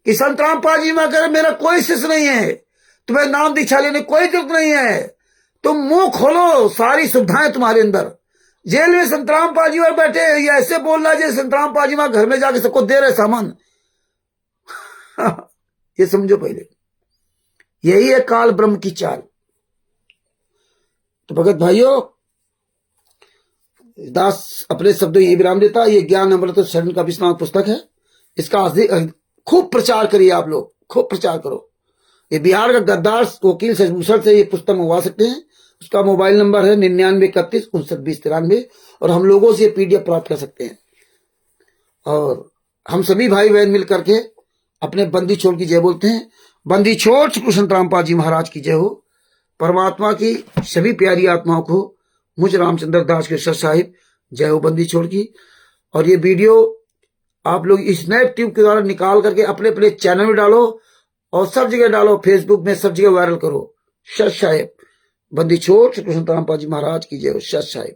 कि संत रामपाल जी में कह मेरा कोई शिष्य नहीं है, तुम्हें नाम दीक्षा लेने कोई जरूरत नहीं है, तुम मुंह खोलो, सारी सुविधाएं तुम्हारे अंदर। जेल में संत रामपाल जी बैठे, ये ऐसे बोल रहा है जैसे संत रामपाल जी घर में जाके सबको दे रहे सामान। ये समझो पहले, यही है काल ब्रह्म की चाल। तो भगत भाइयों, दास अपने शब्दों ये विराम देता। ये ज्ञान अमृत शरण का विश्राम पुस्तक है, इसका खूब प्रचार करिए आप लोग, खूब प्रचार करो। ये बिहार का गद्दार वकील शशिभूषण से ये पुस्तक मंगवा सकते हैं। उसका मोबाइल नंबर है 9931592093, और हम लोगों से PDF प्राप्त कर सकते हैं। और हम सभी भाई बहन मिल करके अपने बंदी छोड़ की जय बोलते हैं। बंदी छोड़ श्री संत रामपाल जी महाराज की जय हो। परमात्मा की सभी प्यारी आत्माओं को मुझ रामचंद्र दास के सर साहिब जय हो बंदी छोड़ की। और ये वीडियो आप लोग इस नए ट्यूब के द्वारा निकाल करके अपने अपने चैनल में डालो और सब जगह डालो, फेसबुक में सब जगह वायरल करो। सत साहिब बंदी छोड़ श्री संत रामपाल जी महाराज की जय हो। सत साहिब।